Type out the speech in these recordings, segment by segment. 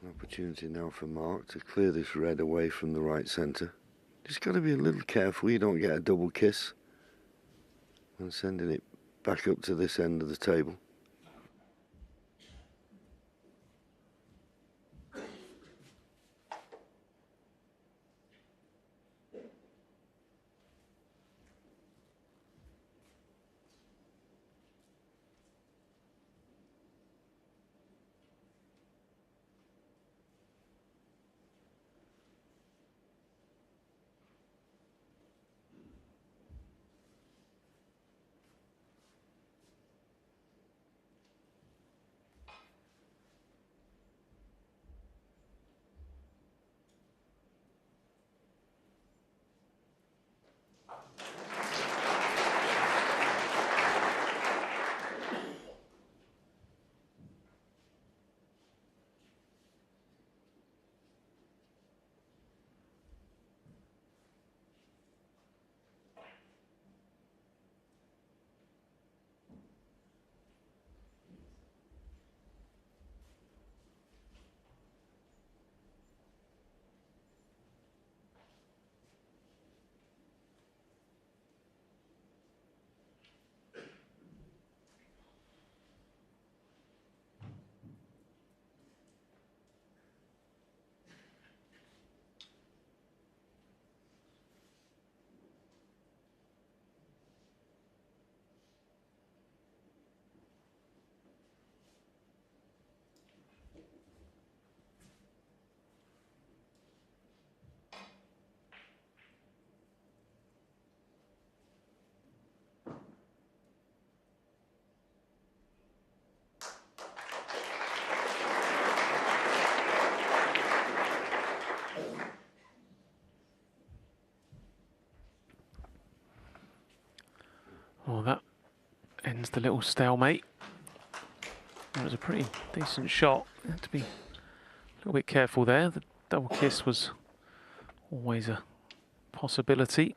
Opportunity now for Mark to clear this red away from the right centre. Just got to be a little careful you don't get a double kiss and sending it back up to this end of the table. Well, that ends the little stalemate. It was a pretty decent shot. You had to be a little bit careful there. The double kiss was always a possibility.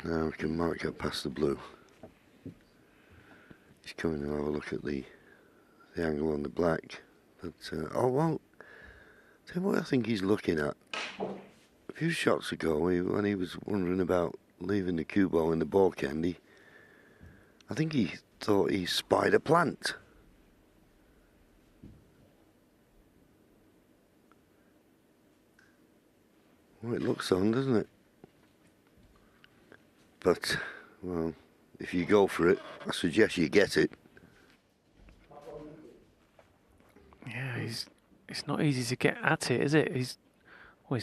Now we can Mark get past the blue. He's coming to have a look at the angle on the black. But, oh well, tell you what I think he's looking at. A few shots ago, when he was wondering about leaving the cue ball in the ball candy, I think he thought he spied a plant. Well, it looks on, doesn't it? But, well, if you go for it, I suggest you get it. Yeah, it's not easy to get at it, is it? He's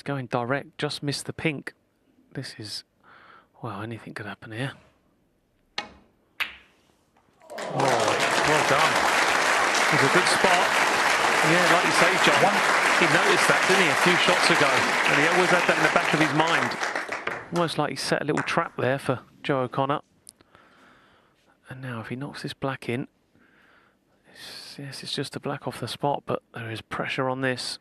going direct, just missed the pink. This is, well, anything could happen here. Oh, well done. It was a good spot. Yeah, like you say, John, he noticed that, didn't he, a few shots ago? And he always had that in the back of his mind. Almost like he set a little trap there for Joe O'Connor. And now if he knocks this black in, yes, it's just a black off the spot, but there is pressure on this.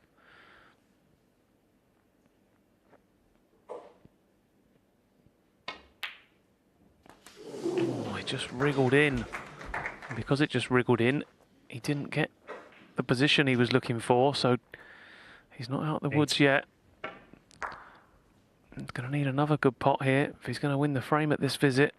Oh, it just wriggled in. And because it just wriggled in, he didn't get the position he was looking for, so he's not out the woods yet. He's going to need another good pot here if he's going to win the frame at this visit.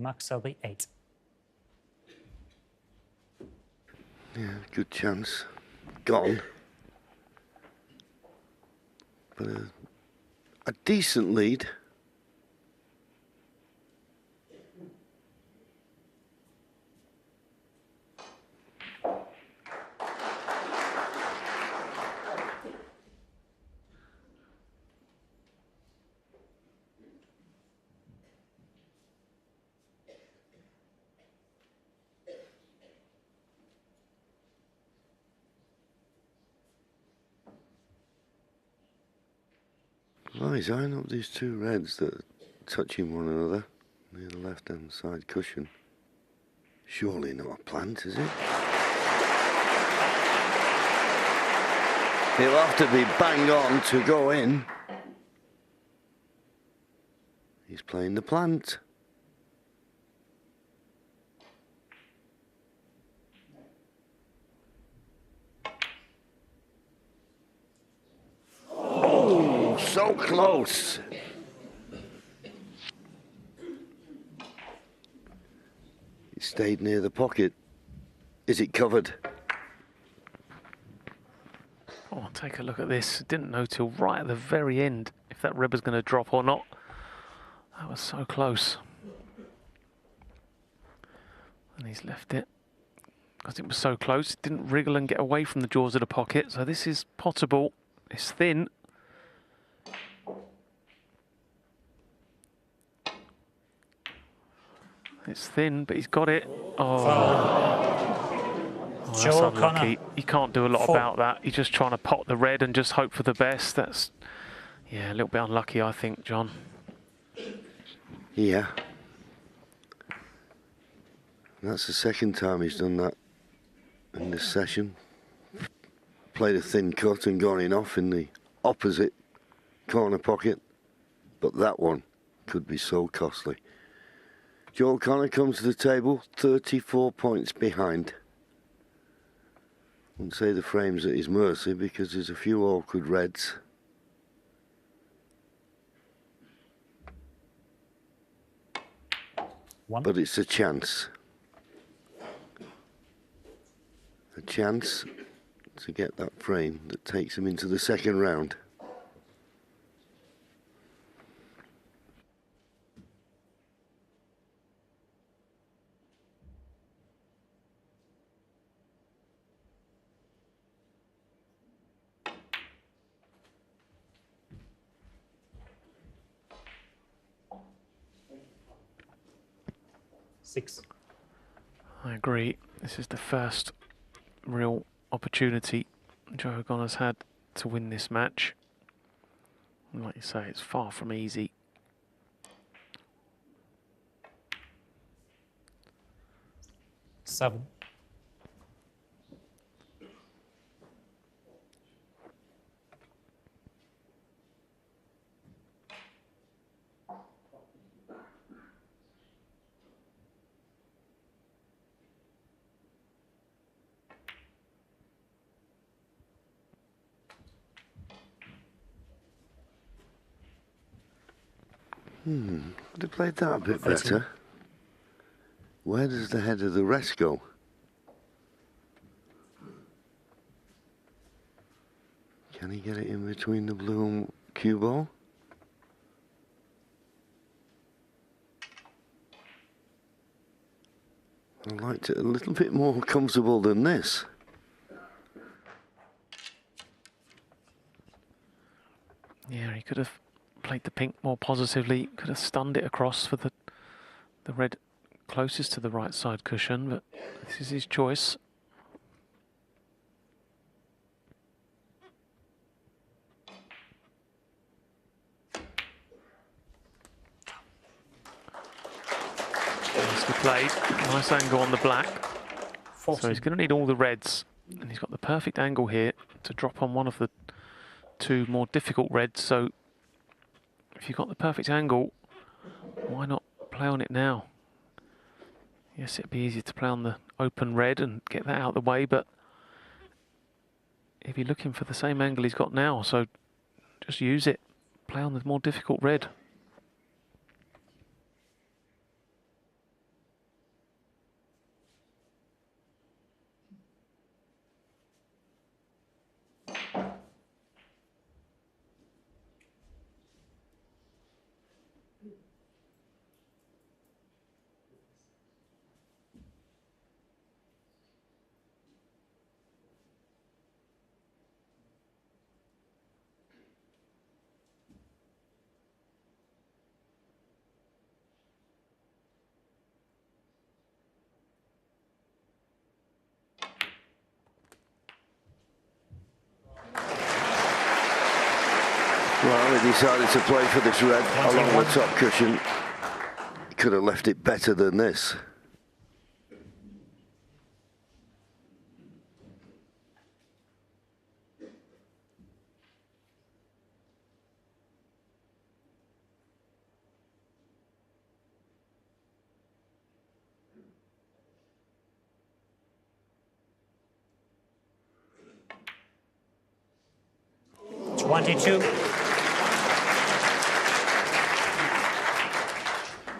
max will be 8. Yeah, good chance. Gone. But a decent lead. Well, he's eyeing up these two reds that are touching one another near the left-hand side cushion. Surely not a plant, is it? He'll have to be bang on to go in. He's playing the plant. Oh, so close. He stayed near the pocket. Is it covered? Oh, take a look at this. Didn't know till right at the very end if that rib was going to drop or not. That was so close. And he's left it. Because it was so close, it didn't wriggle and get away from the jaws of the pocket. So this is potable. It's thin. It's thin, but he's got it. That's Joe unlucky. O'Connor. You can't do a lot 4. about that. You're just trying to pot the red and just hope for the best. That's, yeah, a little bit unlucky, I think, John. Yeah. That's the second time he's done that in this session. Played a thin cut and gone in off in the opposite corner pocket. But that one could be so costly. Joe O'Connor comes to the table 34 points behind. Wouldn't say the frame's at his mercy because there's a few awkward reds. But it's a chance. A chance to get that frame that takes him into the second round. I agree. This is the first real opportunity Joe O'Connor's had to win this match. And like you say, it's far from easy. Seven. Could have played that a bit better. Where does the head of the rest go? Can he get it in between the blue and cue ball? I liked it a little bit more comfortable than this. Yeah, he could have played the pink more positively, could have stunned it across for the red closest to the right side cushion, but this is his choice. Nicely played, nice angle on the black. 14. So he's going to need all the reds, and he's got the perfect angle here to drop on one of the two more difficult reds. So if you've got the perfect angle, why not play on it now? Yes, it'd be easier to play on the open red and get that out of the way, but if you're looking for the same angle he's got now, so just use it. Play on the more difficult red. Well, he decided to play for this red along the top cushion. He could have left it better than this.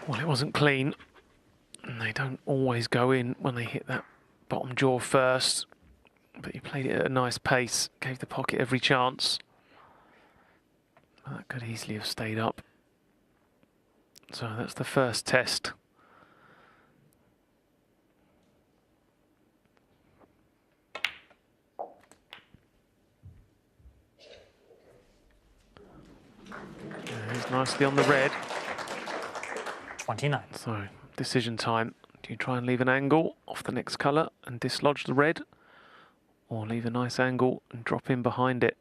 Well, it wasn't clean. And they don't always go in when they hit that bottom jaw first. But he played it at a nice pace, gave the pocket every chance. That could easily have stayed up. So that's the first test. He's nicely on the red. 29. So, decision time. Do you try and leave an angle off the next colour and dislodge the red? Or leave a nice angle and drop in behind it?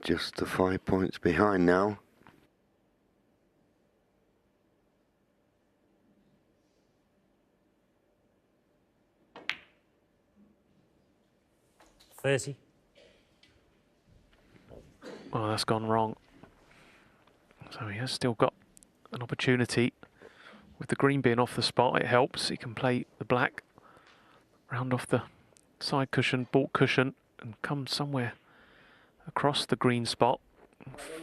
Just the 5 points behind now. Well, that's gone wrong. So he has still got an opportunity. With the green being off the spot, it helps. He can play the black round off the side cushion, baulk cushion, and come somewhere across the green spot,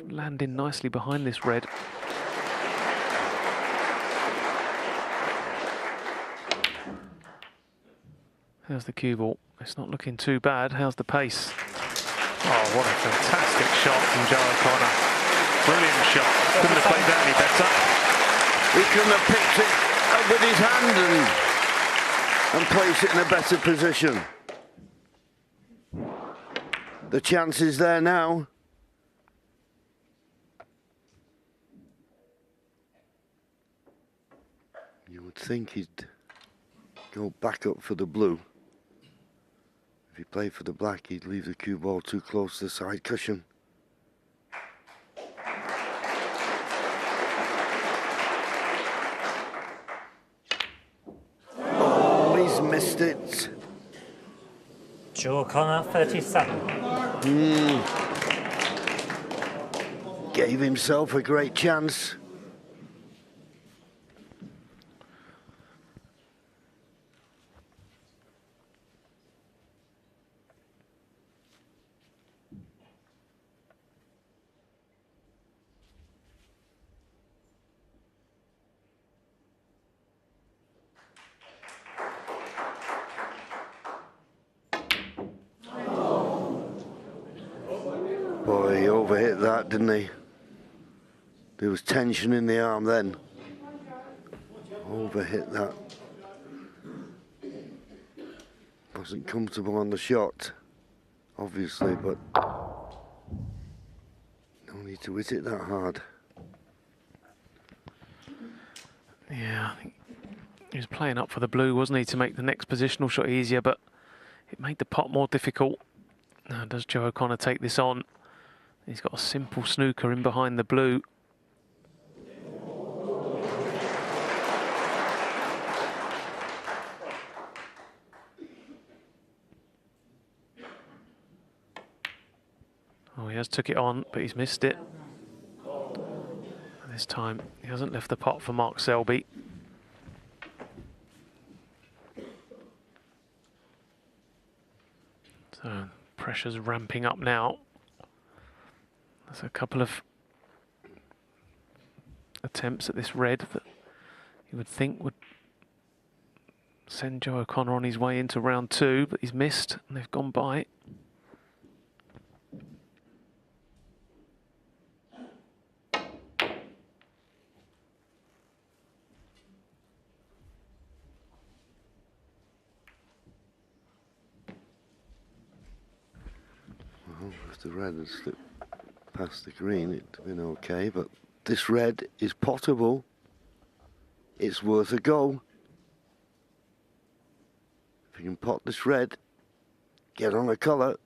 landing nicely behind this red. How's the cue ball? It's not looking too bad. How's the pace? Oh, what a fantastic shot from Joe O'Connor. Brilliant shot. Couldn't have played that any better. He couldn't have picked it up with his hand and placed it in a better position. The chance is there now. You would think he'd go back up for the blue. If he played for the black, he'd leave the cue ball too close to the side cushion. Oh, he's missed it. Joe O'Connor, 37. Gave himself a great chance. Boy, he overhit that, didn't he? There was tension in the arm then. Overhit that. Wasn't comfortable on the shot, obviously, but no need to hit it that hard. Yeah, I think he was playing up for the blue, wasn't he, to make the next positional shot easier, but it made the pot more difficult. Now, does Joe O'Connor take this on? He's got a simple snooker in behind the blue. Oh, he has took it on, but he's missed it. And this time, he hasn't left the pot for Mark Selby. So, pressure's ramping up now. There's a couple of attempts at this red that you would think would send Joe O'Connor on his way into round two, but he's missed and they've gone by. Well, if the red had slipped past the green, it'd have been okay, but this red is potable. It's worth a go. If you can pot this red, get on a colour,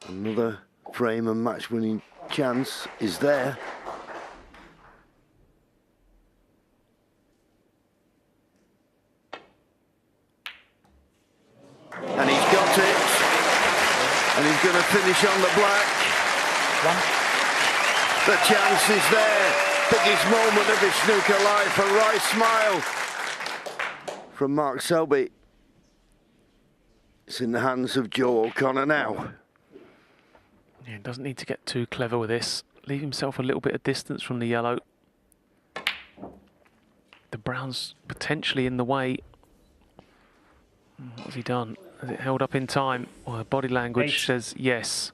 Another frame and match winning chance is there. And he's got it. And he's going to finish on the black. The chance is there. Biggest moment of his snooker life. A right smile from Mark Selby. It's in the hands of Joe O'Connor now. Yeah, doesn't need to get too clever with this. Leave himself a little bit of distance from the yellow. The brown's potentially in the way. What's he done? Has it held up in time? Well, body language says yes.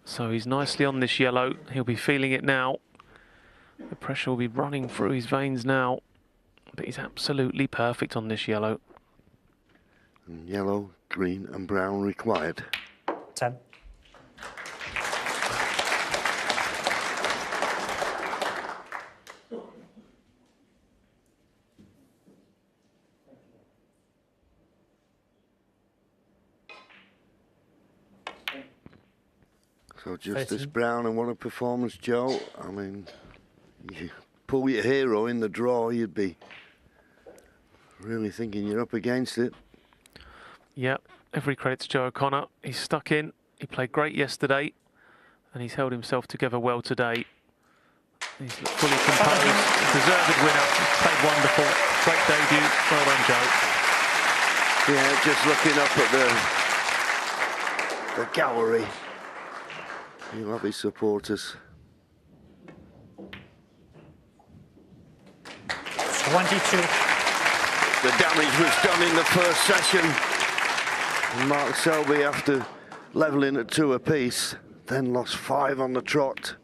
So he's nicely on this yellow. He'll be feeling it now. The pressure will be running through his veins now. But he's absolutely perfect on this yellow. And yellow, green and brown required. 10. So Justice 13. Brown, and what a performance, Joe. I mean, you pull your hero in the draw, you'd be really thinking you're up against it. Yeah, every credit to Joe O'Connor. He's stuck in. He played great yesterday, and he's held himself together well today. He's fully composed, deserved winner. Played wonderful. Great debut. Well done, Joe. Yeah, just looking up at the gallery. He'll have his supporters. 22. The damage was done in the first session. And Mark Selby, after levelling at 2 apiece, then lost 5 on the trot.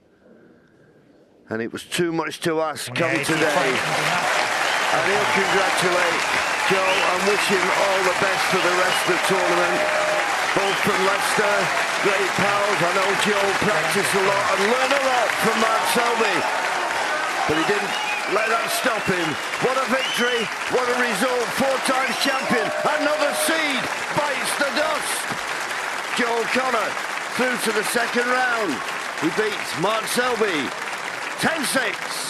And it was too much to ask come today. And he'll congratulate Joe and wish him all the best for the rest of the tournament. Both from Leicester, great pals. I know Joe practiced a lot and learned a lot from Mark Selby. But he didn't let that stop him. What a victory, what a result. 4 times champion, another seed bites the dust. Joe O'Connor through to the second round. He beats Mark Selby 10-6.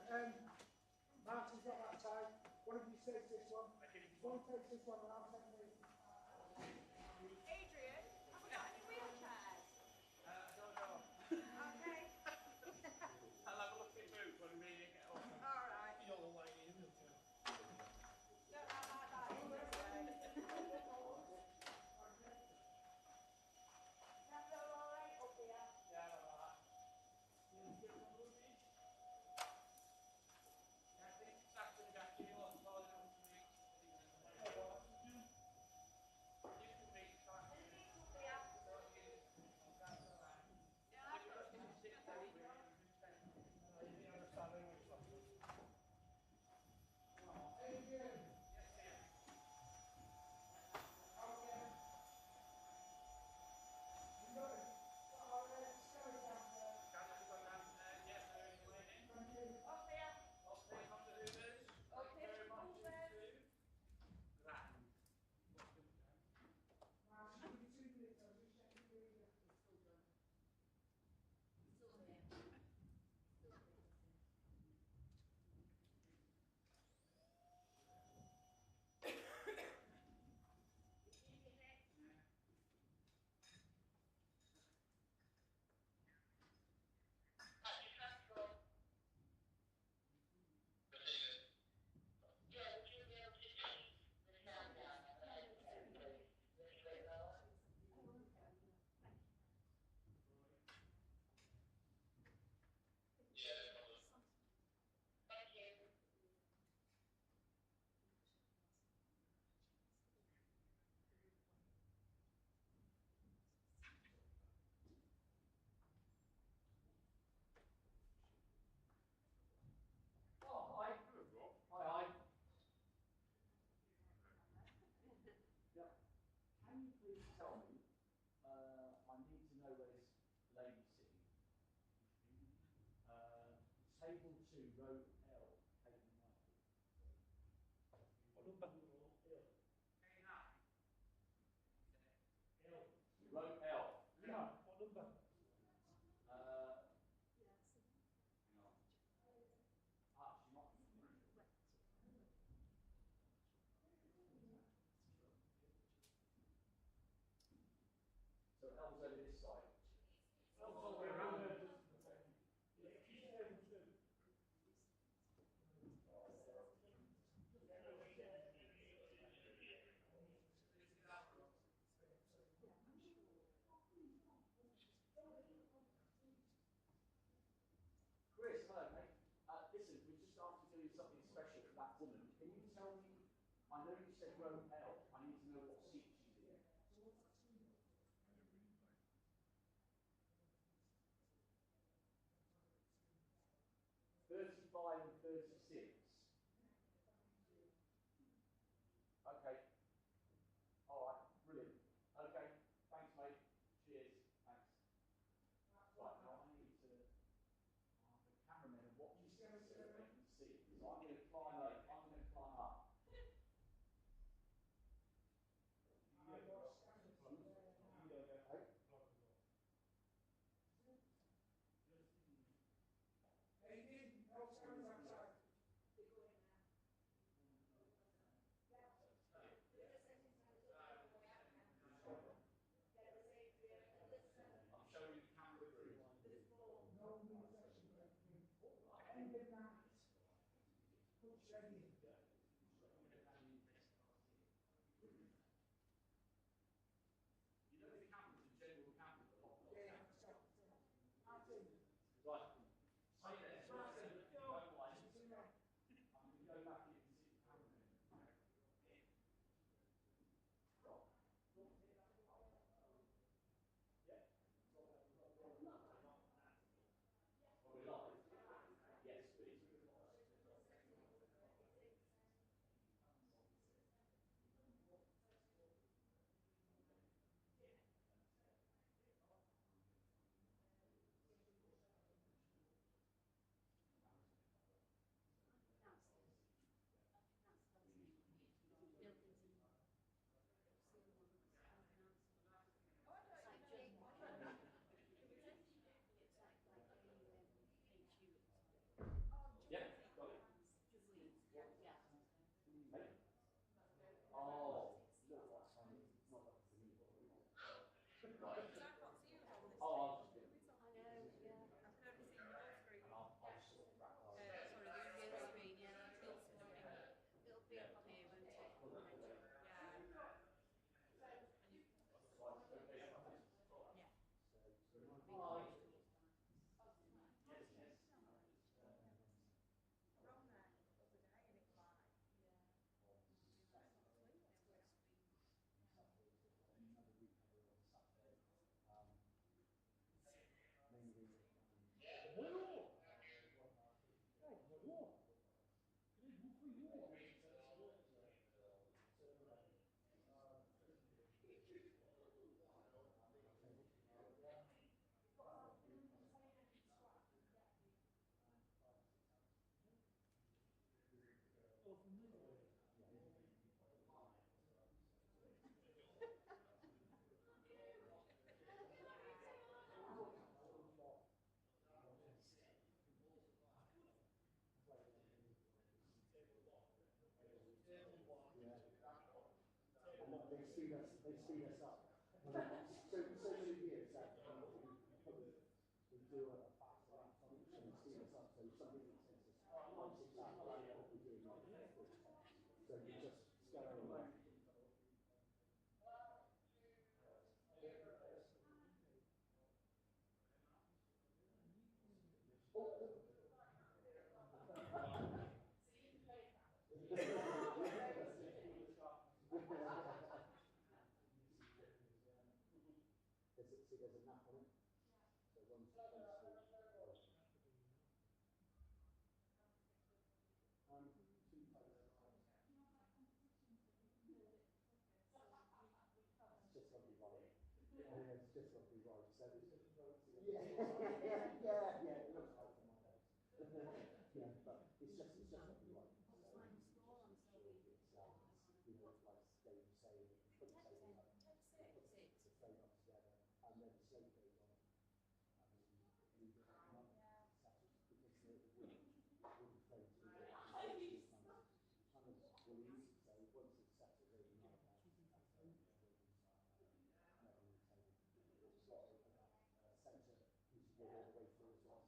Martin's got that side. One of you takes this one. One takes this one and I'll take this. Adrian, have we got any wheelchairs? I don't know. Okay. I'll have a look at your boot when we get off. Alright. You don't look like you will too. Don't have like that in this way. That feel alright up here? Yeah, I don't know that. You get one of these? Yeah, I think it's actually got you on taller than to reach. You can reach that. Anything up here? That's alright. Yeah, that's If good. you sit down, you understand English. Adrian. Yes, dear. Okay. You got it. Alright, scary down there. Can I go down there? Yes, there is waiting. Thank you. Up here. Okay, on the Hoovers. Thank you very much. Grand. Martin, give me 2 minutes. I'll just check if you're here. Oh, hi. Hi. Yeah. Can you please tell me, I need to know where this lady's sitting. Table 2, row L, Hayden Michael. What number? L. Row L. Yeah. What number? Hang on. Ah, she might be. So L's over this side. L's all the way around. Chris, hello mate. Listen, we're just after doing something special for that woman. Can you tell me, I know you said row L, I need to know what seat she's in. 35 and 36. Okay. Alright, brilliant. Okay, thanks mate. Cheers. Thanks. Right, now I need to the cameramen are watching so they can see. So I'm going to climb up. I'm going to climb up. Adrian, no, scary outside. they speed us up. So many years that we do a faster lap function and speed us up. So something that takes us 5-6 hours, what we're doing now. So we just scale away. There's a nap on it. So one's just got to be right. Yeah, it's just got to be right. So yeah. It looks like my house. Yeah, but it's just got to be right. It's you know, like Dave was saying, put the frame up together, and then the slate goes on. And leave it because the wooden frame to kind of bullies. So once it's settled, they can have that. Centre piece of wood all the way through as well.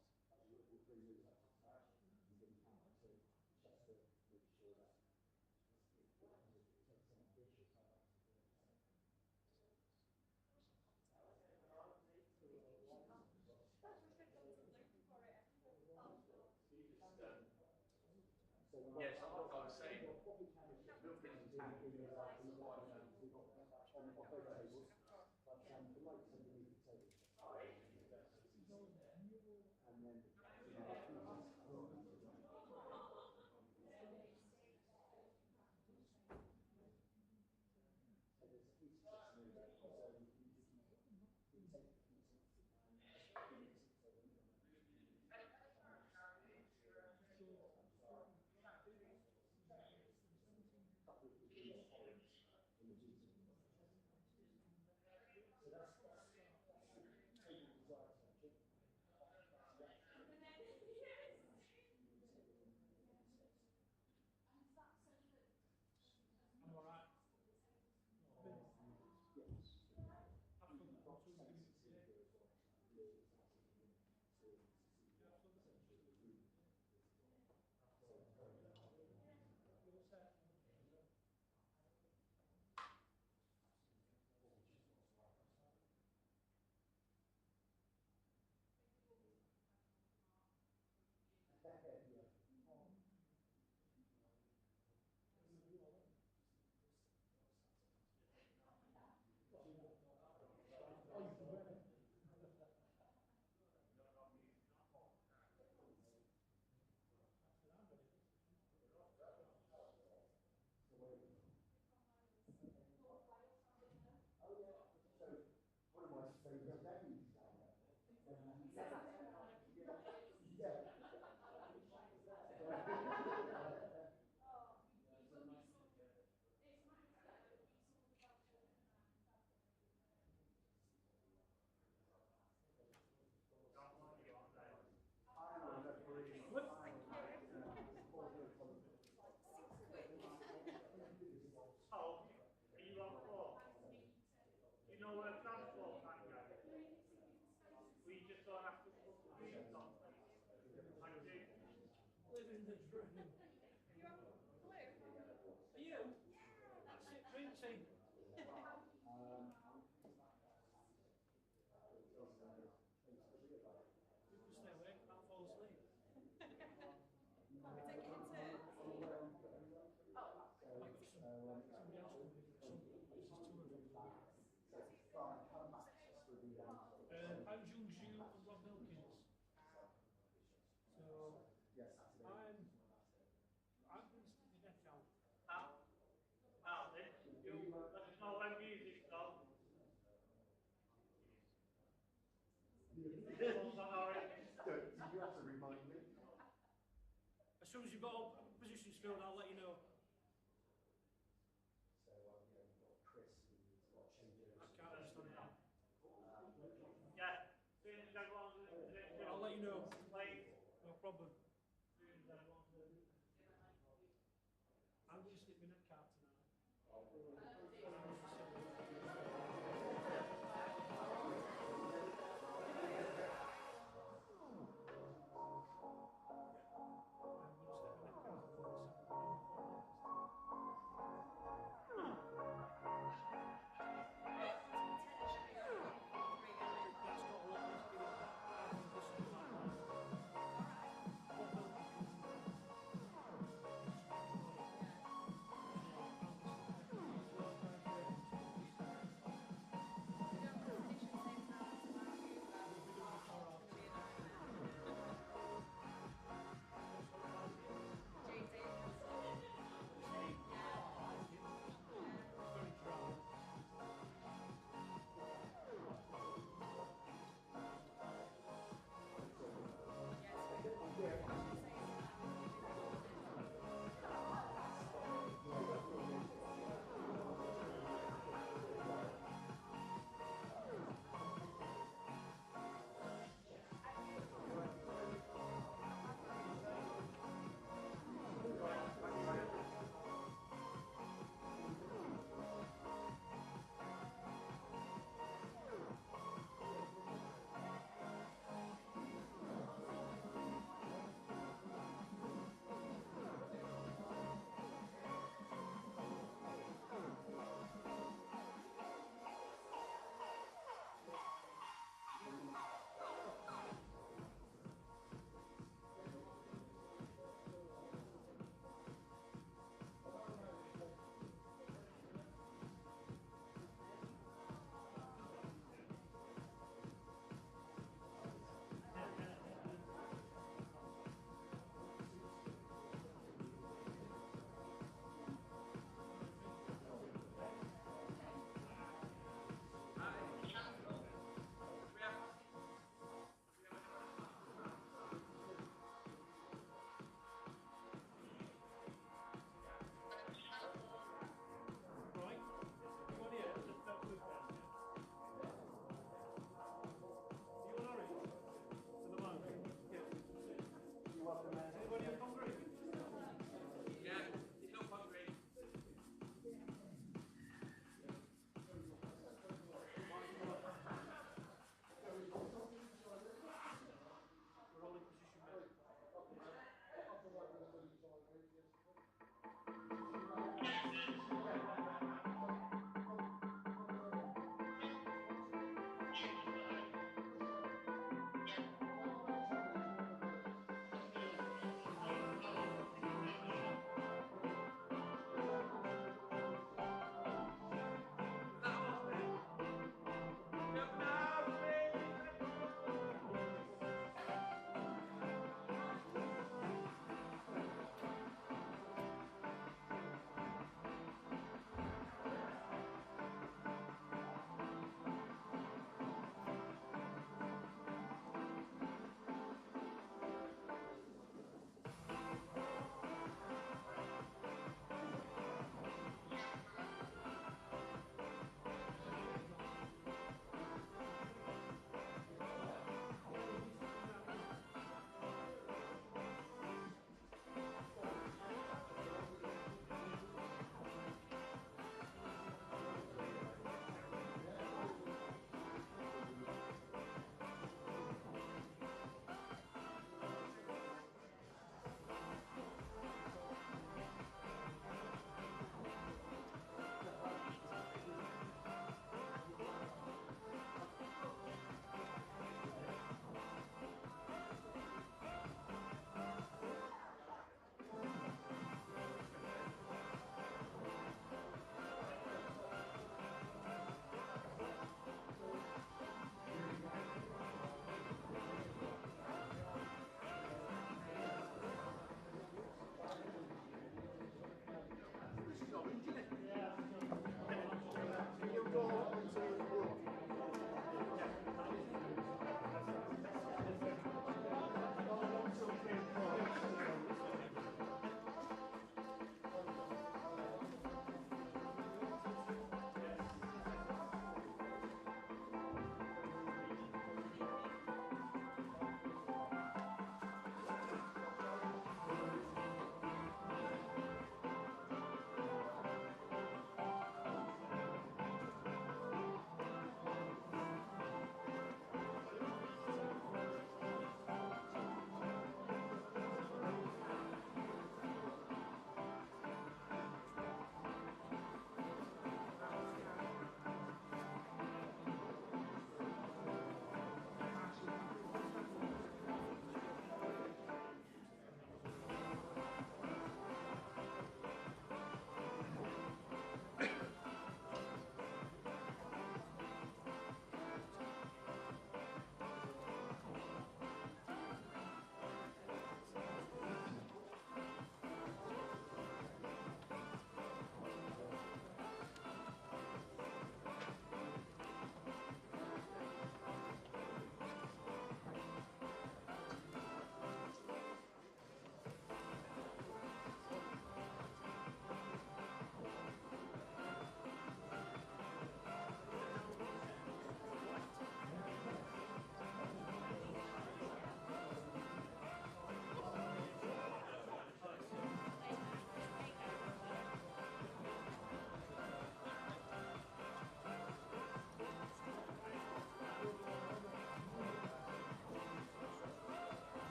We'll bring those up to scratch and then count to just to make sure that it's ambitious. Yes, what I was saying. What we can is milking and tanking is on both tables, but the lights underneath the table. And then so there's a piece of chicken so you take the piece I'm all right. one of my favourite venues down there. Oh, are you on floor? Do you know where transport can go? We just don't have to put the wheels on. Thank you. Living the dream. You have blue? Are you? That's it, dream team. You can stay awake, can't fall asleep. We're taking it turns. Somebody else will be this is 200. I'm Jung Ju and Rob Milkins. So I'm going to stick my neck out. Now then, you let us know when music's on. Did you have to remind me? As soon as you've got all positions filled, I'll let you know. So yeah, we've got Chris who's got changeovers. I can't understand that. Yeah, as soon as everyone's I'll let you know. late. No problem. As soon as everyone's I'm going to stick my neck out tonight. Oh,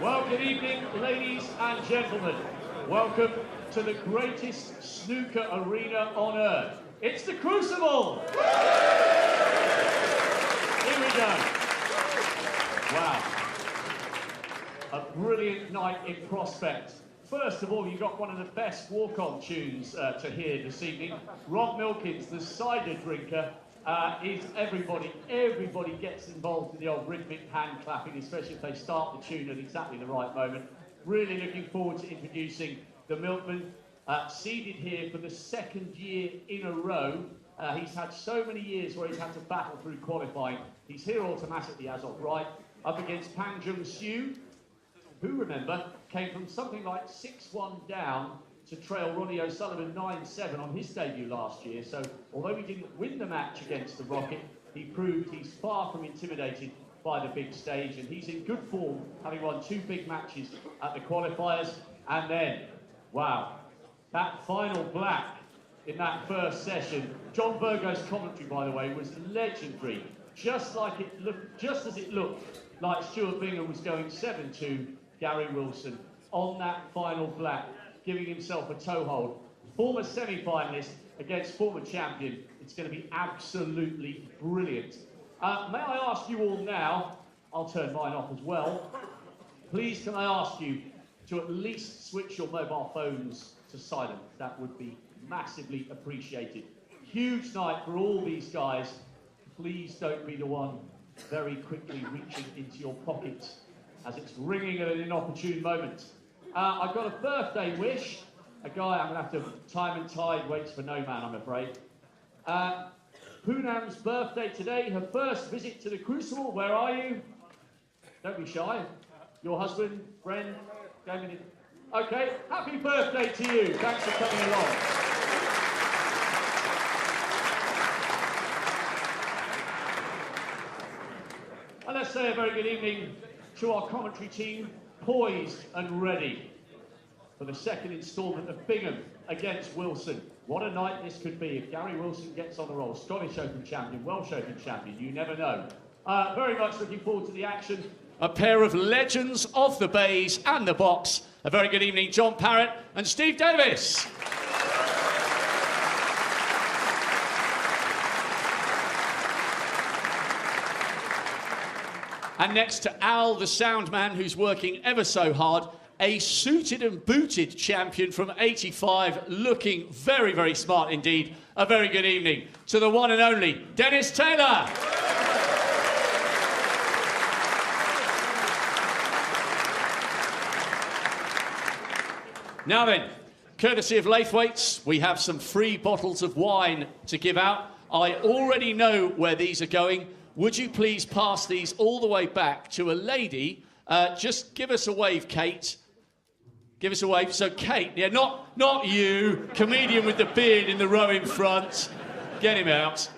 Well, good evening, ladies and gentlemen. Welcome to the greatest snooker arena on earth. It's the Crucible! Here we go. Wow. A brilliant night in prospect. First of all, you got one of the best walk-on tunes to hear this evening. Rob Milkins, the cider drinker, is everybody gets involved in the old rhythmic hand clapping, especially if they start the tune at exactly the right moment. Really looking forward to introducing the Milkman, seeded here for the second year in a row. He's had so many years where he's had to battle through qualifying. He's here automatically as of right, up against Pang Jung Siew, who, remember, came from something like 6-1 down to trail Ronnie O'Sullivan 9-7 on his debut last year. So although he didn't win the match against the Rocket, he proved he's far from intimidated by the big stage, and he's in good form, having won 2 big matches at the qualifiers. And then, wow, that final black in that first session. John Virgo's commentary, by the way, was legendary. Just as it looked like Stuart Bingham was going 7-2 Gary Wilson on that final black, giving himself a toehold. Former semi-finalist against former champion. It's going to be absolutely brilliant. May I ask you all now, I'll turn mine off as well, please can I ask you to at least switch your mobile phones to silent. That would be massively appreciated. Huge night for all these guys. Please don't be the one very quickly reaching into your pockets as it's ringing at an inopportune moment. I've got a birthday wish. A guy, I'm going to have to time and tide waits for no man, I'm afraid. Poonam's birthday today, her first visit to the Crucible. Where are you? Don't be shy. Your husband, friend, Damien. Okay, happy birthday to you. Thanks for coming along. And let's say a very good evening to our commentary team, poised and ready for the second instalment of Bingham against Wilson. What a night this could be if Gary Wilson gets on the roll. Scottish Open champion, Welsh Open champion, you never know. Very much looking forward to the action. A pair of legends of the bays and the box. A very good evening, John Parrott and Steve Davis. And next to Al, the sound man, who's working ever so hard, a suited and booted champion from 85, looking very, very smart indeed. A very good evening to the one and only Dennis Taylor. Now then, courtesy of Laithwaites, we have some free bottles of wine to give out. I already know where these are going. Would you please pass these all the way back to a lady? Just give us a wave, Kate. Give us a wave. So, Kate, yeah, not you, comedian with the beard in the row in front. Get him out.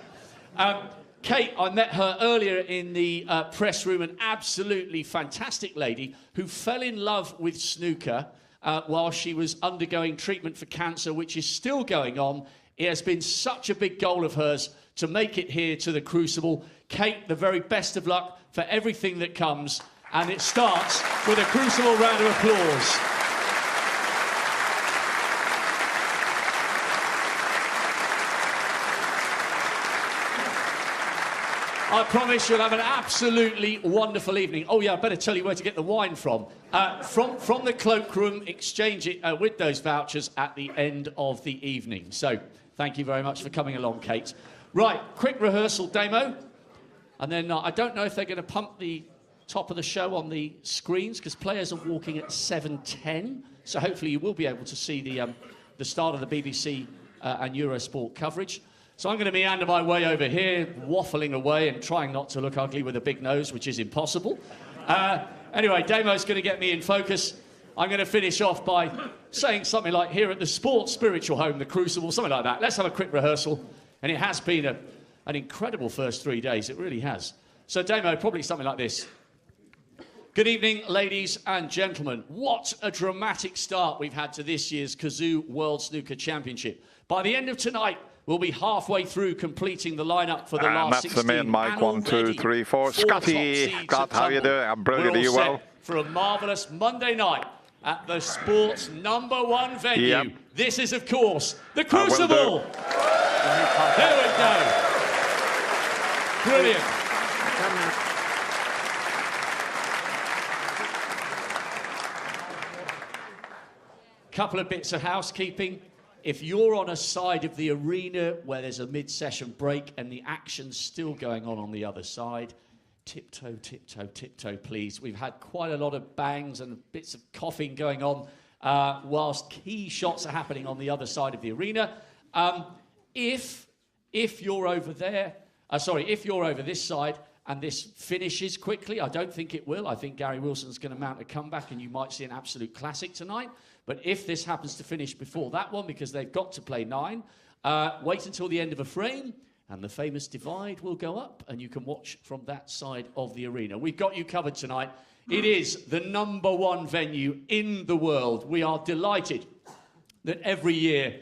Kate, I met her earlier in the press room, an absolutely fantastic lady who fell in love with snooker while she was undergoing treatment for cancer, which is still going on. It has been such a big goal of hers to make it here to the Crucible. Kate, the very best of luck for everything that comes. And it starts with a Crucible round of applause. I promise you'll have an absolutely wonderful evening. Oh, yeah, I better tell you where to get the wine from. From the cloakroom, exchange it with those vouchers at the end of the evening. So, thank you very much for coming along, Kate. Right, quick rehearsal demo. And then I don't know if they're going to pump the top of the show on the screens because players are walking at 7:10. So hopefully you will be able to see the start of the BBC and Eurosport coverage. So I'm going to meander my way over here, waffling away and trying not to look ugly with a big nose, which is impossible. Anyway, Damo's going to get me in focus. I'm going to finish off by saying something like here at the sports spiritual home, the Crucible, something like that. Let's have a quick rehearsal. And it has been an incredible first 3 days. It really has. So, Damo, probably something like this. Good evening, ladies and gentlemen. What a dramatic start we've had to this year's Kazoo World Snooker Championship. By the end of tonight, we'll be halfway through completing the lineup for the last 16. That's the main mic. 1, 2, 3, 4. Scotty, Scott, how you doing? I'm brilliant. Are you well? For a marvellous Monday night at the sport's #1 venue. Yep. This is, of course, the Crucible. There we go. Brilliant. Couple of bits of housekeeping. If you're on a side of the arena where there's a mid-session break and the action's still going on the other side, tiptoe, tiptoe, tiptoe, please. We've had quite a lot of bangs and bits of coughing going on whilst key shots are happening on the other side of the arena. If you're over there, if you're over this side and this finishes quickly, I don't think it will. I think Gary Wilson's going to mount a comeback and you might see an absolute classic tonight. But if this happens to finish before that one, because they've got to play 9, wait until the end of a frame and the famous divide will go up and you can watch from that side of the arena. We've got you covered tonight. It is the #1 venue in the world. We are delighted that every year,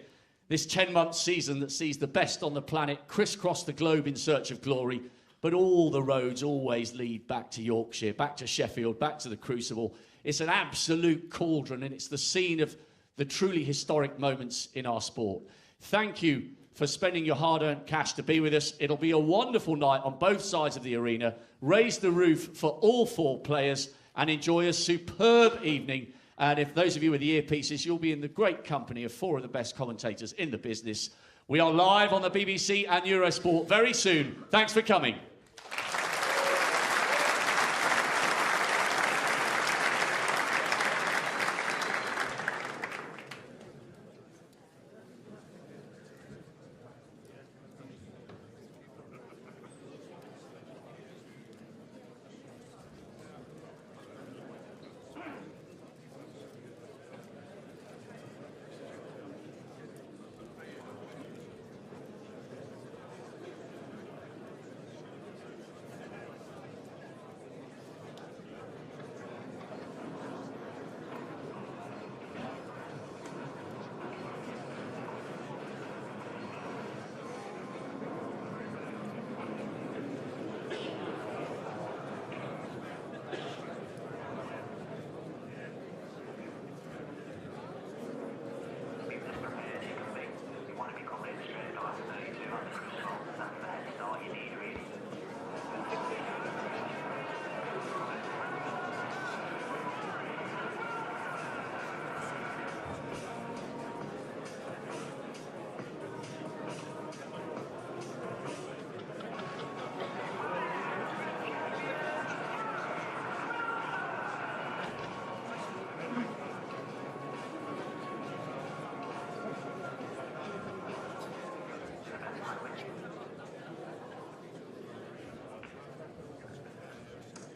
this 10-month season that sees the best on the planet crisscross the globe in search of glory, but all the roads always lead back to Yorkshire, back to Sheffield, back to the Crucible. It's an absolute cauldron and it's the scene of the truly historic moments in our sport. Thank you for spending your hard-earned cash to be with us. It'll be a wonderful night on both sides of the arena. Raise the roof for all 4 players and enjoy a superb evening. And if those of you with the earpieces, you'll be in the great company of 4 of the best commentators in the business. We are live on the BBC and Eurosport very soon. Thanks for coming.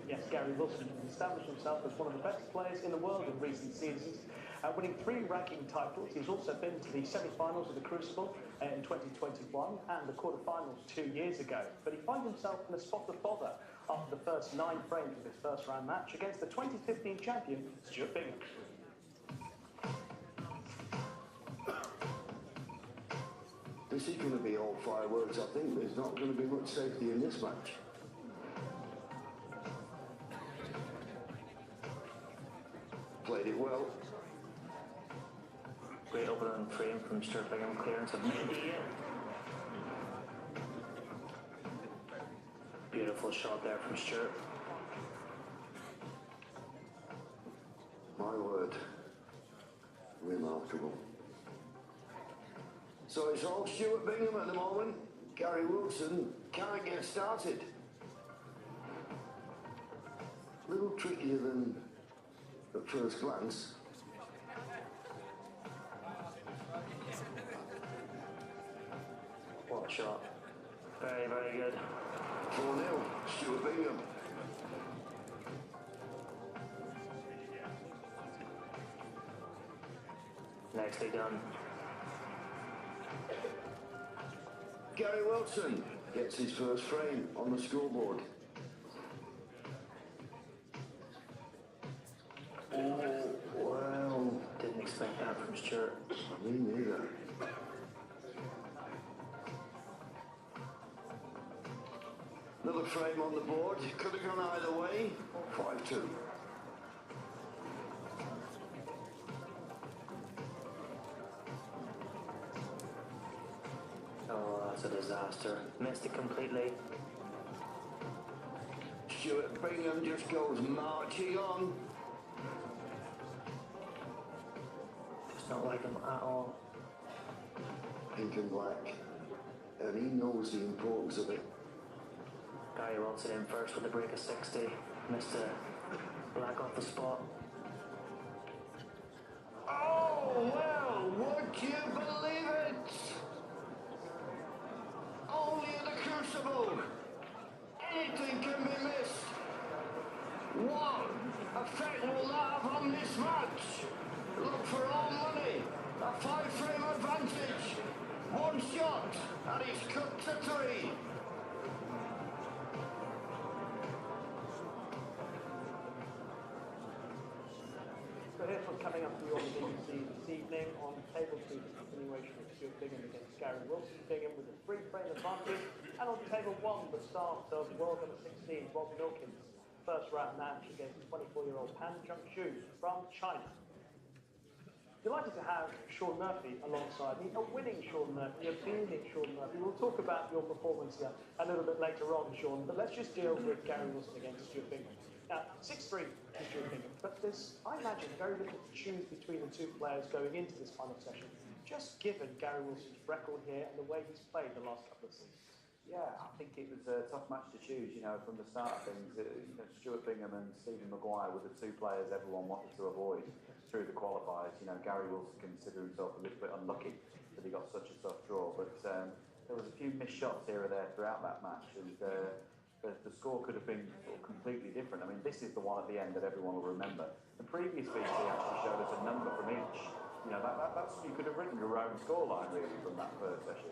Yes, Gary Wilson has established himself as one of the best players in the world in recent seasons, winning 3 ranking titles. He's also been to the semi-finals of the Crucible in 2021 and the quarter-finals 2 years ago. But he finds himself in a spot of bother after the first 9 frames of his first-round match against the 2015 champion, Stuart Bingham. This is going to be all fireworks, I think. There's not going to be much safety in this match. Played it well. Great opening frame from Stuart Bingham, clearance of Mendy. Beautiful shot there from Stuart. My word. Remarkable. So it's all Stuart Bingham at the moment. Gary Wilson can't get started. A little trickier than at first glance. What a shot. Very, very good. 4-0, Stuart Bingham. Nicely done. Gary Wilson gets his first frame on the scoreboard. Oh, well. Didn't expect that from Stuart. Me neither. Another frame on the board. Could have gone either way. 5-2. Oh, that's a disaster. Missed it completely. Stuart Bingham just goes marching on. Just not like him at all. Pink and black. And he knows the importance of it. Gary Wilson in first with a break of 60. Mr. Black off the spot. Oh, well, would you believe it? Only in the Crucible. Anything can be missed. What effect will that have on this match? Look for all money. A 5-frame advantage. One shot, and he's cut to 3. So here's what's coming up for you on the BBC this evening. On table 2, the continuation of Stuart Bingham against Gary Wilson. Bingham with a 3-frame advantage. And on table 1, the start of world number 16, Rob Milkins. First round match against 24-year-old Pan Zhengxu from China. Delighted to have Shaun Murphy alongside me, a winning Shaun Murphy, a beaming Shaun Murphy. We'll talk about your performance here a little bit later on, Shaun, but let's just deal with Gary Wilson against Stuart Bingham. Now, 6-3 to Stuart Bingham, but there's, I imagine, very little to choose between the two players going into this final session, just given Gary Wilson's record here and the way he's played the last couple of seasons. Yeah, I think it was a tough match to choose, you know, from the start of things. Stuart Bingham and Stephen Maguire were the two players everyone wanted to avoid through the qualifiers. You know, Gary Wilson considered himself a little bit unlucky that he got such a tough draw, but there was a few missed shots here or there throughout that match, and the score could have been sort of completely different. I mean, this is the one at the end that everyone will remember. The previous VC actually showed us a number from each. You know, that's you could have written your own scoreline really from that first session.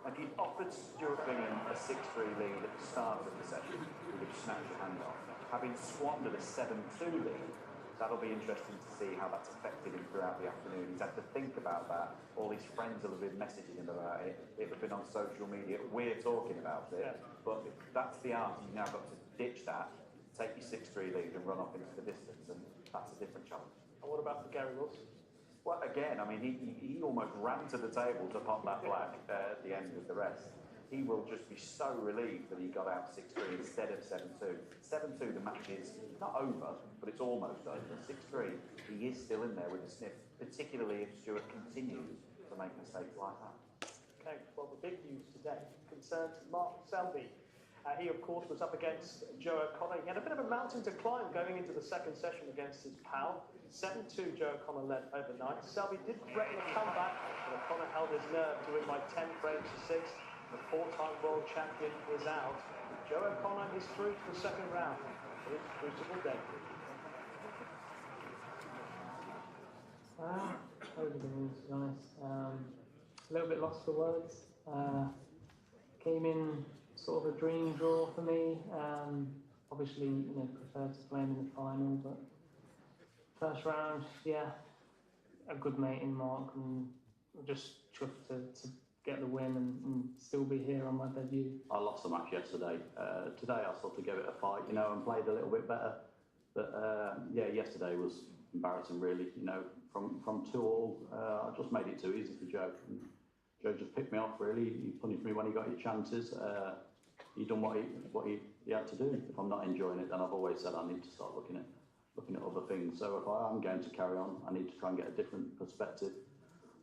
If you'd offered Stuart Bingham a 6-3 lead at the start of the session, he would have snapped your hand off. Having squandered a 7-2 lead, that'll be interesting to see how that's affected him throughout the afternoon. He's had to think about that. All his friends will have been messaging him about it. It'll have been on social media. We're talking about it. Yeah. But that's the art. You've now got to ditch that, take your 6-3 lead and run off into the distance, and that's a different challenge. And what about for Gary Wilson? Well, again, I mean, he almost ran to the table to pop that black at the end with the rest. He will just be so relieved that he got out 6-3 instead of 7-2. 7-2, the match is not over, but it's almost over. 6-3, he is still in there with a sniff, particularly if Stuart continues to make mistakes like that. Okay, well, the big news today concerns Mark Selby. He, of course, was up against Joe O'Connor. He had a bit of a mountain to climb going into the second session against his pal. 7-2, Joe O'Connor led overnight. Selby did threaten a comeback, but O'Connor held his nerve to win by 10 frames to 6. The 4-time world champion is out. Joe O'Connor is through to the second round for his Crucible debut. Over the moon, to be honest. A little bit lost for words. Came in sort of a dream draw for me. Obviously, you know, preferred to play him in the final, but first round, yeah, a good mate in Mark, and just chuffed to get the win and still be here on my debut. I lost the match yesterday. Today I sort of gave it a fight, you know, and played a little bit better. But yeah, yesterday was embarrassing, really. You know, from 2-all, I just made it too easy for Joe. And Joe just picked me off, really. He punished me when he got his chances. He done what he had to do. If I'm not enjoying it, then I've always said I need to start looking at other things. So if I am going to carry on, I need to try and get a different perspective,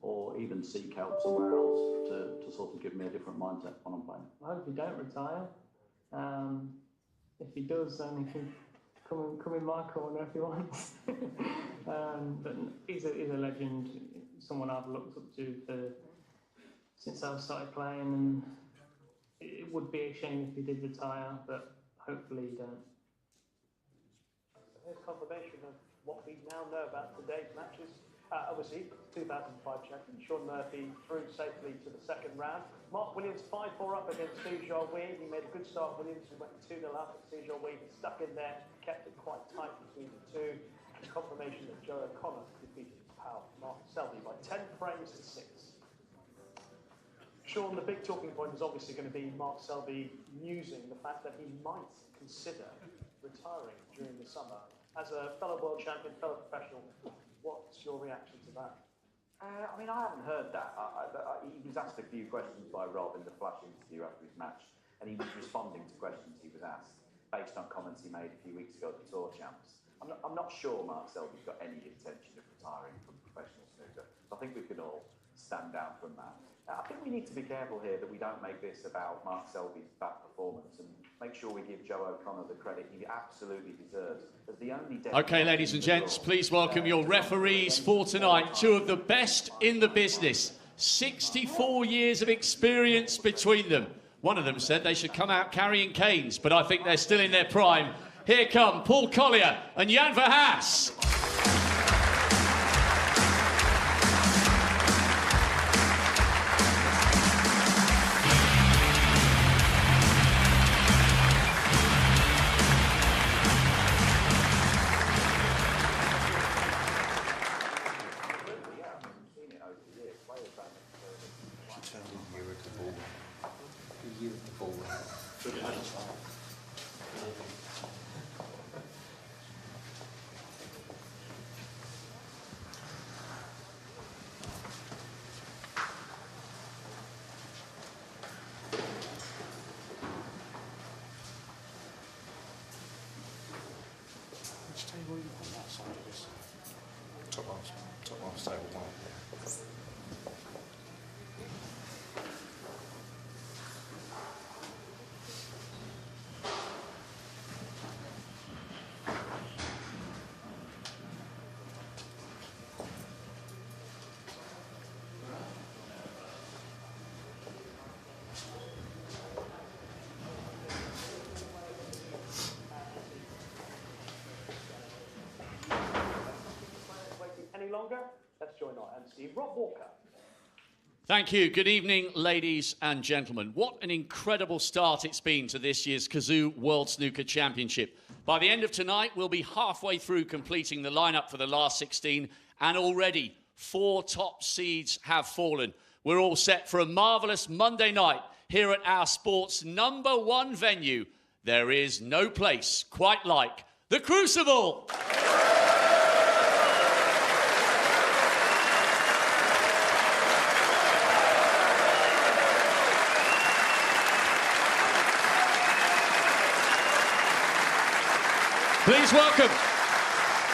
or even seek help somewhere else to sort of give me a different mindset when I'm playing. I hope he don't retire. If he does, then he can come in my corner if he wants. But he's a legend, someone I've looked up to since I started playing, and it would be a shame if he did retire, but hopefully he don't. Here's confirmation of what we now know about today's matches. Obviously, 2005 champion Shaun Murphy through safely to the second round. Mark Williams 5-4 up against Steve Jarwee. He made a good start. Williams went 2-0 up, but Steve Jarwee stuck in there, kept it quite tight between the two. And confirmation that Joe O'Connor defeated his pal Mark Selby by 10 frames to 6. Sean, the big talking point is obviously going to be Mark Selby musing the fact that he might consider retiring during the summer. As a fellow world champion, fellow professional, what's your reaction to that? I mean, I haven't heard that. He was asked a few questions by Rob in the flash interview after his match, and he was responding to questions he was asked based on comments he made a few weeks ago at the Tour Champs. I'm not sure Mark Selby's got any intention of retiring from professional snooker. So I think we can all stand down from that. I think we need to be careful here that we don't make this about Mark Selby's bad performance and make sure we give Joe O'Connor the credit he absolutely deserves as the only... OK, ladies and gents, please welcome your referees for tonight. Two of the best in the business. 64 years of experience between them. One of them said they should come out carrying canes, but I think they're still in their prime. Here come Paul Collier and Jan Verhaas. Top half table one. Longer. Let's join our MC, Rob Walker. Thank you. Good evening, ladies and gentlemen. What an incredible start it's been to this year's Cazoo World Snooker Championship. By the end of tonight, we'll be halfway through completing the lineup for the last 16, and already 4 top seeds have fallen. We're all set for a marvellous Monday night here at our sport's #1 venue. There is no place quite like the Crucible. Please welcome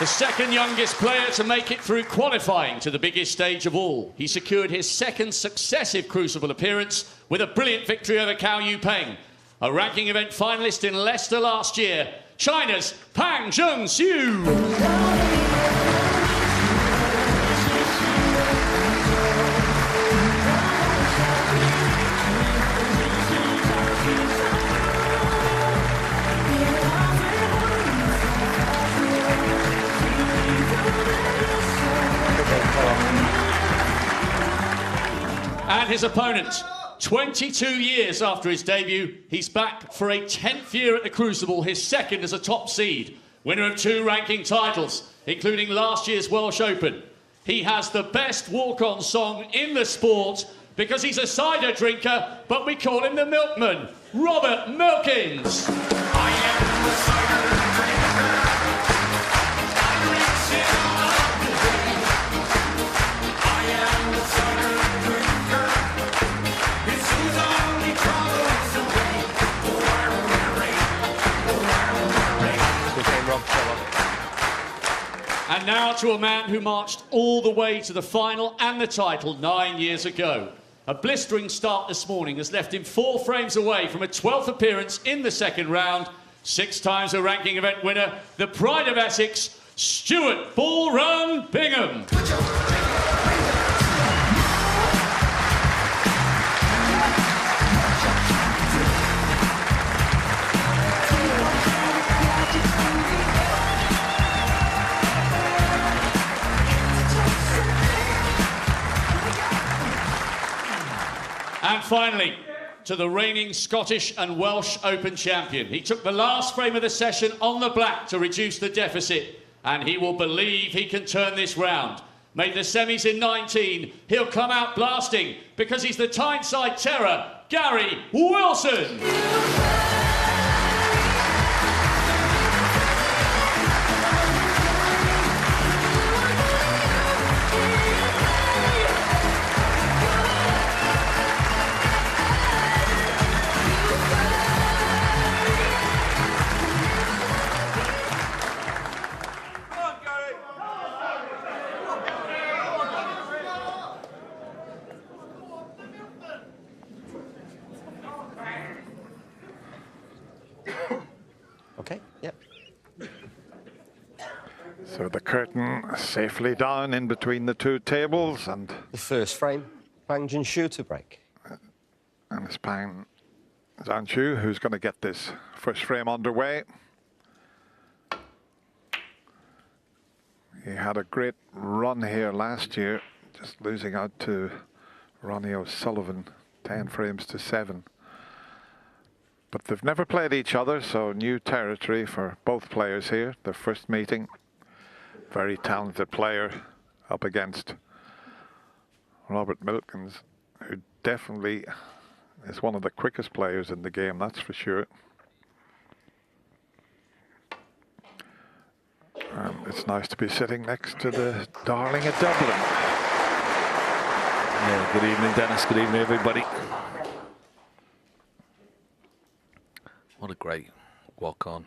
the second youngest player to make it through qualifying to the biggest stage of all. He secured his second successive Crucible appearance with a brilliant victory over Cao Yupeng, a ranking event finalist in Leicester last year, China's Pang Junxiu. And his opponent, 22 years after his debut, he's back for a 10th year at the Crucible, his second as a top seed, winner of 2 ranking titles, including last year's Welsh Open. He has the best walk-on song in the sport because he's a cider drinker, but we call him the Milkman, Robert Milkins. I am the cider drinker. And now to a man who marched all the way to the final and the title 9 years ago. A blistering start this morning has left him 4 frames away from a 12th appearance in the second round. 6 times a ranking event winner, the pride of Essex, Stuart Bull Run Bingham. And finally, to the reigning Scottish and Welsh Open champion. He took the last frame of the session on the black to reduce the deficit, and he will believe he can turn this round. Made the semis in 19, he'll come out blasting because he's the Tyneside terror, Gary Wilson. Okay, yep. So the curtain safely down in between the two tables, and the first frame, Pang Junxu to break. And it's Pang Junxu who's going to get this first frame underway. He had a great run here last year, just losing out to Ronnie O'Sullivan, 10 frames to 7. But they've never played each other, so new territory for both players here. Their first meeting. Very talented player up against Robert Milkins, who definitely is one of the quickest players in the game, that's for sure. It's nice to be sitting next to the darling of Dublin. Yeah, good evening, Dennis. Good evening, everybody. What a great walk-on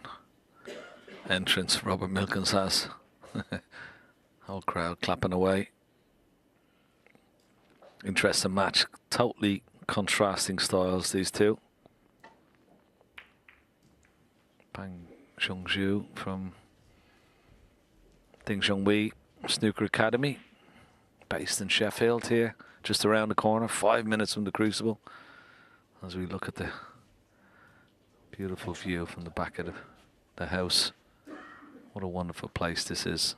entrance Robert Milkins has. Whole crowd clapping away. Interesting match. Totally contrasting styles, these two. Pang Junxu from Ding Junhui Snooker Academy, based in Sheffield here, just around the corner, 5 minutes from the Crucible. As we look at the beautiful view from the back of the house. What a wonderful place this is.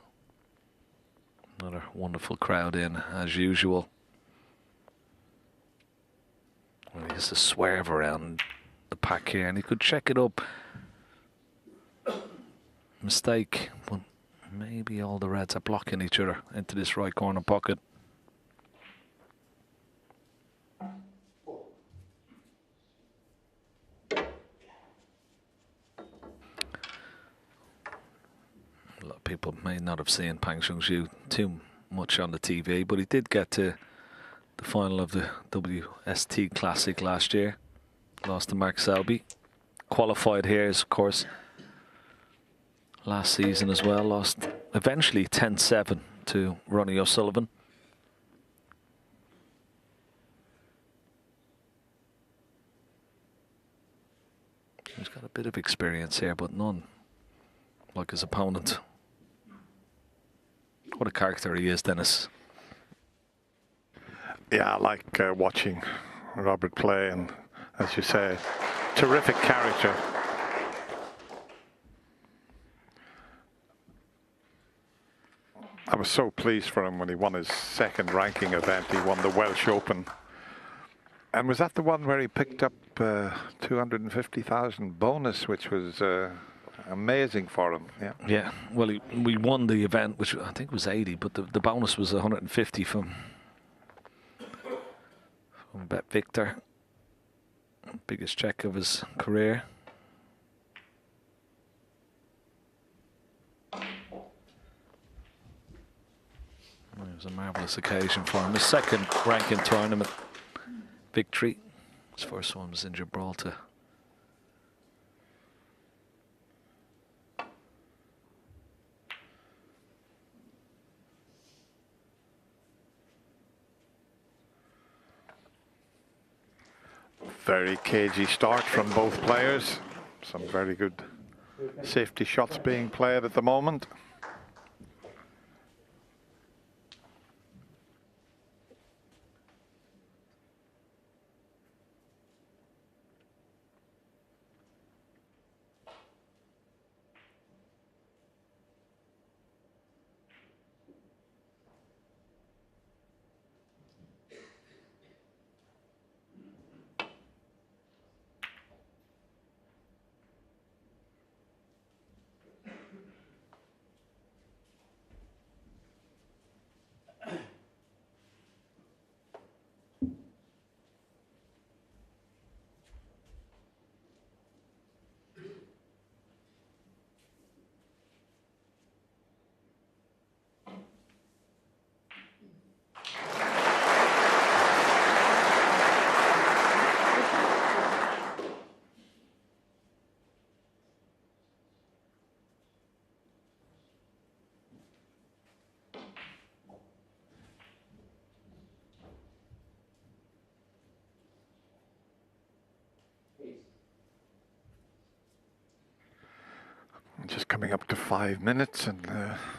Another wonderful crowd in, as usual. Well, he has to swerve around the pack here, and he could check it up. Mistake, but maybe all the reds are blocking each other into this right corner pocket. A lot of people may not have seen Pang Junxu too much on the TV, but he did get to the final of the WST Classic last year. Lost to Mark Selby. Qualified here, of course, last season as well. Lost eventually 10-7 to Ronnie O'Sullivan. He's got a bit of experience here, but none like his opponent. What a character he is, Dennis. Yeah, I like watching Robert play, and as you say, terrific character. I was so pleased for him when he won his second ranking event. He won the Welsh Open. And was that the one where he picked up 250,000 bonus, which was amazing for him? Yeah. Yeah. Well, we won the event, which I think was 80, but the bonus was 150 from Bet Victor. Biggest check of his career. It was a marvellous occasion for him. His second ranking tournament victory. His first one was in Gibraltar. Very cagey start from both players. Some very good safety shots being played at the moment. coming up to 5 minutes, and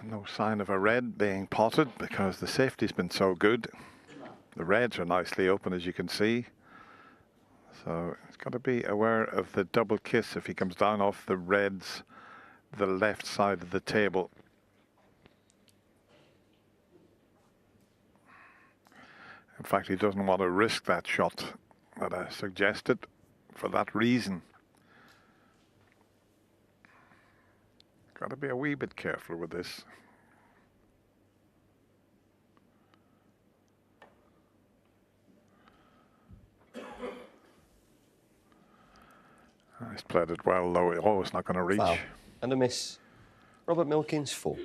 no sign of a red being potted because the safety's been so good. The reds are nicely open, as you can see. So he's got to be aware of the double kiss if he comes down off the reds, the left side of the table. In fact, he doesn't want to risk that shot that I suggested for that reason. Got to be a wee bit careful with this. He's played it well, though. Oh, it's not going to reach. Foul. And a miss. Robert Milkins, 4.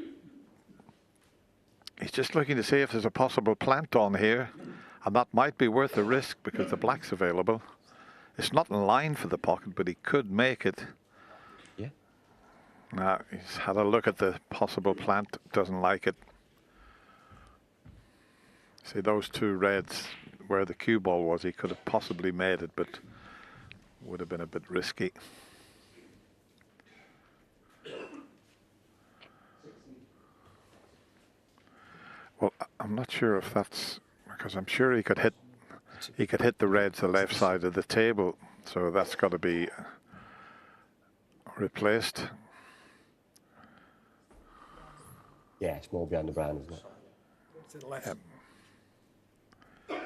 He's just looking to see if there's a possible plant on here, and that might be worth a risk because the black's available. It's not in line for the pocket, but he could make it. Yeah. Now, he's had a look at the possible plant, doesn't like it. See, those two reds, where the cue ball was, he could have possibly made it, but would have been a bit risky. Well, I'm not sure if that's because I'm sure he could hit the reds the left side of the table, so that's got to be replaced. Yeah, it's more behind the brown, isn't it? To the left. Yep.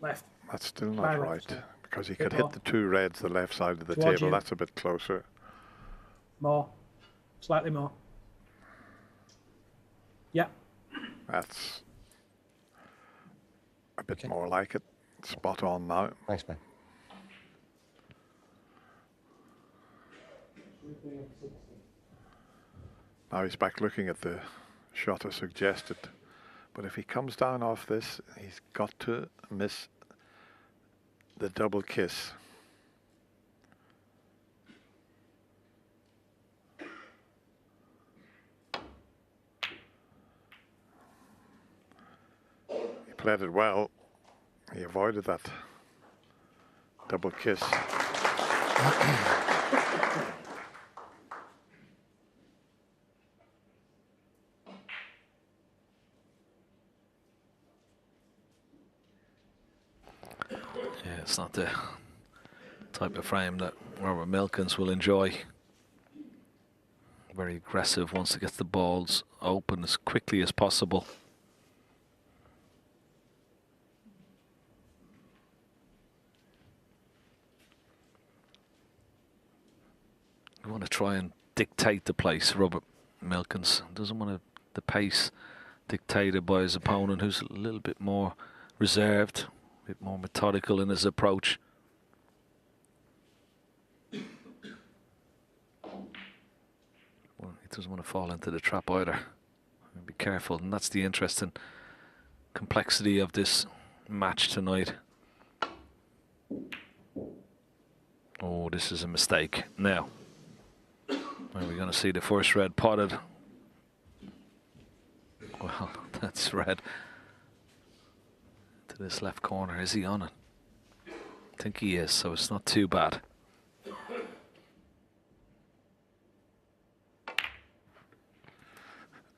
Left. That's still not By right left. because he Bit could more. hit the two reds the left side of the Towards table. you. That's a bit closer. More. Slightly more. Yeah. That's a bit more like it. Spot on now. Thanks, man. Now he's back looking at the shot I suggested. But if he comes down off this, he's got to miss the double kiss. He played it well. He avoided that double kiss. Yeah, it's not the type of frame that Robert Milkins will enjoy. Very aggressive, wants to get the balls open as quickly as possible. You want to try and dictate the place, Robert Milkins. Doesn't want the pace dictated by his opponent, who's a little bit more reserved, a bit more methodical in his approach. Well, he doesn't want to fall into the trap either. Be careful, and that's the interesting complexity of this match tonight. Oh, this is a mistake. Now, are we going to see the first red potted? Well, that's red. To this left corner. Is he on it? I think he is, so it's not too bad.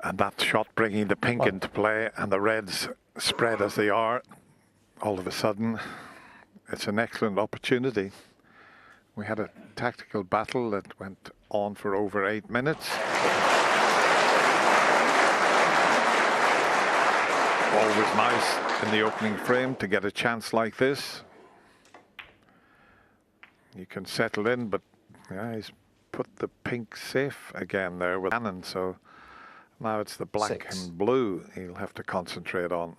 And that shot bringing the pink into play and the reds spread as they are, all of a sudden, it's an excellent opportunity. We had a tactical battle that went on for over 8 minutes. Always nice in the opening frame to get a chance like this. You can settle in, but yeah, he's put the pink safe again there with Cannon, so now it's the black 6. and blue he'll have to concentrate on.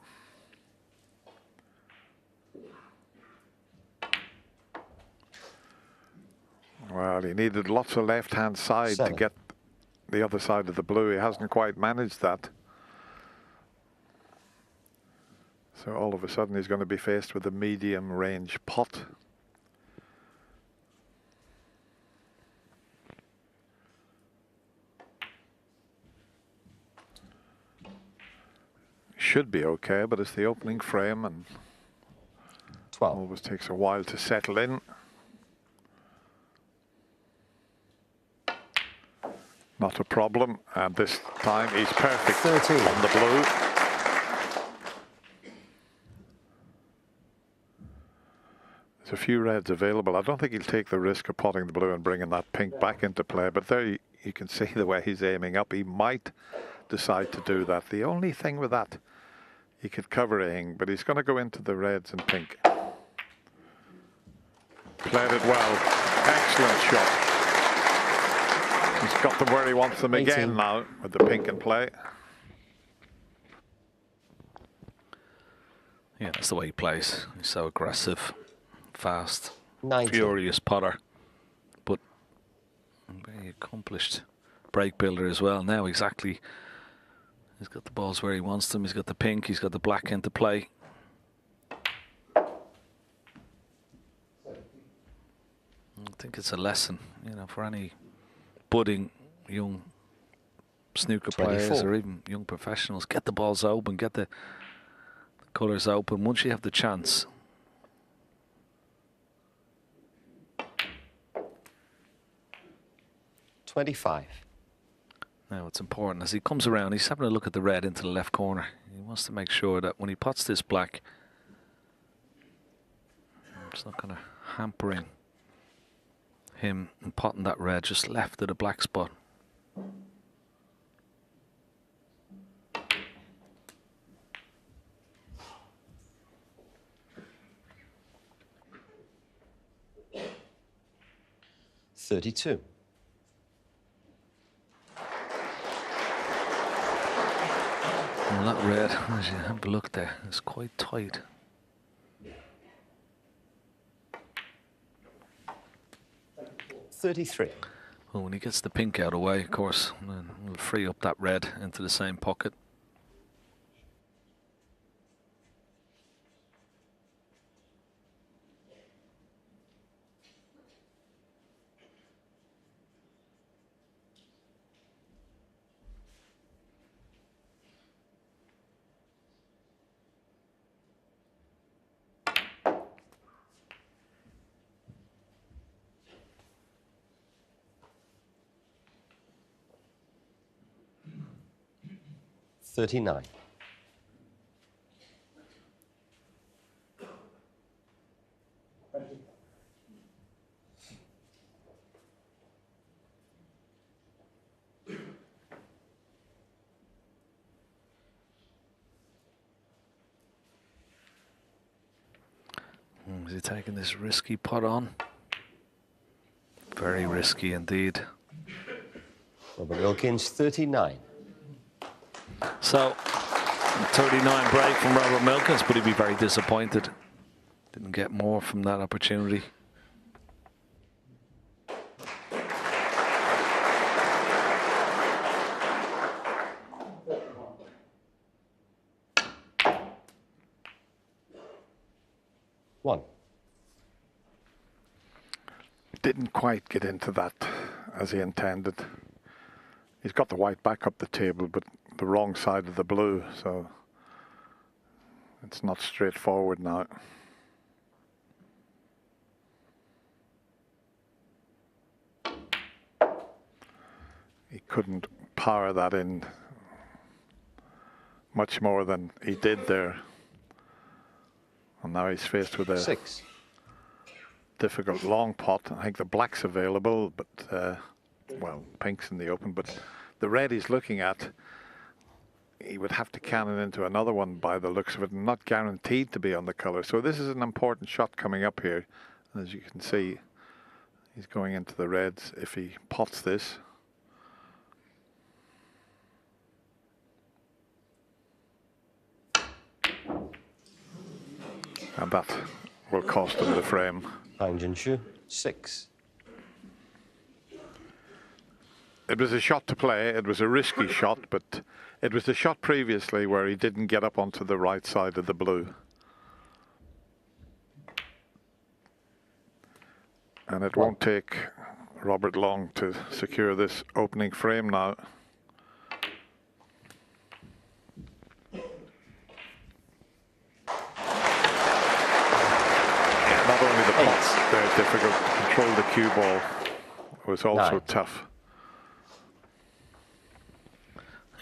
Well, he needed lots of left-hand side 7. to get the other side of the blue. He hasn't quite managed that. So all of a sudden he's going to be faced with a medium range pot. Should be okay, but it's the opening frame and 12. Always takes a while to settle in. not a problem. And this time he's perfect 13. on the blue. There's a few reds available. I don't think he'll take the risk of potting the blue and bringing that pink back into play. But there you can see the way he's aiming up. He might decide to do that. The only thing with that, he could cover a hing, but he's going to go into the reds and pink. Played it well. Excellent shot. He's got them where he wants them 18. again now with the pink in play. Yeah, that's the way he plays. He's so aggressive, fast, 19. furious putter, but a very accomplished break builder as well. Now exactly, he's got the balls where he wants them. He's got the pink, he's got the black into play. I think it's a lesson, you know, for any budding young snooker 24. players or even young professionals. Get the balls open, get the colours open once you have the chance. $25. Now it's important as he comes around, he's having a look at the red into the left corner. He wants to make sure that when he pots this black, it's not going to hampering him and potting that red just left of the black spot. $32. Well, that red, as you have a look there, is quite tight. $33. Well, when he gets the pink out of the way, of course, then we'll free up that red into the same pocket. $39. Is he taking this risky putt on? Very risky indeed. Robert Wilkins, 39. So, 39 break from Robert Milkins, but he'd be very disappointed. Didn't get more from that opportunity. One. Didn't quite get into that as he intended. He's got the white back up the table, but the wrong side of the blue, so it's not straightforward now. He couldn't power that in much more than he did there. And now he's faced with a 6. difficult long pot. I think the black's available, but well, pink's in the open, but the red he's looking at, he would have to cannon into another one by the looks of it, and not guaranteed to be on the colour. So this is an important shot coming up here. As you can see, he's going into the reds if he pots this. And that will cost him the frame. Hang Jinshu, 6. It was a shot to play. It was a risky shot, but it was the shot previously where he didn't get up onto the right side of the blue. And it won't take Robert long to secure this opening frame now. Not only the pots, they're difficult. Control the cue ball was also 9. tough.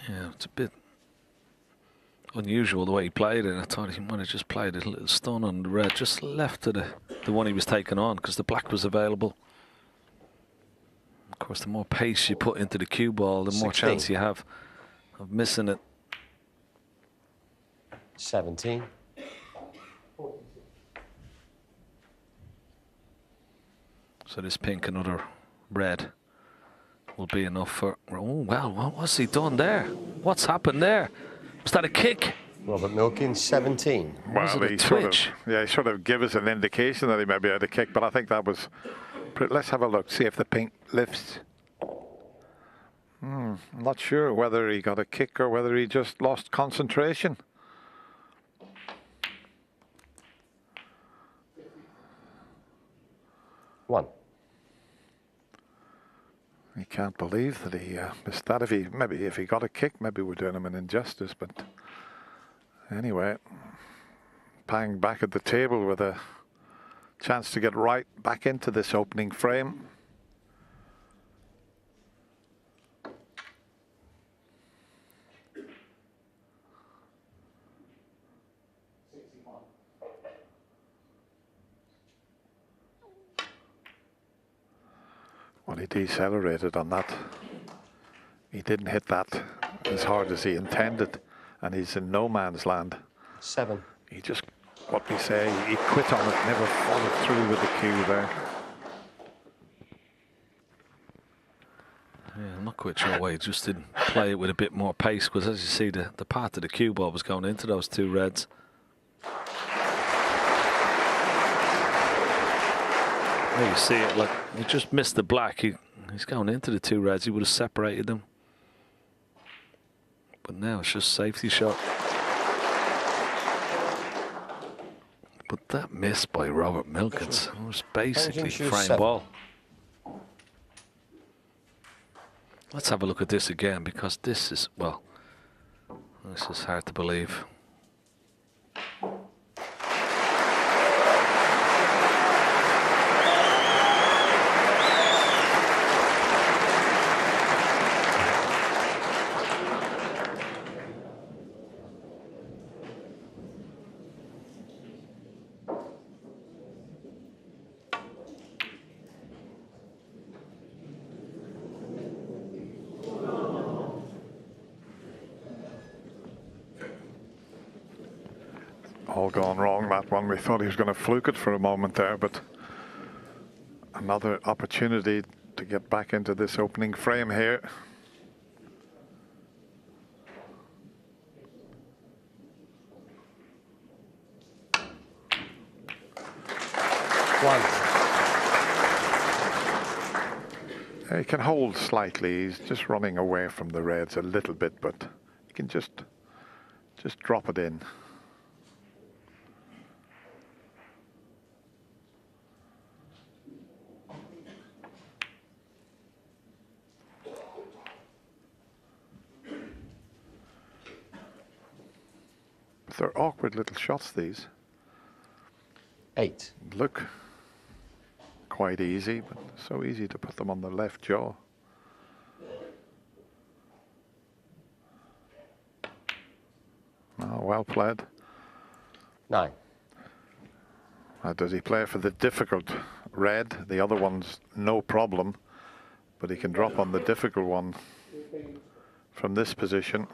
Yeah, it's a bit unusual the way he played it. I thought he might have just played a little stun on the red, just left to the one he was taking on, because the black was available. Of course, the more pace you put into the cue ball, the more 16. chance you have of missing it. 17. So this pink, another red, will be enough for... Oh, well, what's he done there? What's happened there? Was that a kick? Robert Milkins, 17. Was it a he twitch? He sort of gave us an indication that he maybe had a kick, but I think that was... Let's have a look, see if the pink lifts. I'm not sure whether he got a kick or whether he just lost concentration. One. He can't believe that he missed that. If he got a kick, maybe we're doing him an injustice. But anyway, Pang back at the table with a chance to get right back into this opening frame. Well, he decelerated on that. He didn't hit that as hard as he intended, and he's in no man's land. 7. He just, what we say, he quit on it, never followed through with the cue there. Yeah, I'm not quite sure why he just didn't play it with a bit more pace, because as you see, the part of the cue ball was going into those two reds. There you see it, like, he just missed the black. He's going into the two reds. He would have separated them. But now it's just safety shot. But that miss by Robert Milkins was basically frame ball. Let's have a look at this again, because this is, well, this is hard to believe. All gone wrong, that one. We thought he was going to fluke it for a moment there, but another opportunity to get back into this opening frame here. He can hold slightly. He's just running away from the reds a little bit, but he can just drop it in. They're awkward little shots, these. 8. Look quite easy, but so easy to put them on the left jaw. Oh, well played. 9. Does he play for the difficult red? The other one's no problem, but he can drop on the difficult one from this position.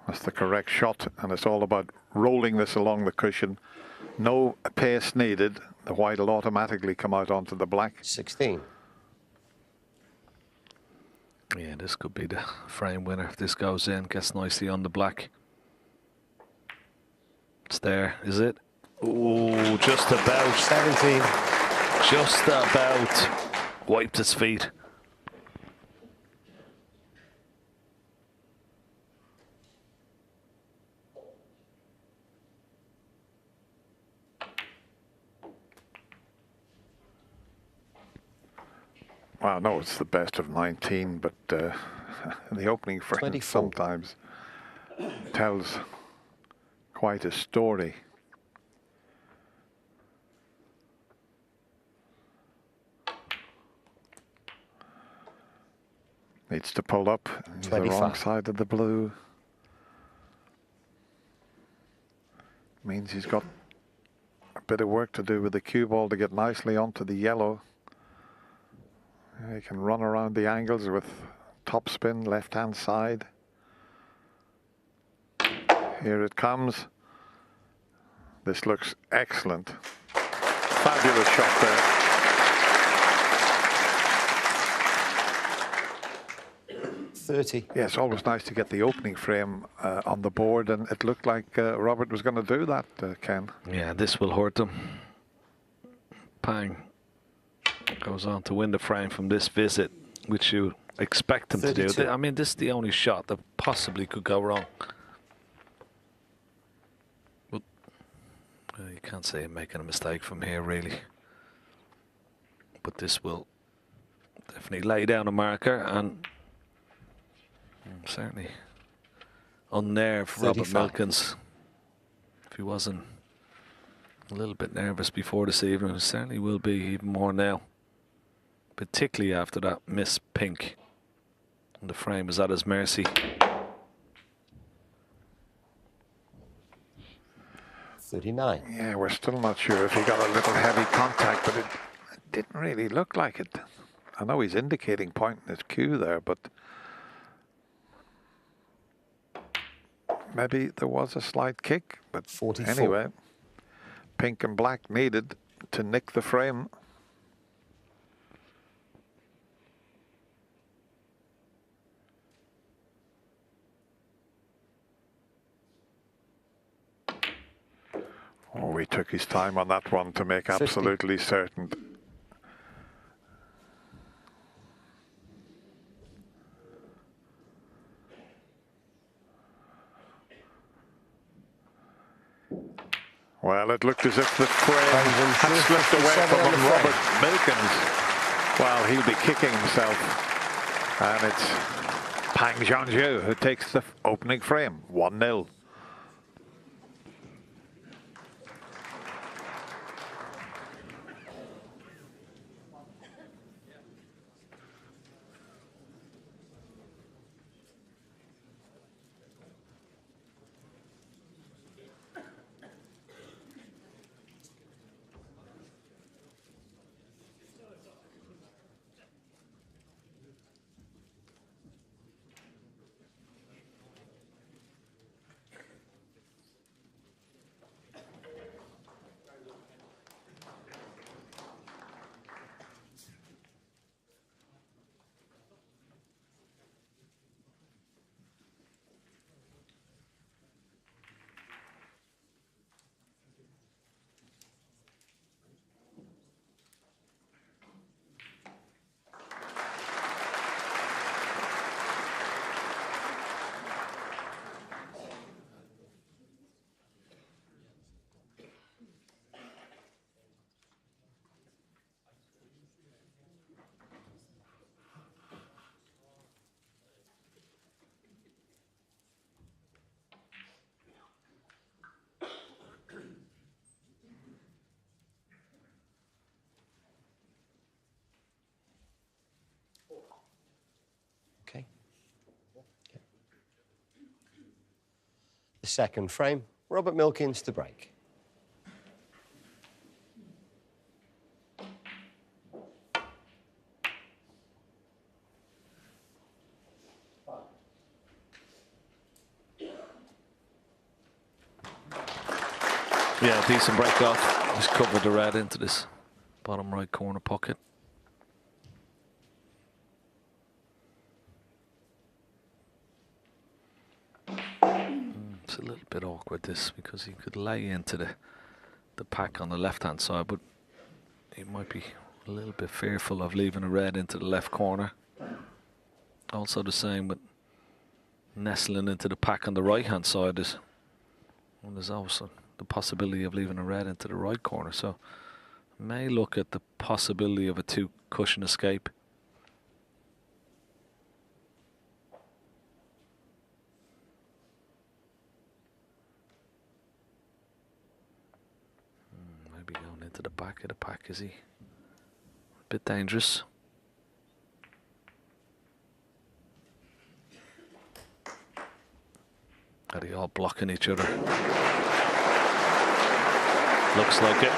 That's the correct shot, and it's all about rolling this along the cushion. No pace needed. The white will automatically come out onto the black. 16. Yeah, this could be the frame winner if this goes in, gets nicely on the black. It's there, is it? Oh, just about. 17. Just about. Wiped his feet. Well, no, it's the best of 19, but the opening frame 24. sometimes tells quite a story. Needs to pull up. He's the wrong 25. side of the blue. Means he's got a bit of work to do with the cue ball to get nicely onto the yellow. He can run around the angles with top spin, left hand side. Here it comes. This looks excellent. Fabulous shot there. Yeah, it's always nice to get the opening frame on the board, and it looked like Robert was going to do that, Ken. Yeah, this will hurt them. Pang goes on to win the frame from this visit, which you expect him to do. 32. I mean, this is the only shot that possibly could go wrong. But you can't say I'm making a mistake from here, really. But this will definitely lay down a marker and certainly unnerve Robert 35. Milkins. If he wasn't a little bit nervous before this evening, he certainly will be even more now. Particularly after that miss pink. And the frame is at his mercy. 39. Yeah, we're still not sure if he got a little heavy contact, but it didn't really look like it. I know he's indicating pointing his cue there, but maybe there was a slight kick. But 44. Anyway, pink and black needed to nick the frame. Oh, he took his time on that one to make 50. absolutely certain. Well, it looked as if the frame had slipped away from him, Robert Milkins. Well, he'll be kicking himself. And it's Pang Jianzhou who takes the opening frame, 1-0. Okay. The second frame, Robert Milkins to break. Yeah, decent break off. Just covered the red into this bottom right corner pocket. It's a little bit awkward this because he could lay into the pack on the left hand side, but he might be a little bit fearful of leaving a red into the left corner. Also the same with nestling into the pack on the right hand side is, well, there's also the possibility of leaving a red into the right corner, so may look at the possibility of a 2 cushion escape. Maybe going into the back of the pack, is he? A bit dangerous. Are they all blocking each other? Looks like it.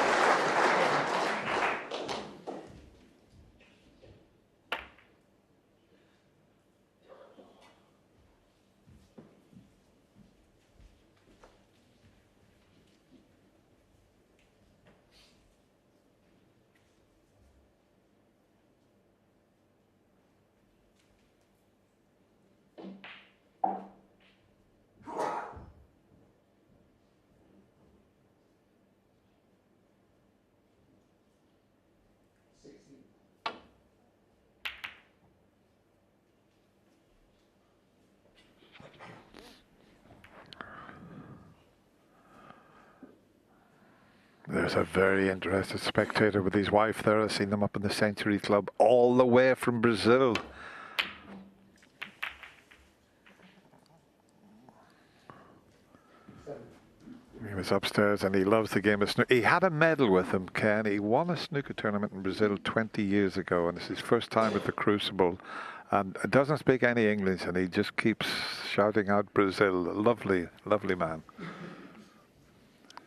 There's a very interested spectator with his wife there. I've seen them up in the Century Club all the way from Brazil. He was upstairs and he loves the game of snooker. He had a medal with him, Ken. He won a snooker tournament in Brazil 20 years ago, and it's his first time at the Crucible. And doesn't speak any English, and he just keeps shouting out Brazil. Lovely, lovely man.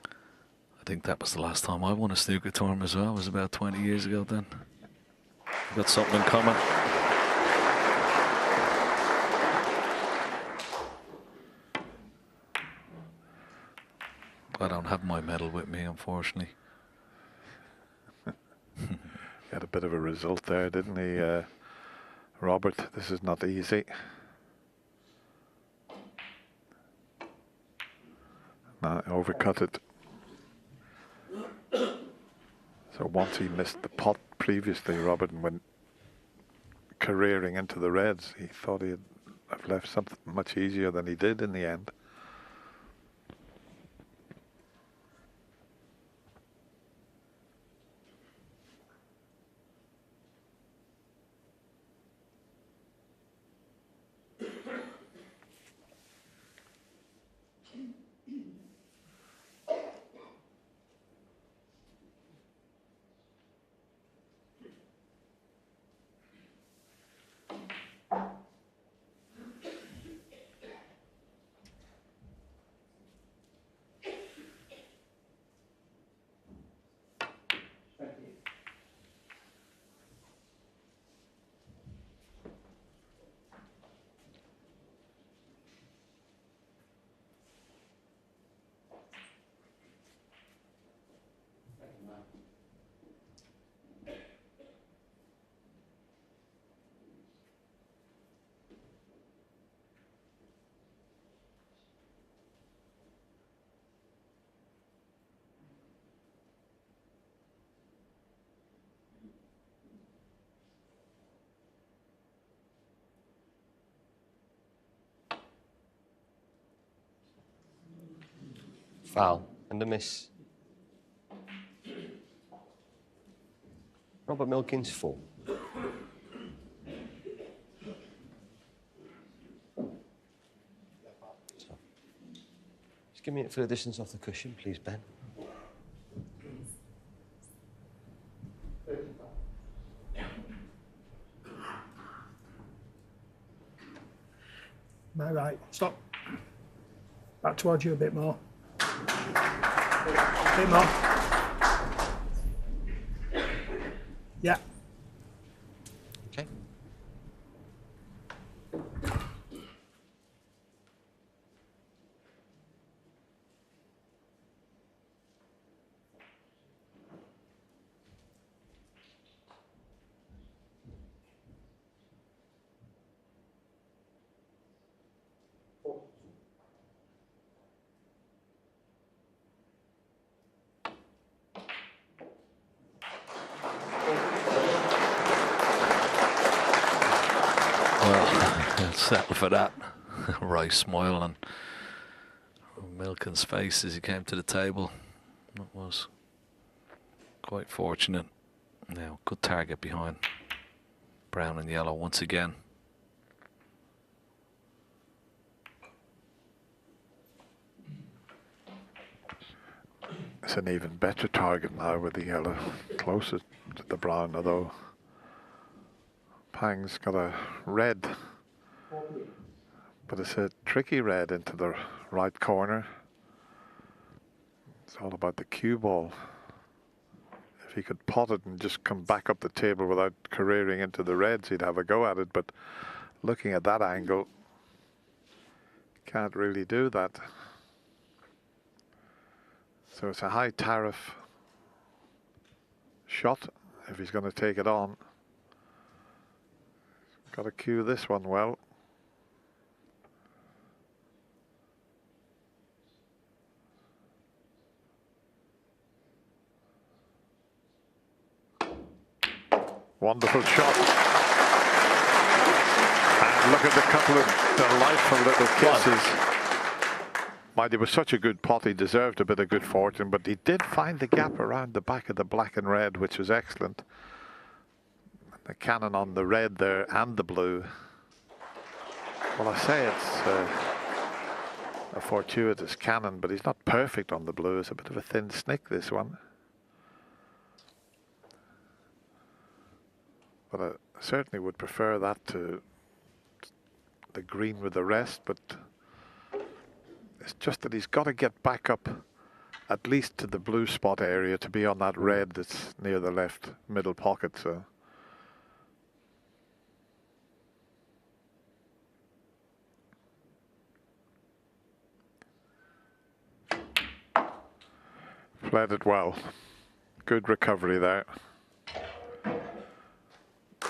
I think that was the last time I won a snooker tournament as well. It was about 20 years ago then. We've got something in common. I don't have my medal with me, unfortunately. He had a bit of a result there, didn't he, Robert? This is not easy. No, overcut it. So once he missed the pot previously, Robert, and went careering into the reds, he thought he'd have left something much easier than he did in the end. Foul and a miss. Robert Milkins, 4. So, just give me it for the distance off the cushion, please, Ben. No, right, stop. Back towards you a bit more. A bit more. Yeah. Okay. Settle for that. Right smile on Milken's face as he came to the table. That was quite fortunate. Now, good target behind. Brown and yellow once again. It's an even better target now with the yellow closer to the brown, although Pang's got a red. But it's a tricky red into the right corner. It's all about the cue ball. If he could pot it and just come back up the table without careering into the reds, he'd have a go at it. But looking at that angle, can't really do that. So it's a high tariff shot if he's going to take it on. Got to cue this one well. Wonderful shot. And look at the couple of delightful little kisses. Mind, it was such a good pot, he deserved a bit of good fortune, but he did find the gap around the back of the black and red, which was excellent. The cannon on the red there and the blue. Well, I say it's a fortuitous cannon, but he's not perfect on the blue. It's a bit of a thin snick, this one. But I certainly would prefer that to the green with the rest, but it's just that he's got to get back up at least to the blue spot area to be on that red that's near the left middle pocket. So played it well. Good recovery there.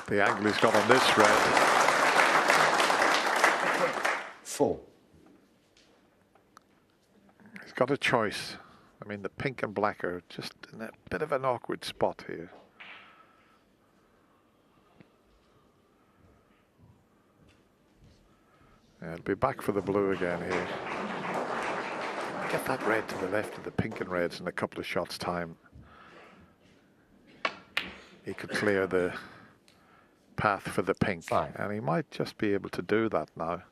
The angle he's got on this red. 4. He's got a choice. I mean, the pink and black are just in a bit of an awkward spot here. Yeah, it'll be back for the blue again here. Get that red to the left of the pink and reds in a couple of shots' time. He could clear the path for the pink, and he might just be able to do that now.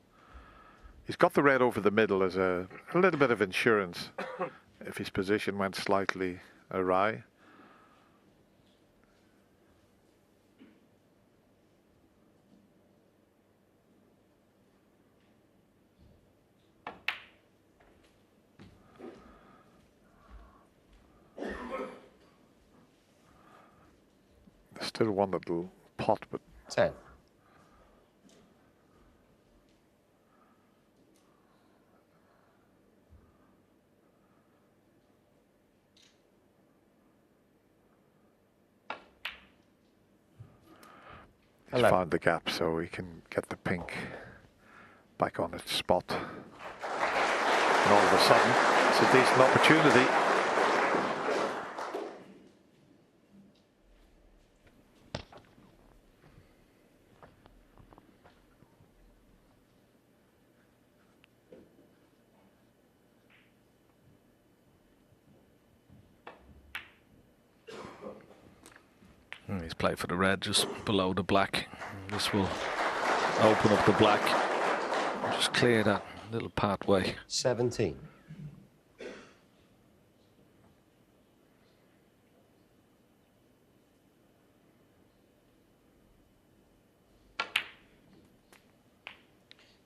He's got the red over the middle as a little bit of insurance if his position went slightly awry. There's still one little pot, but 10. He's found the gap, so he can get the pink back on its spot. And all of a sudden, it's a decent opportunity. He's played for the red just below the black. This will open up the black. Just clear that little pathway. 17.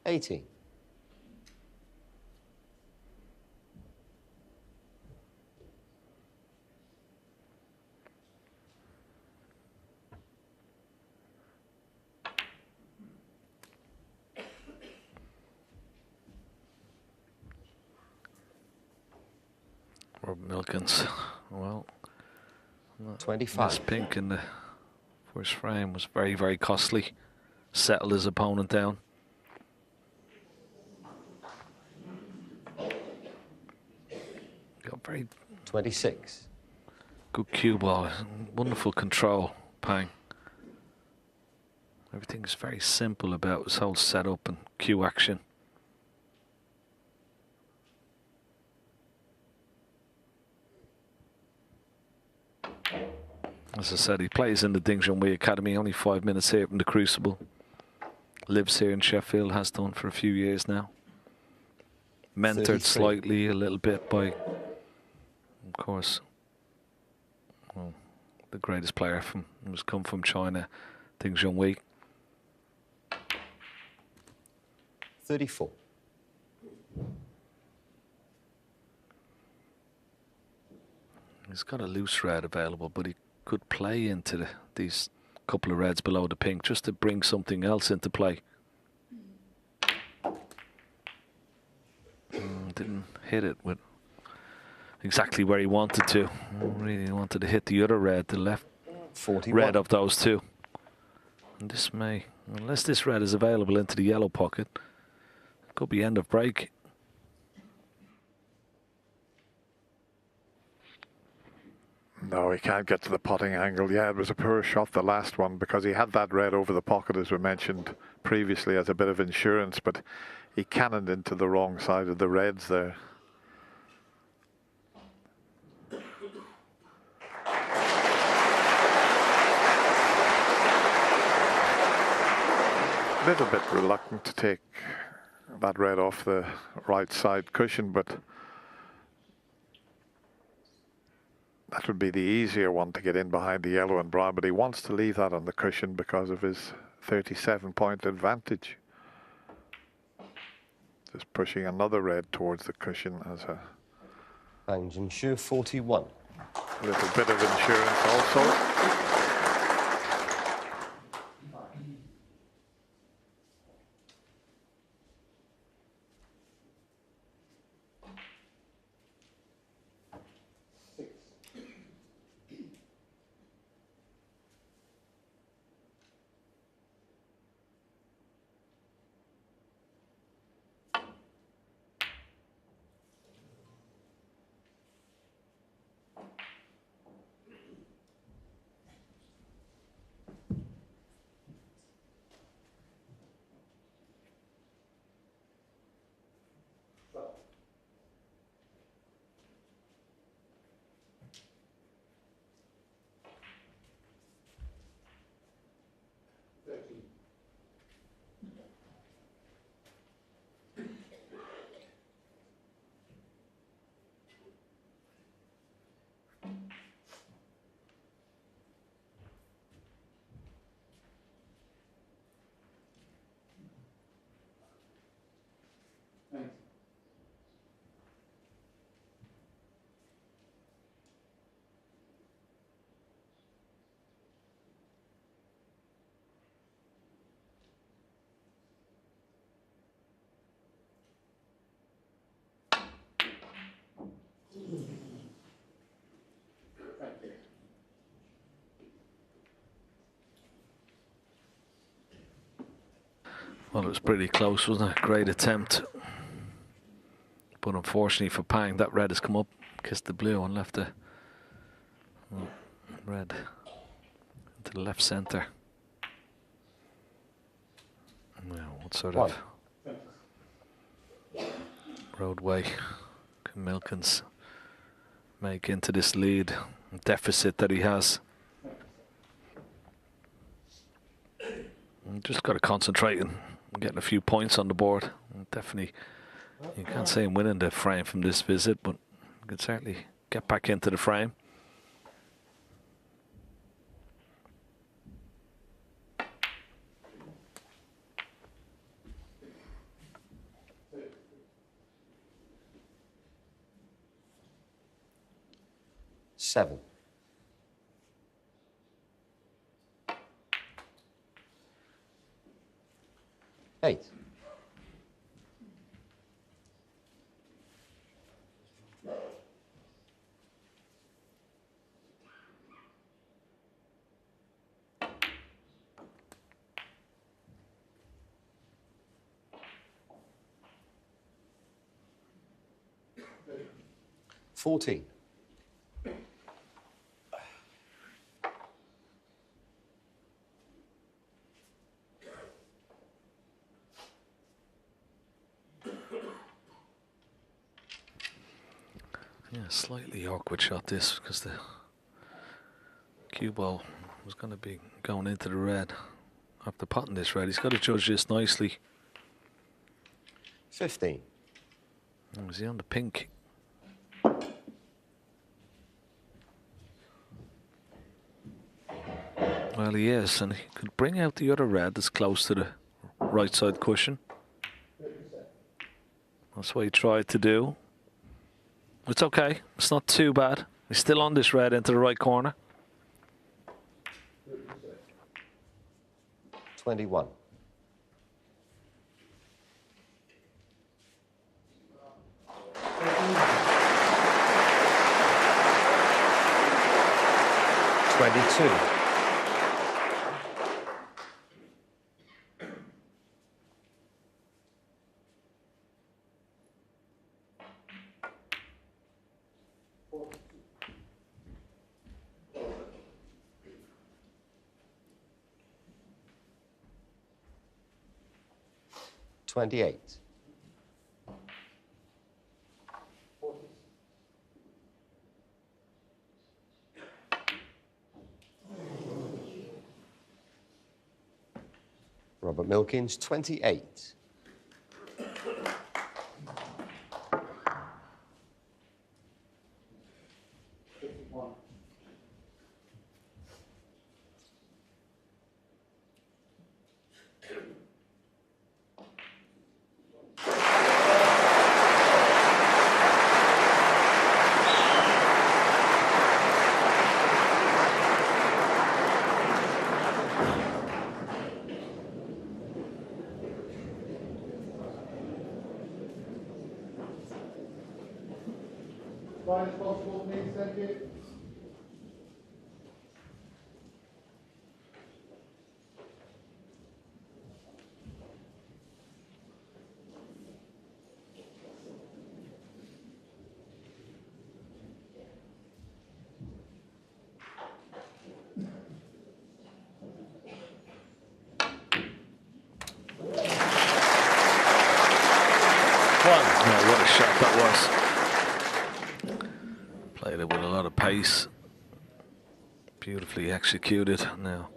$18. Rob Milkins, well, 25. This pink in the first frame was very, very costly. Settled his opponent down. Got very 26. Good cue ball, wonderful control, Pang. Everything's very simple about his whole setup and cue action. As I said, he plays in the Ding Junhui Academy, only 5 minutes here from the Crucible. Lives here in Sheffield, has done for a few years now. Mentored 33. slightly, a little bit by, of course, well, the greatest player who's come from China, Ding Junhui. 34. He's got a loose red available, but he could play into these couple of reds below the pink just to bring something else into play. Didn't hit it with exactly where he wanted to. Really wanted to hit the other red, the left 41. red of those two. And this may, unless this red is available into the yellow pocket, it could be end of break. No, he can't get to the putting angle. Yeah, it was a poor shot, the last one, because he had that red over the pocket, as we mentioned previously, as a bit of insurance, but he cannoned into the wrong side of the reds there. A little bit reluctant to take that red off the right side cushion, but that would be the easier one to get in behind the yellow and brown, but he wants to leave that on the cushion because of his 37-point advantage. Just pushing another red towards the cushion as a... And insure 41. A little bit of insurance also. Well, it was pretty close, wasn't it? Great attempt. But unfortunately for Pang, that red has come up, kissed the blue and left the red into the left centre. Now, what sort of roadway can Milkins make into this lead deficit that he has? Just got to concentrate and getting a few points on the board. Definitely, you can't say I'm winning the frame from this visit, but you can certainly get back into the frame. Seven. Eight. 14. Yeah, slightly awkward shot this because the cue ball was going to be going into the red after potting this red. He's got to judge this nicely. 15. Oh, is he on the pink? Well, he is, and he could bring out the other red that's close to the right side cushion. That's what he tried to do. It's okay. It's not too bad. He's still on this red into the right corner. 21. $28. Robert Milkins, 28. Line as possible, please. Thank you. Oh, what a shot that was. Played it with a lot of pace. Beautifully executed. Now,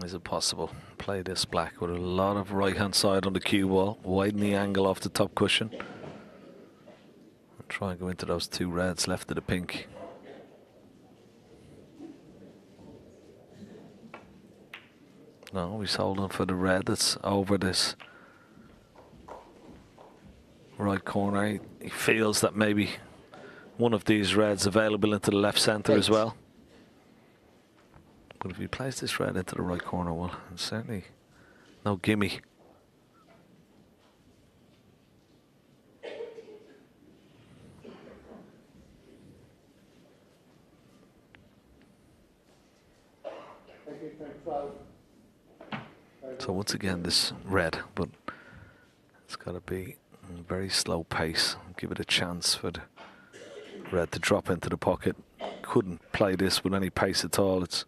is it possible? Play this black with a lot of right hand side on the cue ball, widen the angle off the top cushion, and try and go into those two reds left of the pink. No, he's holding for the red that's over this right corner. He feels that maybe one of these reds available into the left centre as well. But if he plays this red into the right corner, well, it's certainly no gimme. So once again, this red, but it's got to be a very slow pace. Give it a chance for the red to drop into the pocket. Couldn't play this with any pace at all. It's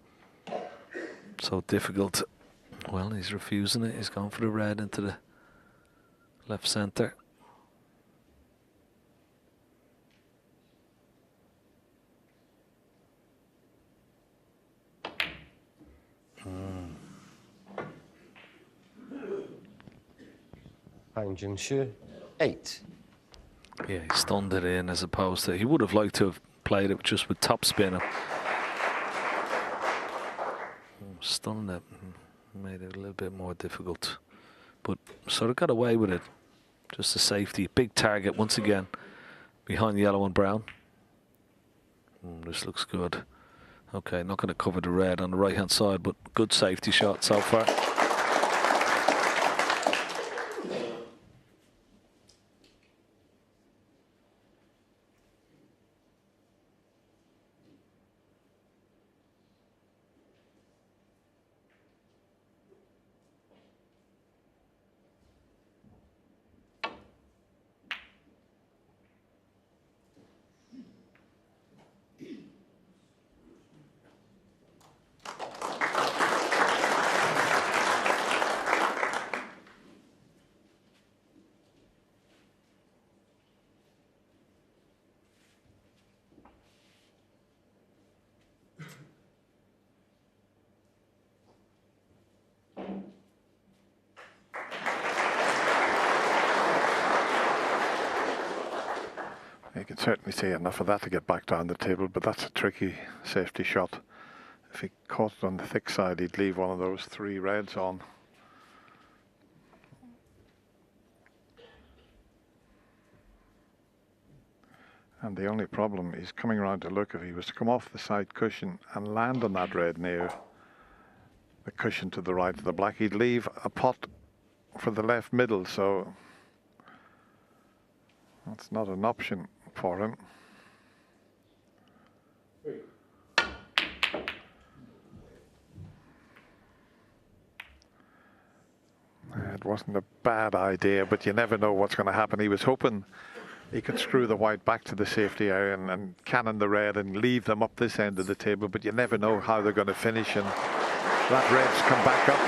so difficult. Well, he's refusing it. He's gone for the red into the left centre. Hang Jung-soo, 8. Yeah, he stunned it in as opposed to, he would have liked to have played it just with top spin. Stunned it, made it a little bit more difficult, but sort of got away with it. Just a safety, big target once again behind yellow and brown. This looks good. Okay, not going to cover the red on the right hand side, but good safety shot so far. You can certainly see enough of that to get back down the table, but that's a tricky safety shot. If he caught it on the thick side, he'd leave one of those 3 reds on. And the only problem, he's coming around to look, if he was to come off the side cushion and land on that red near the cushion to the right of the black, he'd leave a pot for the left middle, so that's not an option for him. It wasn't a bad idea, but you never know what's going to happen. He was hoping he could screw the white back to the safety area and cannon the red and leave them up this end of the table, but you never know how they're going to finish, and that red's come back up.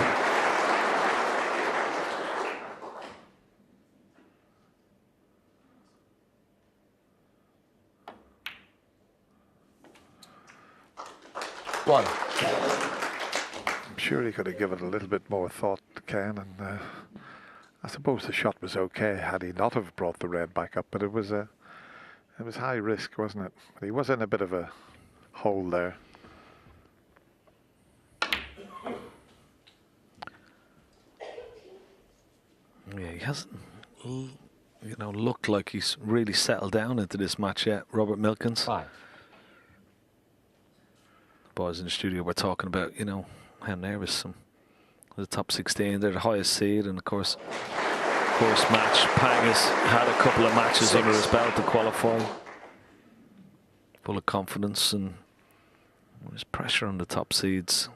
One. I'm sure he could have given a little bit more thought, Ken, and I suppose the shot was okay had he not have brought the red back up, but it was high risk, wasn't it? But he was in a bit of a hole there. Yeah, he hasn't, looked like he's really settled down into this match yet, Robert Milkins. 5. The boys in the studio were talking about, how nervous some the top 16, they're the highest seed, and of course match. Pang has had a couple of matches under his belt to qualify, full of confidence, and there's pressure on the top seeds.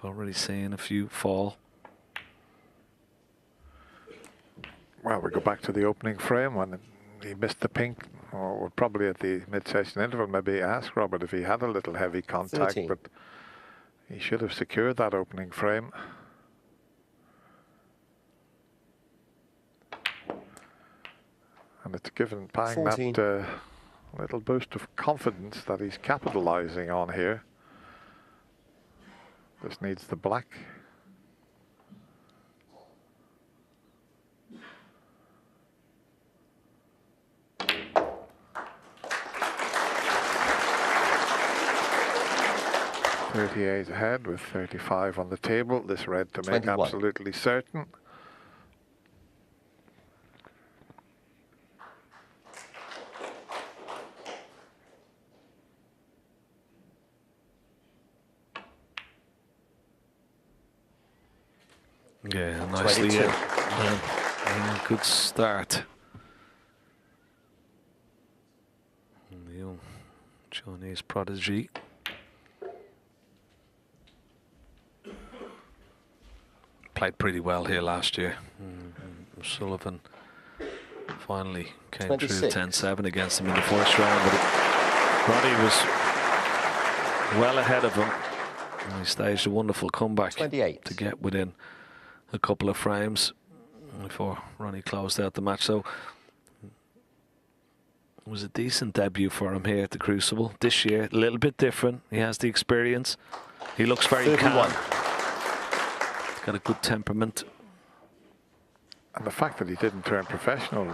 Already seeing a few fall. Well, we go back to the opening frame when he missed the pink, or probably at the mid-session interval, maybe ask Robert if he had a little heavy contact, 13. but he should have secured that opening frame. And it's given Pang 14. that little boost of confidence that he's capitalizing on here. This needs the black. .38 ahead with 35 on the table. This red to make 21. absolutely certain. Yeah, nicely. 22. Good start. And the young Chinese prodigy. Played pretty well here last year. Sullivan finally came 26. through 10-7 against him in the first round, but Roddy was well ahead of him. And he staged a wonderful comeback 28. to get within a couple of frames before Ronnie closed out the match. So it was a decent debut for him here at the Crucible this year. A little bit different. He has the experience. He looks very 31. calm. He's got a good temperament. And the fact that he didn't turn professional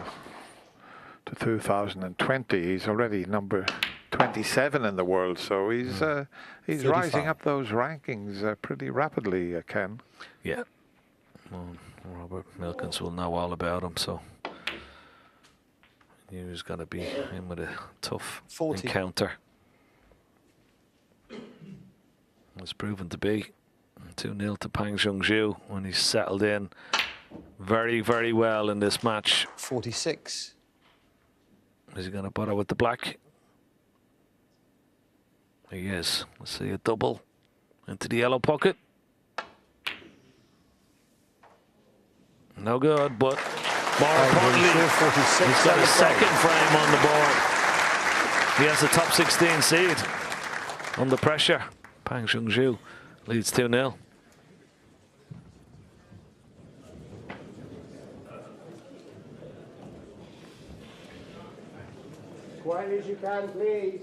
to 2020, he's already number 27 in the world, so he's 35. rising up those rankings pretty rapidly, Ken. Yeah. Well, Robert Milkins will know all about him, so he was going to be in with a tough 40. encounter. It's proven to be 2-0 to Pang Junxu when he's settled in very, very well in this match. 46. Is he going to bother with the black? He is. Let's see a double into the yellow pocket. No good, but more importantly, he's got a second frame on the board. He has a top 16 seed under pressure. Pang Junxu leads 2-0. Quietly as you can, please.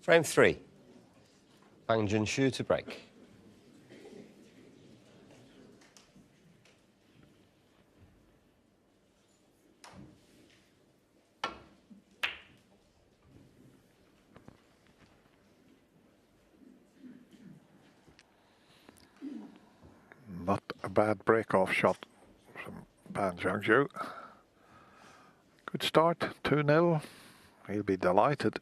Frame 3. Bang Junshu to break. Not a bad break-off shot from Pan Zhangzhou. Good start, 2-0. He'll be delighted.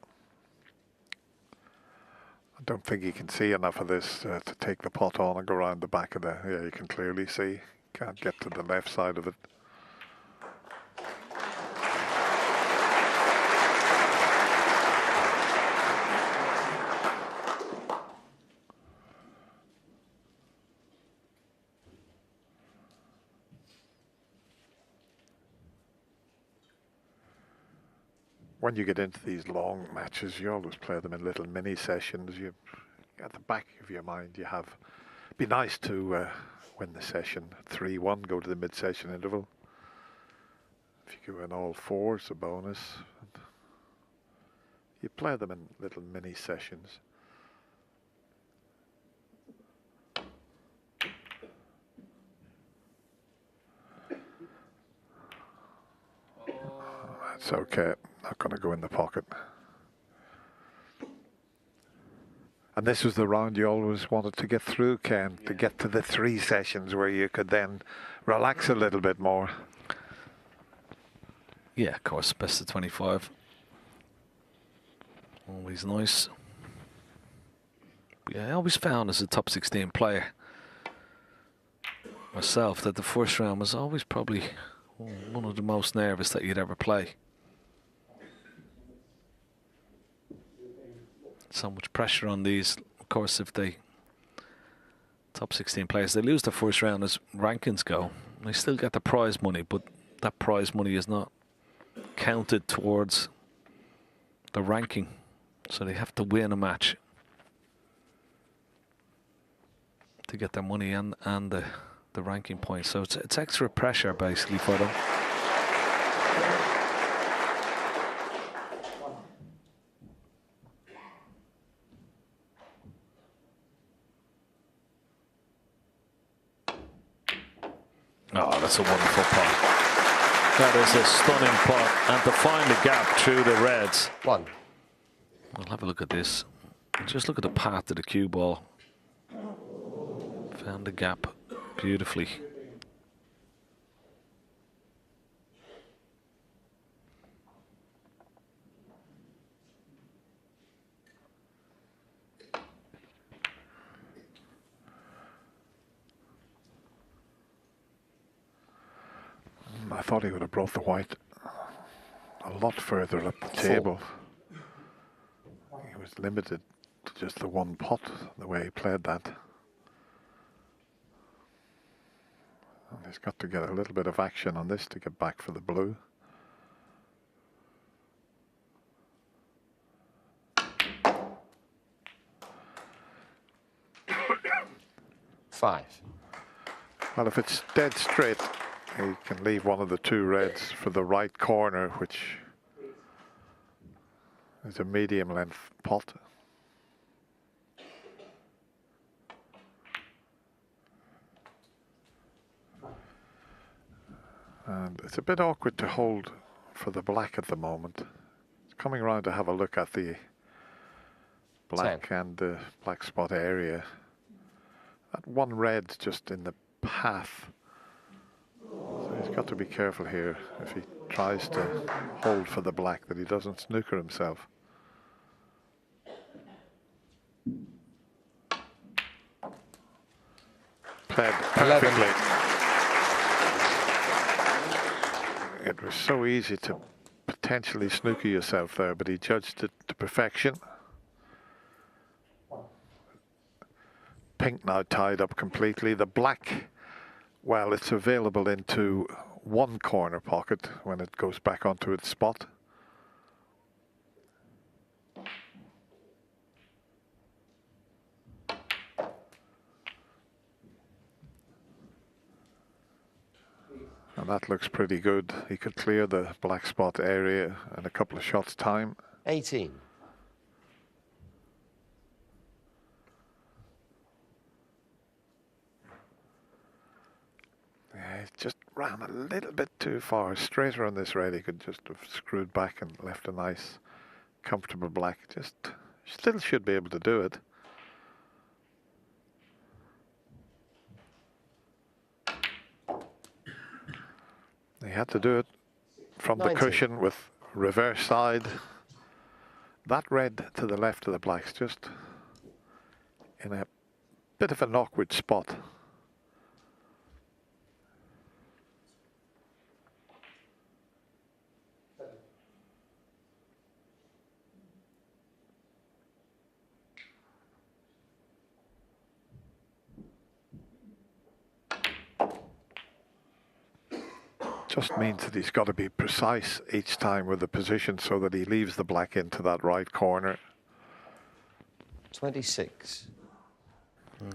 I don't think he can see enough of this to take the pot on and go around the back of the... Yeah, you can clearly see. Can't get to the left side of it. When you get into these long matches, you always play them in little mini sessions. You, at the back of your mind, you have, be nice to win the session 3-1, go to the mid-session interval. If you go in all four, it's a bonus. And you play them in little mini sessions. That's okay. Not going to go in the pocket. And this was the round you always wanted to get through, Ken, to get to the 3 sessions where you could then relax a little bit more. Yeah, of course, best of 25. Always nice. But yeah, I always found as a top 16 player myself that the first round was always probably one of the most nervous that you'd ever play. So much pressure on these. Of course, if they top 16 players, they lose the first round as rankings go. They still get the prize money, but that prize money is not counted towards the ranking. So they have to win a match to get their money and the ranking points. So it's extra pressure basically for them. Oh, that's a wonderful pot. That is a stunning pot. And to find the gap through the reds. One. We'll have a look at this. Just look at the path to the cue ball. Found the gap beautifully. I thought he would have brought the white a lot further up the table. He was limited to just the one pot, the way he played that. And he's got to get a little bit of action on this to get back for the blue. Five. Well, if it's dead straight, he can leave one of the 2 reds for the right corner, which is a medium length pot. And it's a bit awkward to hold for the black at the moment. It's coming around to have a look at the black and the black spot area. That one red just in the path. So he's got to be careful here if he tries to hold for the black, that he doesn't snooker himself. Played perfectly. It was so easy to potentially snooker yourself there, but he judged it to perfection. Pink now tied up completely. The black, well, it's available into one corner pocket when it goes back onto its spot. And that looks pretty good. He could clear the black spot area in a couple of shots' time. 18. just ran a little bit too far. Straighter on this red, he could just have screwed back and left a nice, comfortable black. Just still should be able to do it. He had to do it from the 90. cushion with reverse side. That red to the left of the black's just in a bit of an awkward spot. Just means that he's got to be precise each time with the position so that he leaves the black into that right corner. 26.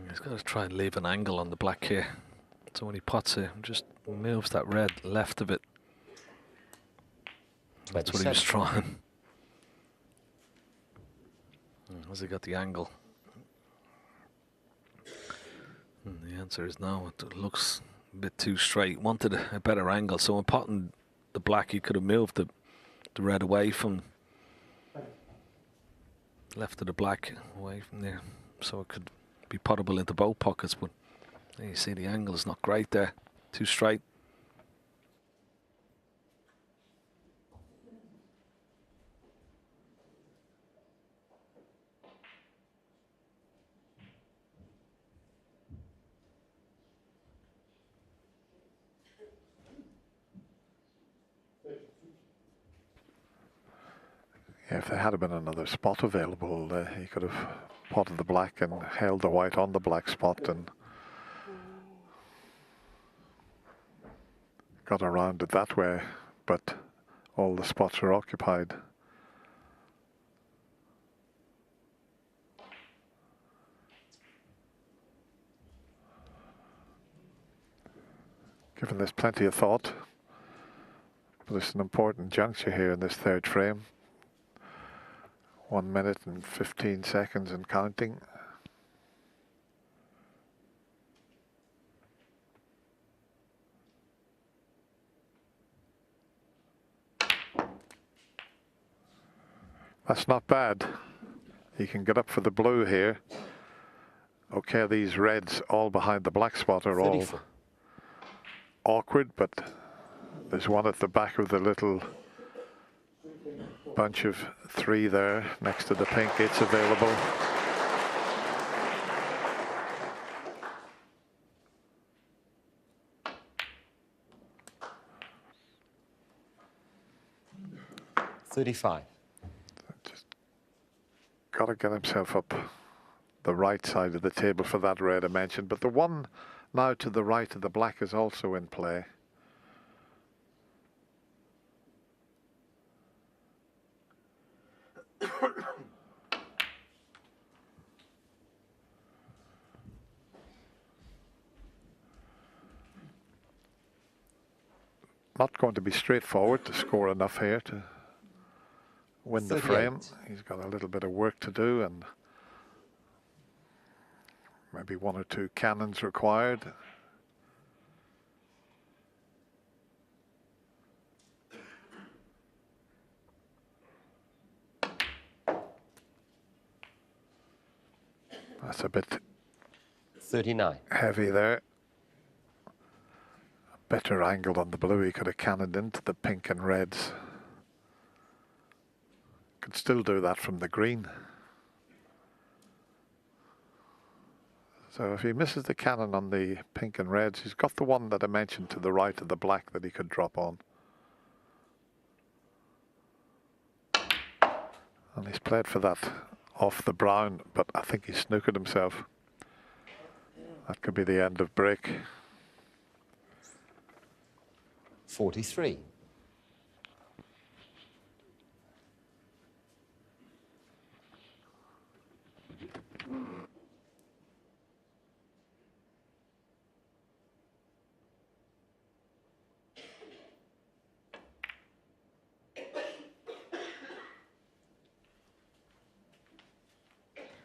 He's got to try and leave an angle on the black here. So when he pots it, just moves that red left a bit. That's what he was trying. Has he got the angle? And the answer is no. It looks a bit too straight. Wanted a better angle. So when potting the black, he could have moved the red away from, left of the black away from there, so it could be pottable into both pockets. But you see the angle is not great there. Too straight. Yeah, if there had been another spot available, he could have potted the black and held the white on the black spot and got around it that way, but all the spots are occupied. Given this plenty of thought, but it's an important juncture here in this third frame. 1 minute and 15 seconds and counting. That's not bad. He can get up for the blue here. Okay, these reds all behind the black spot are all awkward, but there's one at the back of the little bunch of three there next to the pink. It's available. $35. Just got to get himself up the right side of the table for that red I mentioned, but the one now to the right of the black is also in play. Not going to be straightforward to score enough here to win the frame. He's got a little bit of work to do and maybe one or two cannons required. That's a bit 39. Heavy there. A better angle on the blue. He could have cannoned into the pink and reds. Could still do that from the green. So if he misses the cannon on the pink and reds, he's got the one that I mentioned to the right of the black that he could drop on. And he's played for that off the brown, but I think he snookered himself. That could be the end of break. 43.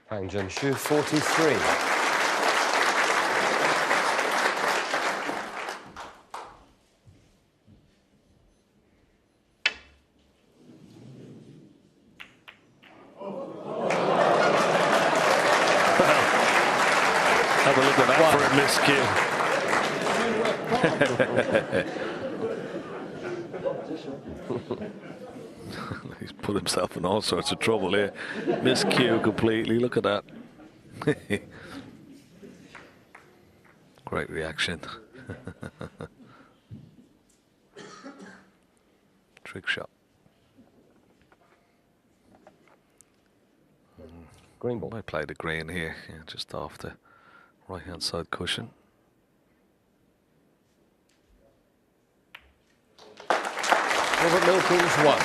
Hang Junshu, 43. Have a look at that for a miscue. He's put himself in all sorts of trouble here. Miscue completely. Look at that. Great reaction. Trick shot. Green ball. Might play the green here, yeah, just off the right-hand side cushion. Robert Milkins 1.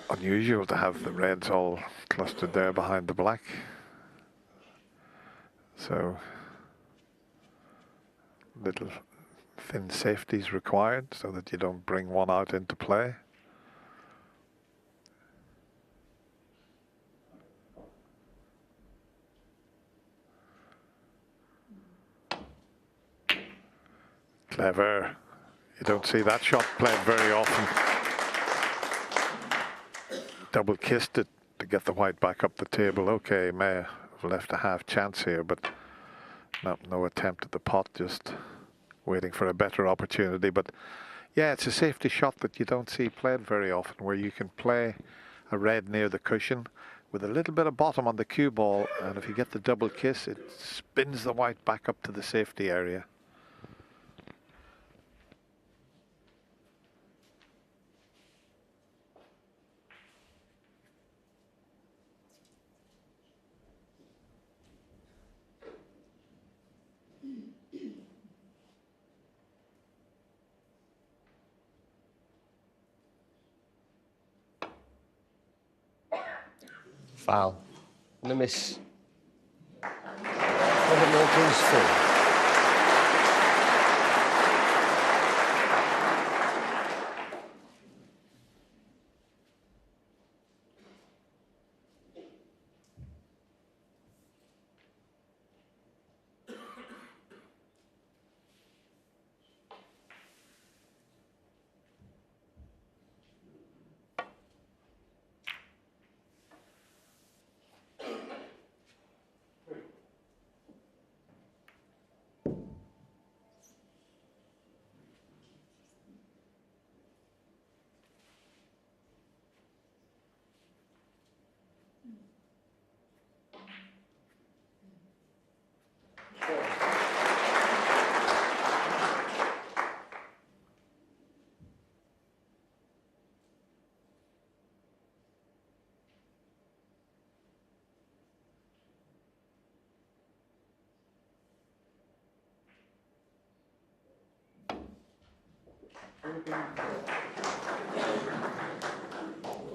Unusual to have the reds all clustered there behind the black. So little thin safeties required so that you don't bring one out into play. Clever. You don't see that shot played very often. Double kissed it to get the white back up the table. Okay, may have left a half chance here, but no attempt at the pot, just waiting for a better opportunity. But yeah, it's a safety shot that you don't see played very often, where you can play a red near the cushion with a little bit of bottom on the cue ball, and if you get the double kiss, it spins the white back up to the safety area. Foul. And a miss. Robert Milkins 4.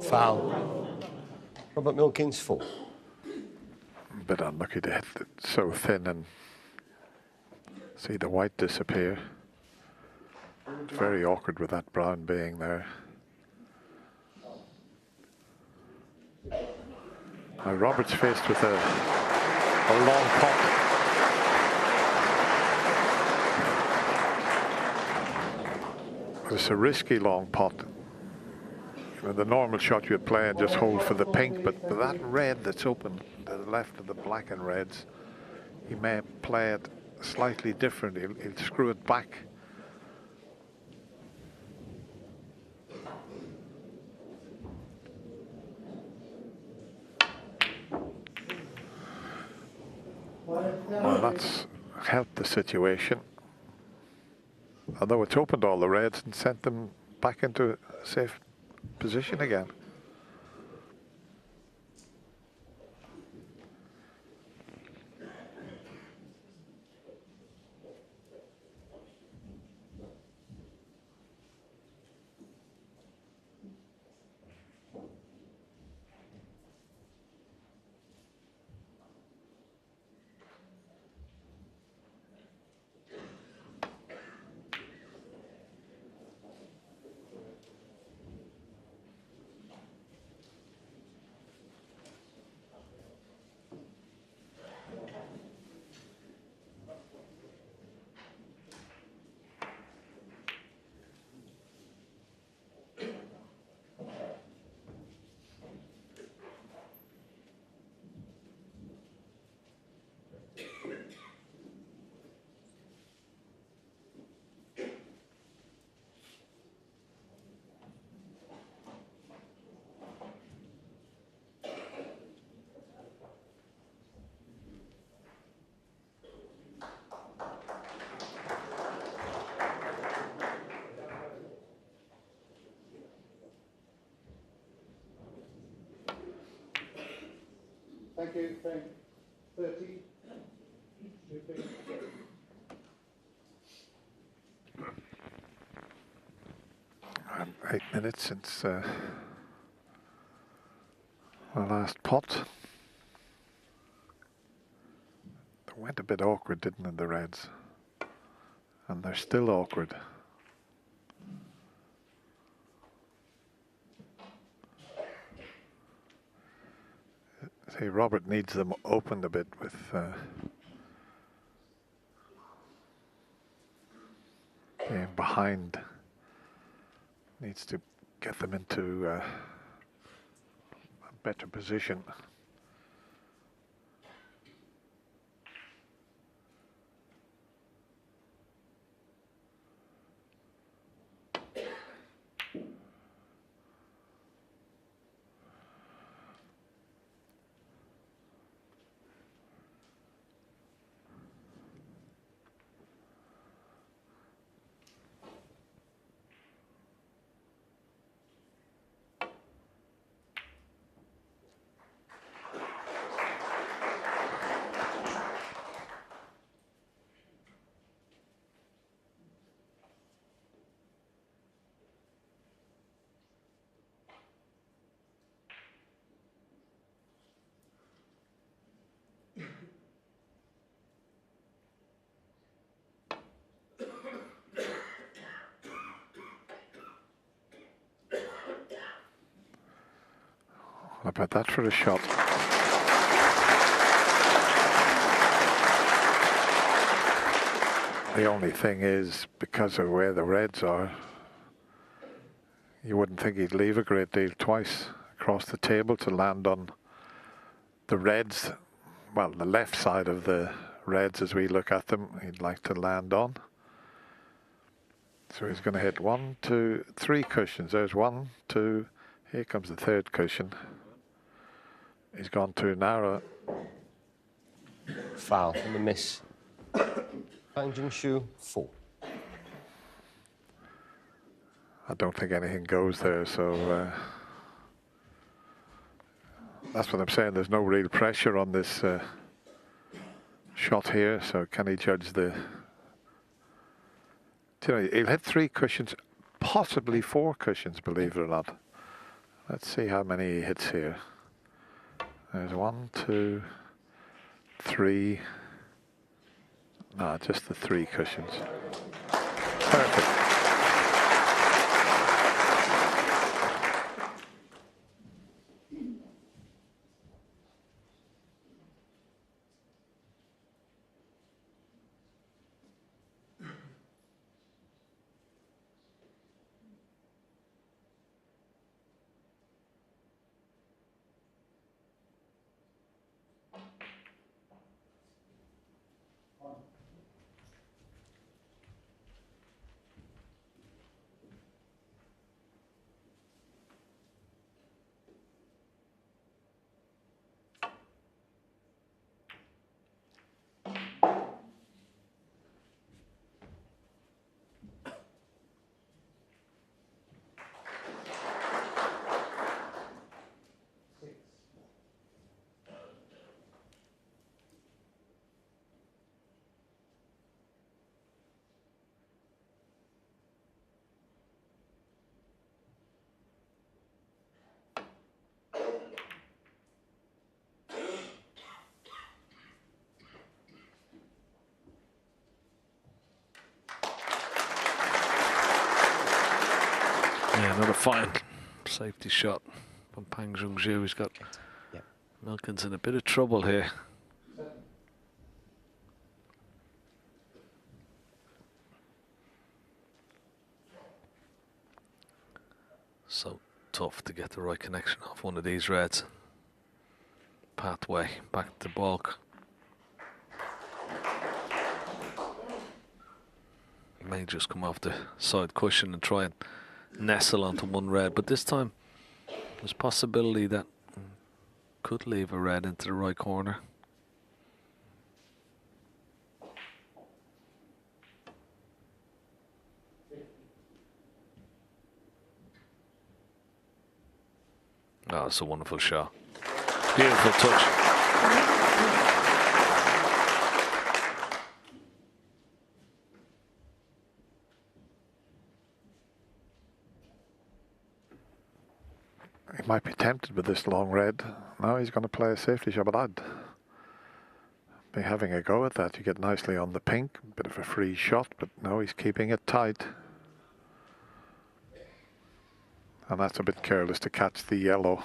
Foul. Robert Milkins 4. A bit unlucky to hit it so thin and see the white disappear. It's very awkward with that brown being there. Now Robert's faced with a long pot. It's a risky long pot. You know, the normal shot you'd play and just hold for the pink, but that red that's open to the left of the black and reds, he may play it slightly different. He'll screw it back. Well, that's helped the situation. Although it's opened all the reds and sent them back into a safe position again. Thank you. Frame 30. And 8 minutes since the last pot. It went a bit awkward, didn't it, the reds? And they're still awkward. See, Robert needs them opened a bit with being behind. Needs to get them into a better position. How about that for a shot? The only thing is, because of where the reds are, you wouldn't think he'd leave a great deal twice across the table to land on the reds. Well, the left side of the reds as we look at them, he'd like to land on. So he's going to hit 1, 2, 3 cushions. There's 1, 2, here comes the third cushion. He's gone too narrow. Foul and the miss. Bang Jingshu 4. I don't think anything goes there, so that's what I'm saying. There's no real pressure on this shot here, so can he judge the... You know, he'll hit 3 cushions possibly 4 cushions, believe it or not. Let's see how many he hits here. There's 1, 2, 3. No, just the 3 cushions. Perfect. Yeah, another fine safety shot from Pang Junxu. He's got Milkins in a bit of trouble here. So tough to get the right connection off one of these reds. Pathway back to balk. He may just come off the side cushion and try and nestle onto one red, but this time there's possibility that could leave a red into the right corner. Oh, it's a wonderful shot. Beautiful touch. He might be tempted with this long red. Now he's going to play a safety shot, but I'd be having a go at that. You get nicely on the pink, bit of a free shot, but no, he's keeping it tight. And that's a bit careless to catch the yellow.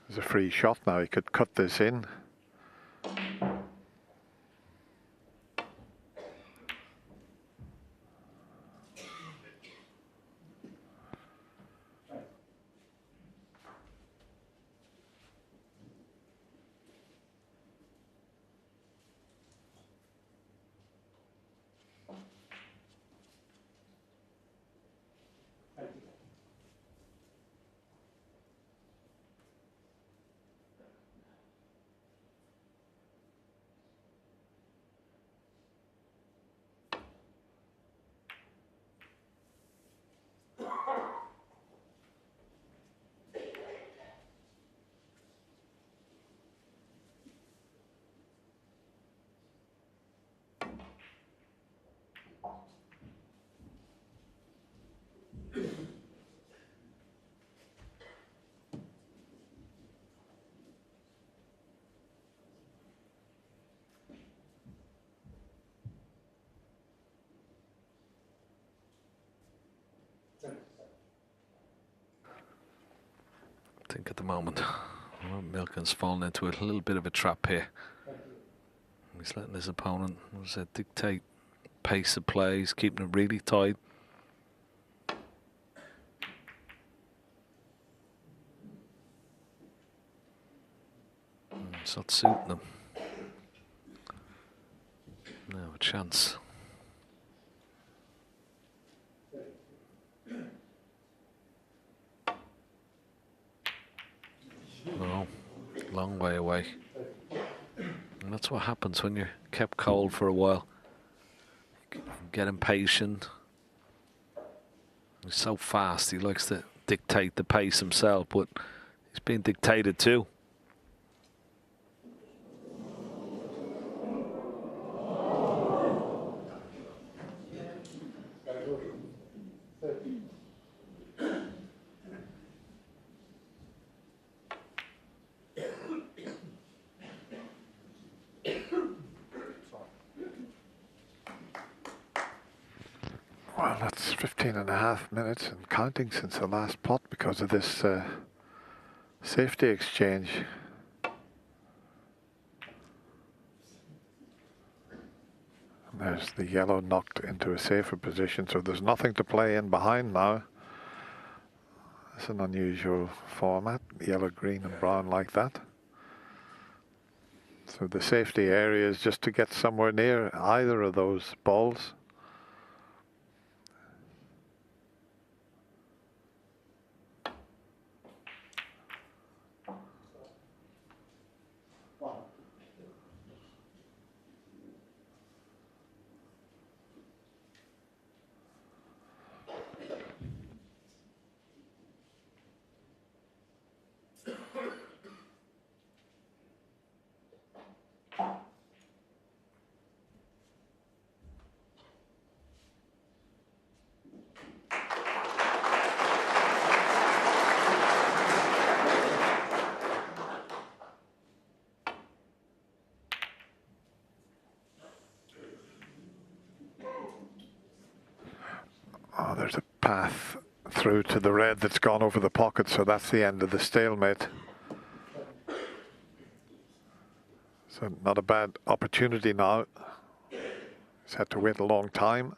There's a free shot now, he could cut this in. I think at the moment Milkins fallen into a little bit of a trap here. He's letting his opponent dictate pace of play. He's keeping it really tight. It's not suiting them. No chance. No, long way away. And that's what happens when you're kept cold for a while. You get impatient. He's so fast, he likes to dictate the pace himself, but he's being dictated too. Well, that's 15.5 minutes and counting since the last pot because of this safety exchange. And there's the yellow knocked into a safer position, so there's nothing to play in behind now. It's an unusual format, yellow, green and brown like that. So the safety area is just to get somewhere near either of those balls. Oh, there's a path through to the red that's gone over the pocket, so that's the end of the stalemate. So not a bad opportunity now. He's had to wait a long time.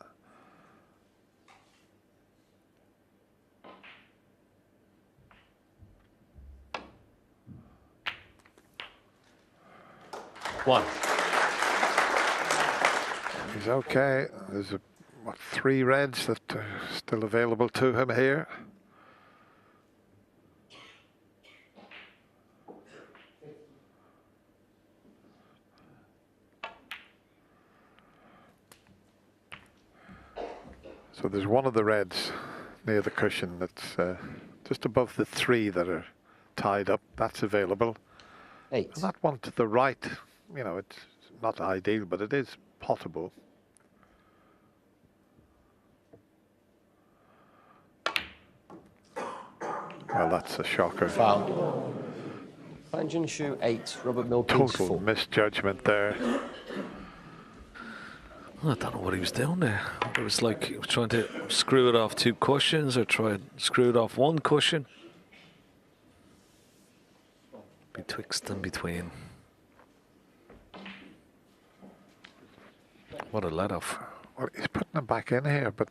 One. He's okay. There's what, 3 reds that are still available to him here. So there's one of the reds near the cushion that's just above the 3 that are tied up. That's available. 8. And that one to the right, you know, it's not ideal, but it is potable. Well, that's a shocker. Foul. Fan Jinshu 8, Robert Milkins Total 4. misjudgment there. I don't know what he was doing there. It was like he was trying to screw it off 2 cushions or try and screw it off 1 cushion. Betwixt and between. What a let-off. Well, he's putting them back in here, but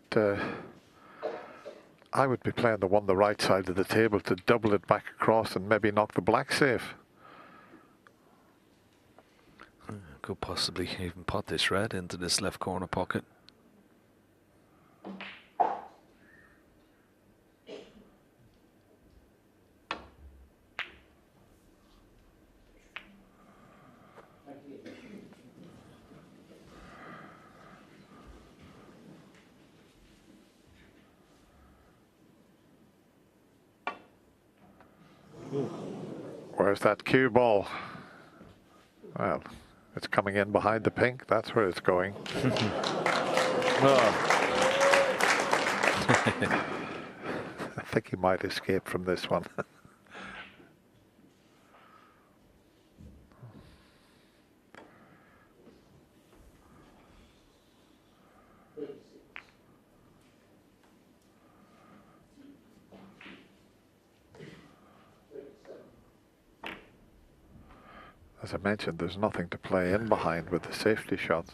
I would be playing the one the right side of the table to double it back across and maybe knock the black safe. Could possibly even pot this red into this left corner pocket. Where's that cue ball? Well, it's coming in behind the pink. That's where it's going. I think he might escape from this one. As I mentioned, there's nothing to play in behind with the safety shots.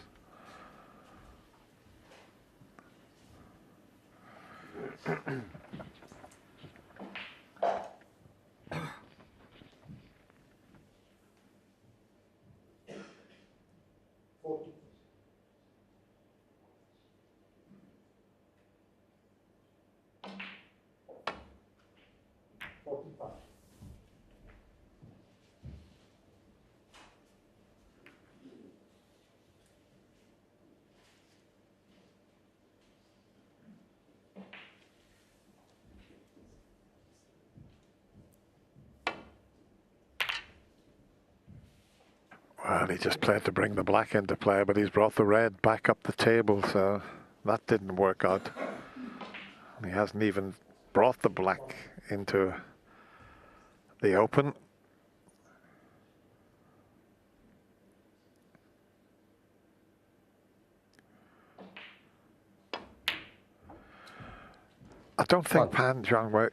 Well, he just played to bring the black into play, but he's brought the red back up the table, so that didn't work out. He hasn't even brought the black into the open. don't think Pan John will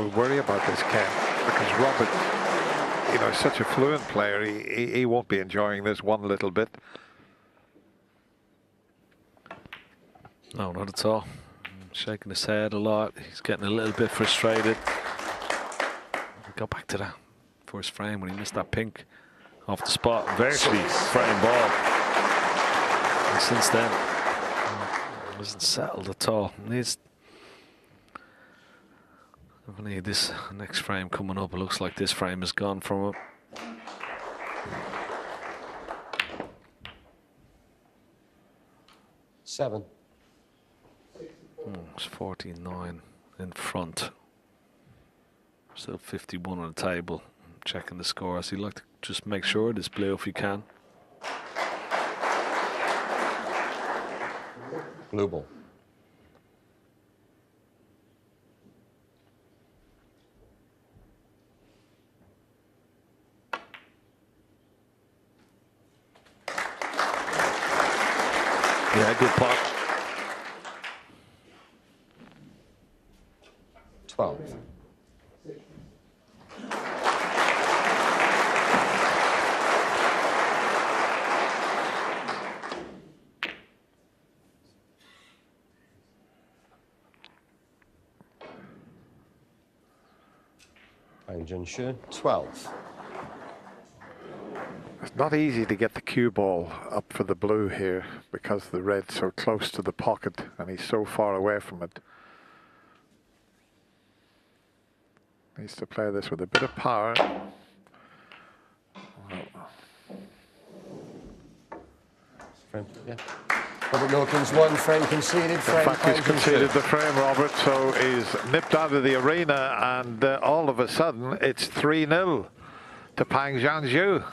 worry about this, Ken, because Robert, you know, is such a fluent player. He won't be enjoying this one little bit. No, not at all. Shaking his head a lot. He's getting a little bit frustrated. Go back to that first frame when he missed that pink off the spot. Virtually frame ball. And since then, it wasn't settled at all. Needs definitely this next frame coming up. It looks like this frame is gone from him. Seven. It's 49 in front. Still 51 on the table. Checking the scores. He'd like to just make sure it is blue if he can. Blue ball. Yeah, good pot. 12. Pang Junxu, 12. It's not easy to get the cue ball up for the blue here because the red's so close to the pocket and he's so far away from it. Needs to play this with a bit of power. Frame, yeah. Robert Milkins, one frame conceded. In Frame fact, he's Pang conceded Junxu. the frame, Robert, so he's nipped out of the arena, and all of a sudden it's 3-0 to Pang Junxu.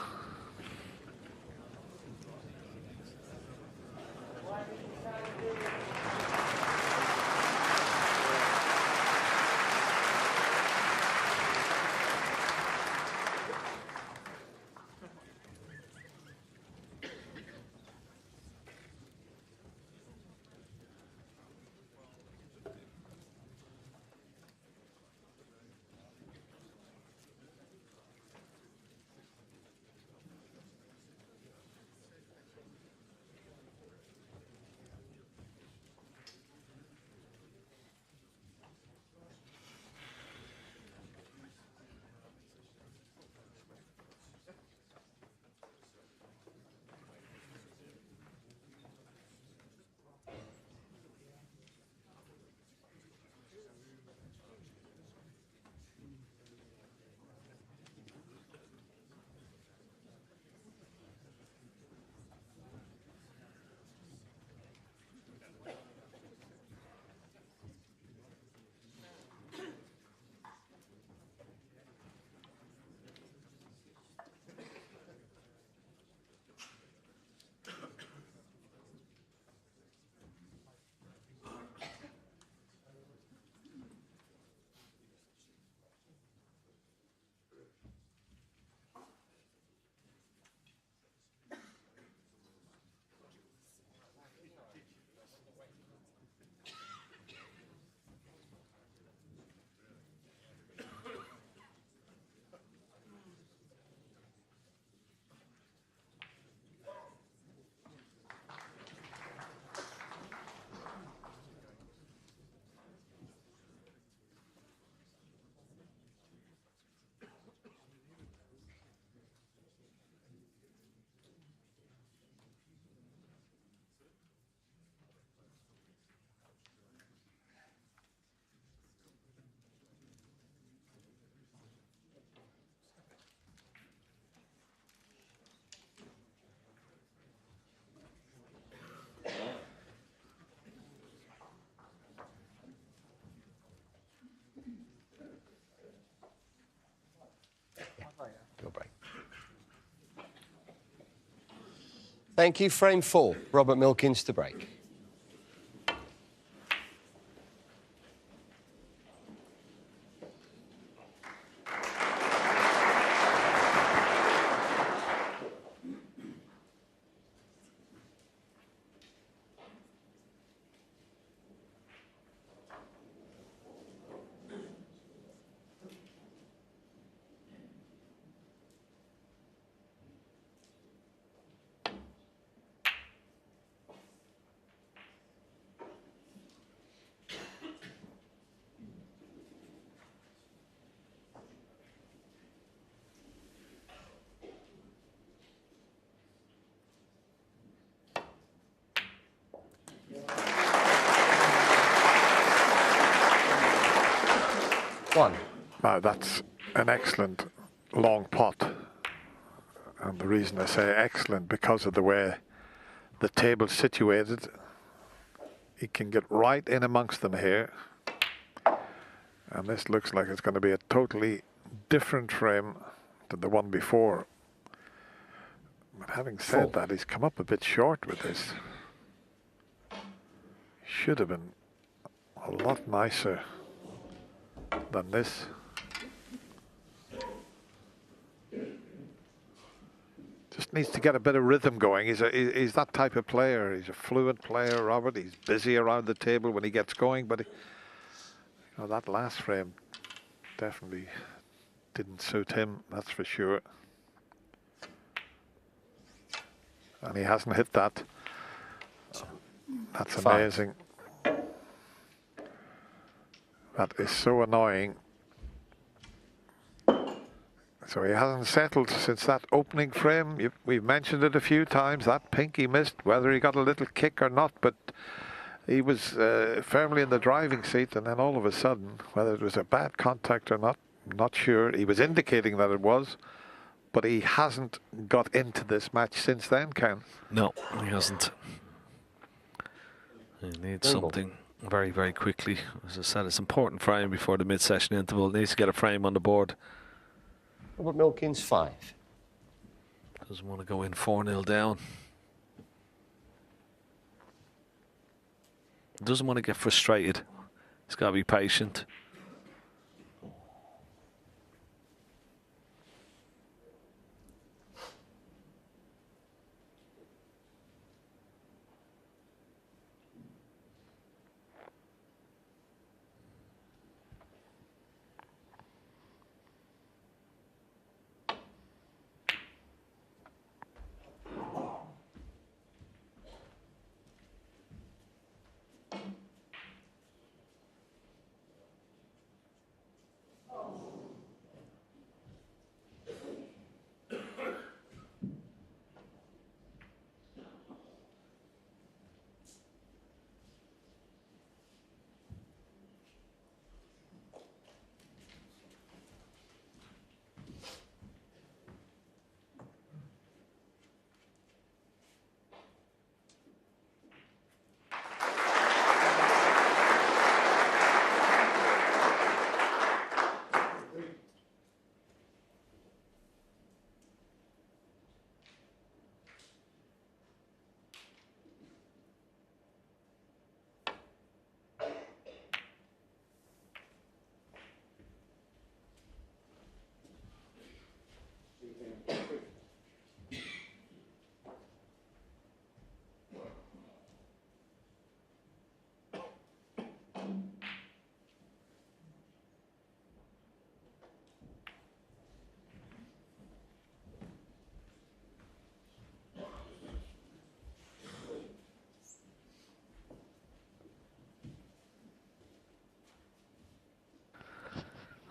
Your break. Thank you. Frame 4. Robert Milkins to break. 1. Now that's an excellent long pot. And the reason I say excellent, because of the way the table's situated, he can get right in amongst them here. And this looks like it's going to be a totally different frame than the one before. But having said that, he's come up a bit short with this. Should have been a lot nicer than this. Just needs to get a bit of rhythm going. He's that type of player. He's a fluent player, Robert. He's busy around the table when he gets going, but that last frame definitely didn't suit him, that's for sure. And he hasn't hit that. That's amazing. That is so annoying. So he hasn't settled since that opening frame. We've mentioned it a few times, that pink he missed, whether he got a little kick or not, but he was firmly in the driving seat, and then all of a sudden, whether it was a bad contact or not, I'm not sure. He was indicating that it was, but he hasn't got into this match since then, Ken. No, he hasn't. He needs something very, very quickly. As I said, it's important frame before the mid-session interval. Needs to get a frame on the board. Robert Milkins 5. Doesn't want to go in 4-0 down. Doesn't want to get frustrated. He's got to be patient.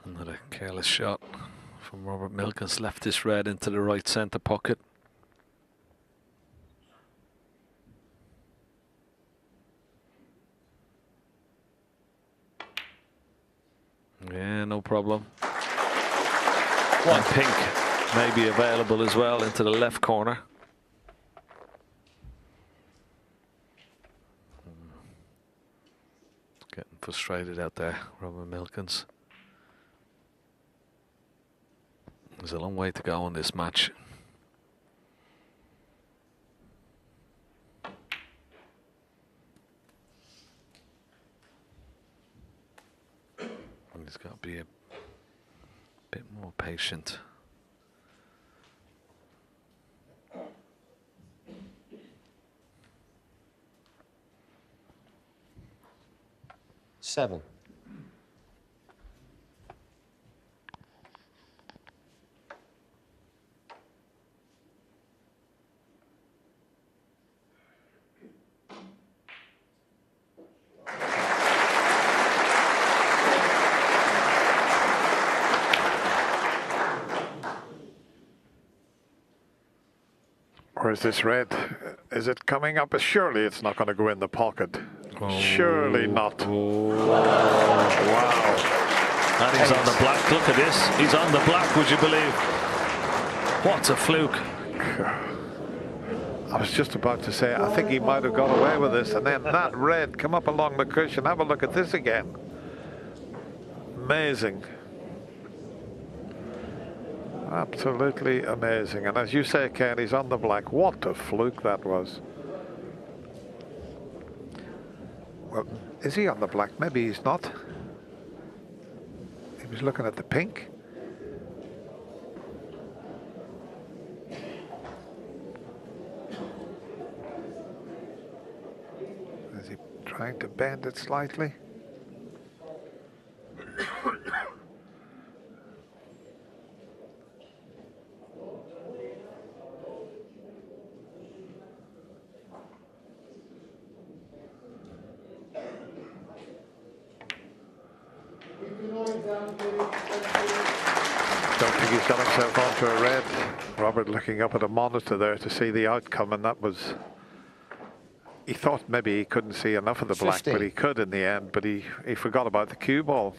Another careless shot from Robert Milkins. Left this red into the right centre pocket. Yeah, no problem. And pink may be available as well into the left corner. Getting frustrated out there, Robert Milkins. There's a long way to go in this match. And he's got to be a bit more patient. Seven. Where's this red? Is it coming up? Surely it's not going to go in the pocket. Surely not. Wow. And he's on the black. Look at this. He's on the black, would you believe? What a fluke. I was just about to say, I think he might have got away with this, and then that red come up along the cushion. Have a look at this again. Amazing. Absolutely amazing. And as you say, Ken, he's on the black. What a fluke that was. Well, is he on the black? Maybe he's not. He was looking at the pink. Is he trying to bend it slightly? Don't think he's got himself onto a red. Robert looking up at a monitor there to see the outcome, and that was... He thought maybe he couldn't see enough of the black, 50. but he could in the end, but he forgot about the cue ball.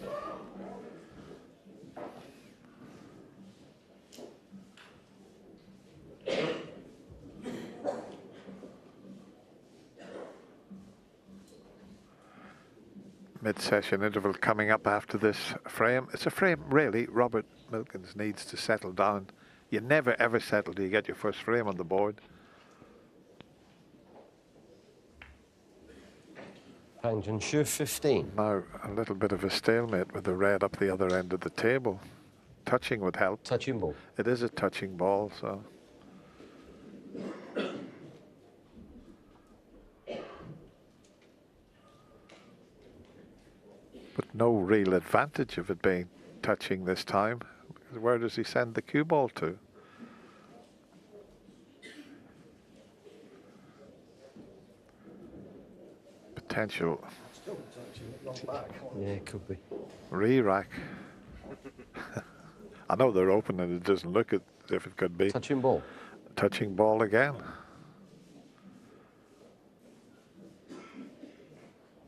Mid-session interval coming up after this frame. It's a frame, really, Robert Milkins needs to settle down. You never ever settle till you get your first frame on the board. Paddington Shoe 15. Now a little bit of a stalemate with the red up the other end of the table. Touching would help. Touching ball. It is a touching ball, so. But no real advantage of it being touching this time. Where does he send the cue ball to? Potential. Yeah, it could be. Re-rack. I know they're open and it doesn't look as if it could be. Touching ball. Touching ball again.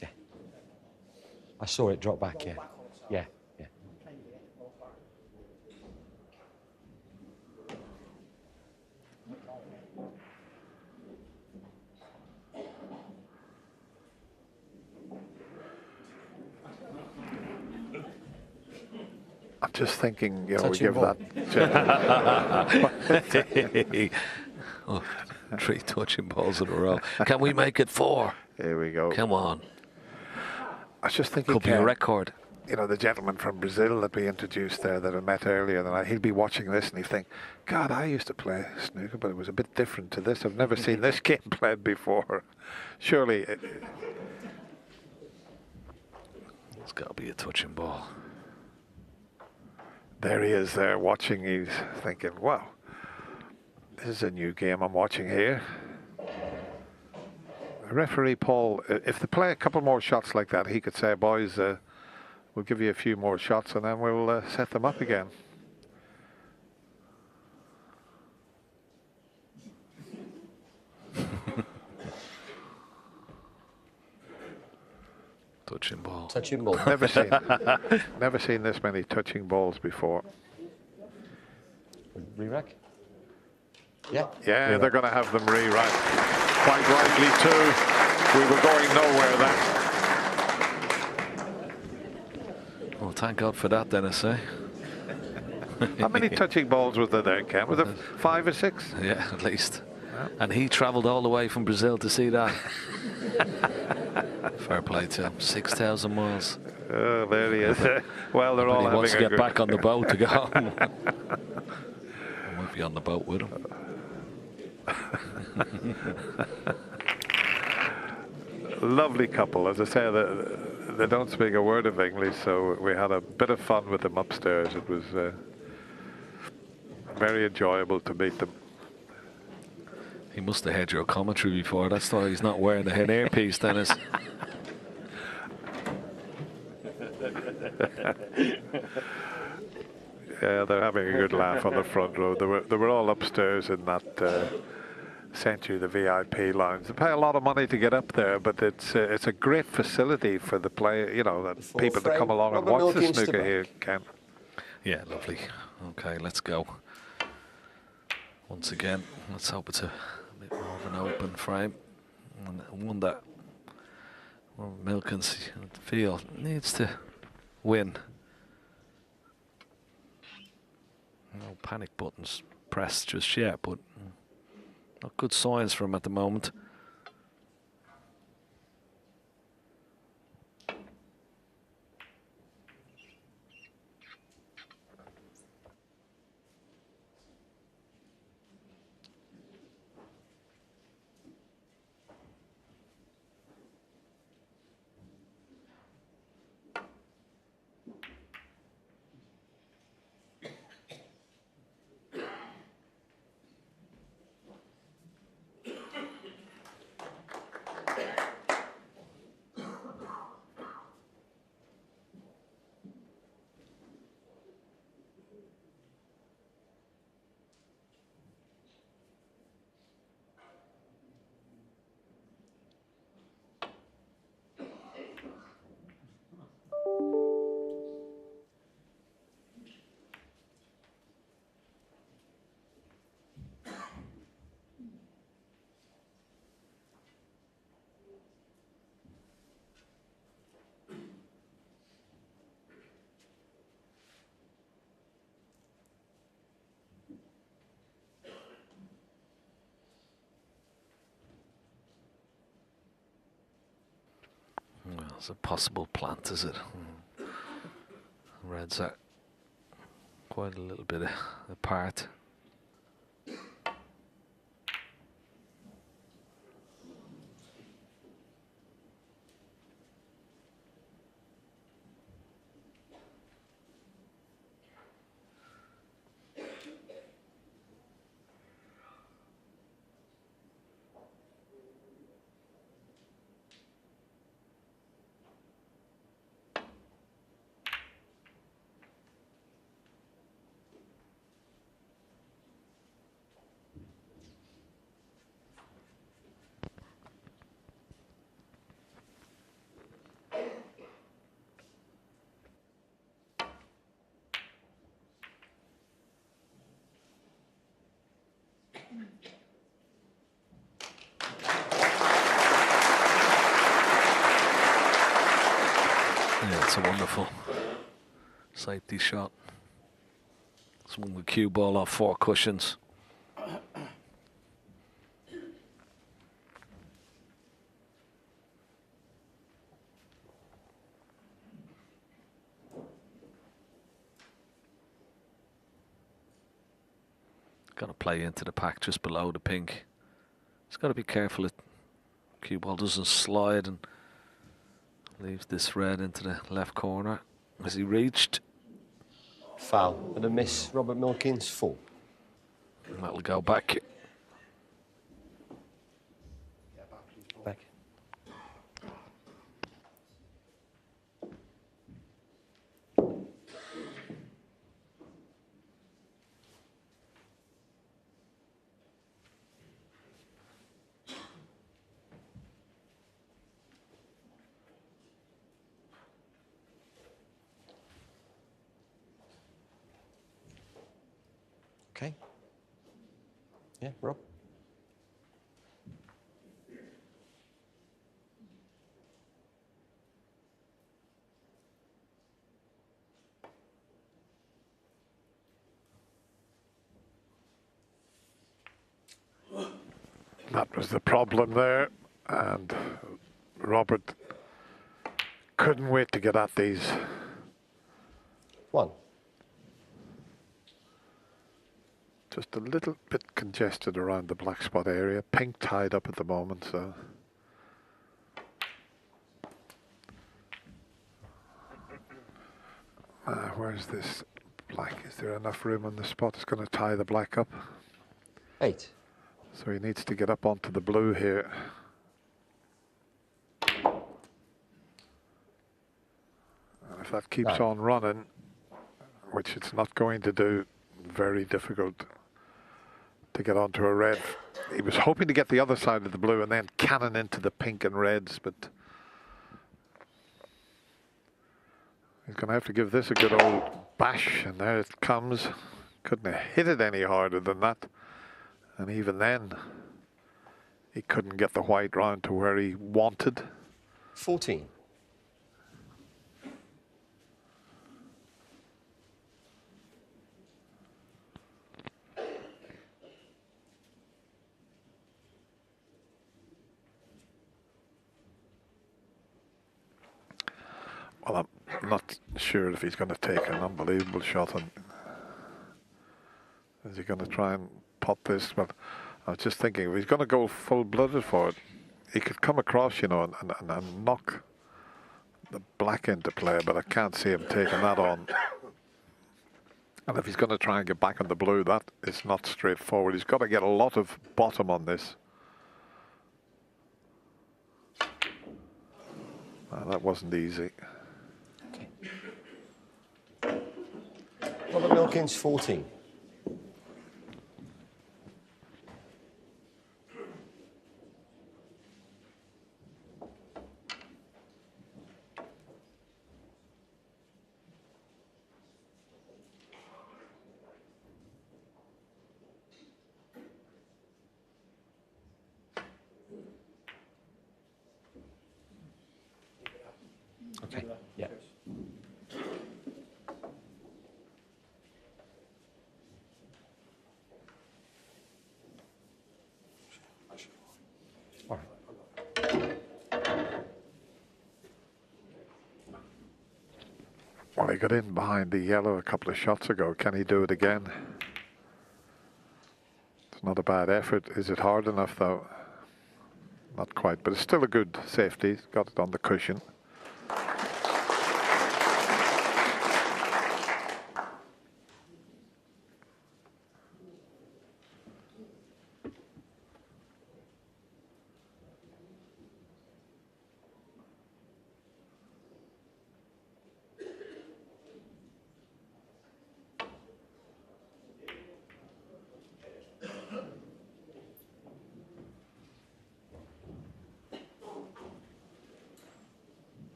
Yeah. I saw it drop back, yeah. Yeah, yeah. I'm just thinking, you know, we Touching give ball. that. Oh, 3 touching balls in a row. Can we make it 4? Here we go. Come on. I was just thinking, Could be a record. You know, the gentleman from Brazil that we introduced there that I met earlier tonight, he'll be watching this and he'll think, God, I used to play snooker, but it was a bit different to this. I've never seen this game played before. Surely. It's got to be a touching ball. There he is there watching. He's thinking, wow, this is a new game I'm watching here. The referee, Paul, if they play a couple more shots like that, he could say, boys, we'll give you a few more shots and then we'll set them up again. Touching ball. Touching ball. Never seen this many touching balls before. Re-rack? Yeah. Yeah, they're going to have them re-rack. Quite rightly too. We were going nowhere then. Well, thank God for that, Dennis, eh? How many touching balls was there, Ken? Was it 5 or 6? Yeah, at least. And he travelled all the way from Brazil to see that. Fair play to him. 6,000 miles. Oh, there he is. Well, they're all He having wants to a get good... back on the boat to go home. I might be on the boat with him. Lovely couple. As I say, they don't speak a word of English, so we had a bit of fun with them upstairs. It was very enjoyable to meet them. He must have heard your commentary before. That's why he's not wearing the head earpiece, Dennis. Yeah, they're having a good laugh on the front row. They were all upstairs in that sent you the VIP lounge. They pay a lot of money to get up there, but it's a great facility for the player, you know, the people to come along and watch the snooker here, Ken. Yeah, lovely. Okay, let's go. Once again, let's hope it's a bit more of an open frame. And one that Milkins feel needs to win. No panic buttons pressed just yet, but not good signs for him at the moment. Well, it's a possible plant, is it? Reds are quite a little bit apart. Yeah, it's a wonderful safety shot. Swung the cue ball off 4 cushions. Got to play into the pack just below the pink. He's got to be careful that cue ball doesn't slide and leaves this red into the left corner. Has he reached? Foul and a miss. Robert Milkins, 4. And that'll go back. Back. Okay. Yeah, Rob. That was the problem there, and Robert couldn't wait to get at these. 1. Just a little bit congested around the black spot area. Pink tied up at the moment, so. Where's this black? Is there enough room on the spot? It's going to tie the black up. 8. So he needs to get up onto the blue here. And if that keeps 9. on running, which it's not going to do, very difficult to get onto a red. He was hoping to get the other side of the blue and then cannon into the pink and reds, but he's going to have to give this a good old bash, and there it comes. Couldn't have hit it any harder than that. And even then, he couldn't get the white round to where he wanted. 14. Well, I'm not sure if he's going to take an unbelievable shot. And is he going to try and pot this? But I was just thinking, if he's going to go full-blooded for it, he could come across, you know, and knock the black into play, but I can't see him taking that on. And if he's going to try and get back on the blue, that is not straightforward. He's got to get a lot of bottom on this. That wasn't easy. Robert Milkins, 14. Okay, yeah. All right. Well, he got in behind the yellow a couple of shots ago. Can he do it again? It's not a bad effort. Is it hard enough, though? Not quite, but it's still a good safety. He's got it on the cushion.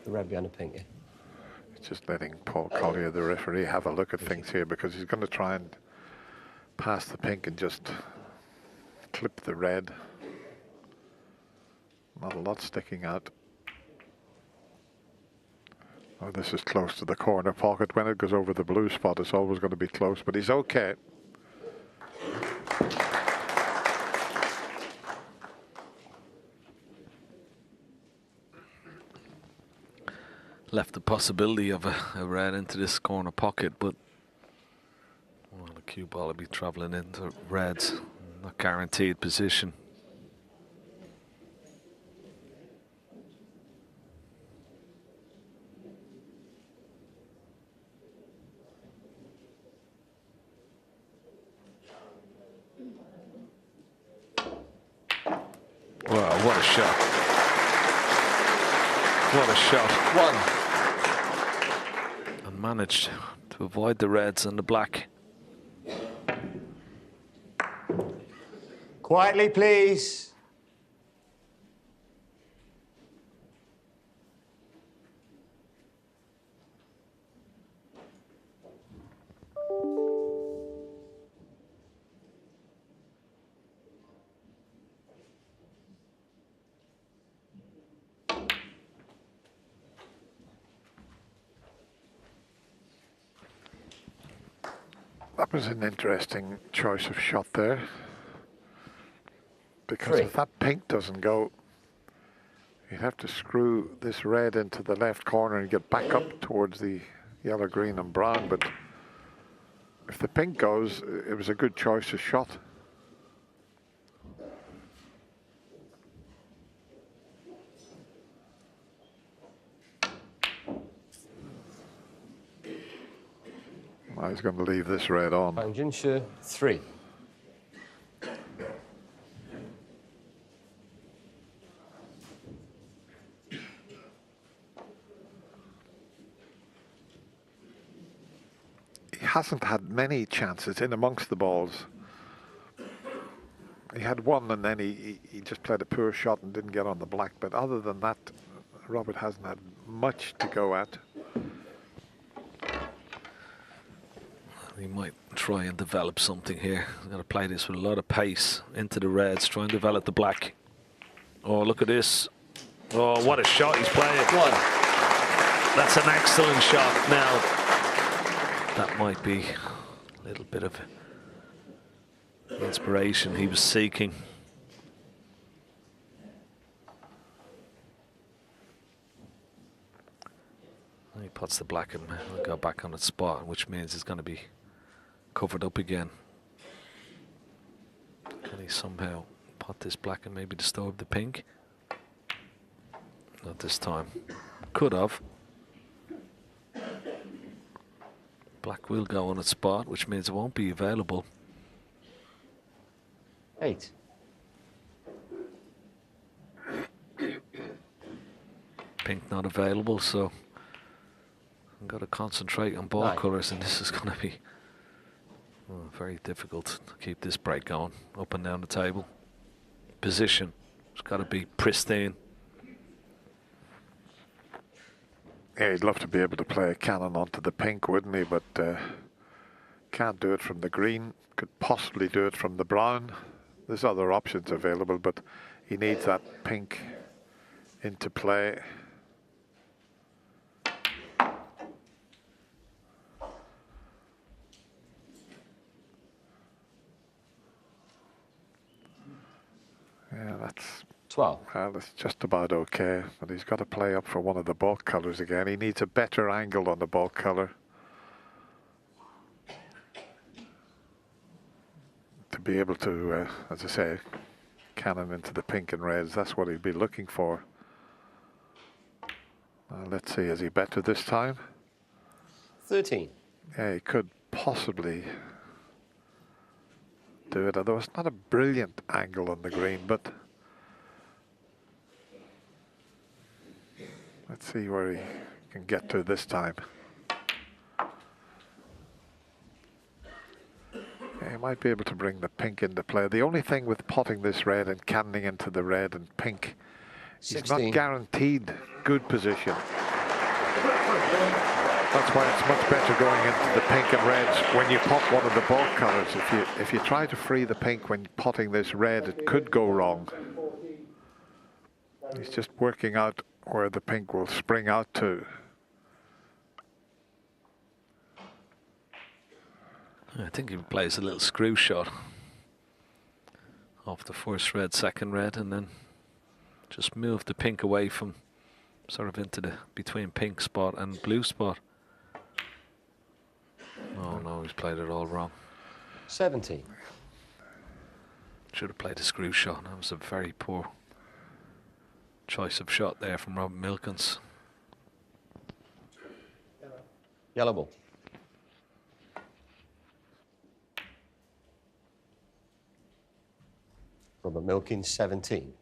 The red behind the pink, yeah. Just letting Paul Collier, the referee, have a look at things here, because he's going to try and pass the pink and just clip the red. Not a lot sticking out. Oh, this is close to the corner pocket. When it goes over the blue spot, it's always going to be close, but he's okay. Left the possibility of a red into this corner pocket, but well, the cue ball will be travelling into reds. Not guaranteed position. Wow, what a shot. What a shot. One. And managed to avoid the reds and the black. Quietly, please. That was an interesting choice of shot there. Because if that pink doesn't go, you'd have to screw this red into the left corner and get back up towards the yellow, green and brown. But if the pink goes, it was a good choice of shot. Well, he's going to leave this red on. Pang Junxue, 3. hasn't had many chances in amongst the balls. He had one and then he just played a poor shot and didn't get on the black. But other than that, Robert hasn't had much to go at. He might try and develop something here. He's going to play this with a lot of pace into the reds, try and develop the black. Oh, look at this. Oh, what a shot he's playing. That's an excellent shot. Now, that might be a little bit of inspiration he was seeking. He puts the black and will go back on its spot, which means it's going to be covered up again. Can he somehow pot this black and maybe disturb the pink? Not this time. Could have. Black will go on its spot, which means it won't be available. 8. Pink not available, so I've got to concentrate on ball 9. colours, and this is going to be very difficult to keep this break going up and down the table. Position, it's got to be pristine. Yeah, he'd love to be able to play a cannon onto the pink, wouldn't he? But can't do it from the green. Could possibly do it from the brown. There's other options available, but he needs that pink into play. Yeah, that's 12. Well, it's just about okay, but he's got to play up for one of the ball colours again. He needs a better angle on the ball colour to be able to, as I say, cannon into the pink and reds. That's what he'd be looking for. Let's see, is he better this time? 13. Yeah, he could possibly do it, although it's not a brilliant angle on the green, but let's see where he can get to this time. Yeah, he might be able to bring the pink into play. The only thing with potting this red and cannoning into the red and pink, 16. he's not guaranteed good position. That's why it's much better going into the pink and reds when you pot one of the ball colours. If you try to free the pink when potting this red, it could go wrong. He's just working out where the pink will spring out to. I think he plays a little screw shot off the first red, second red, and then just move the pink away from sort of into the between pink spot and blue spot. Oh no, he's played it all wrong. 17. Should have played a screw shot. That was a very poor choice of shot there from Robert Milkins. Yellow ball. Robert Milkins, 17.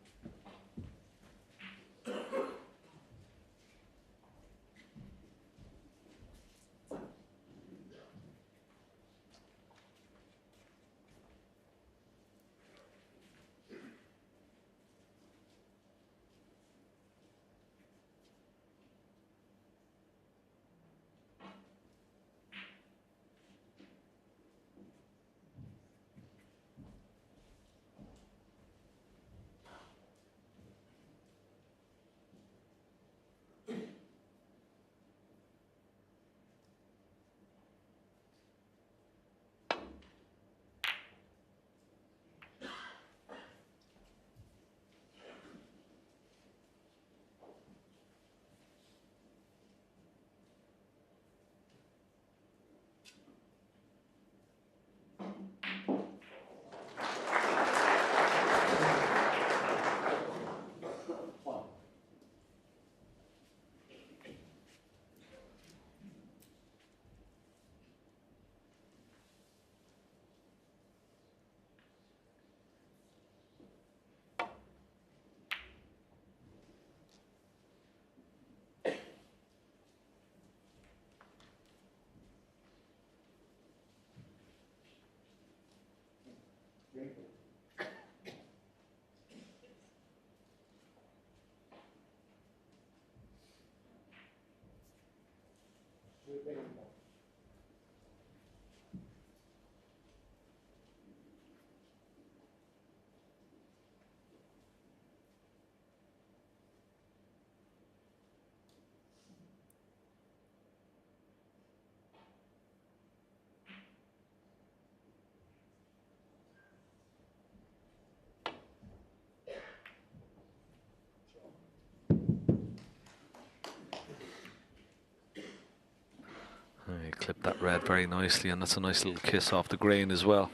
He clipped that red very nicely, and that's a nice little kiss off the green as well.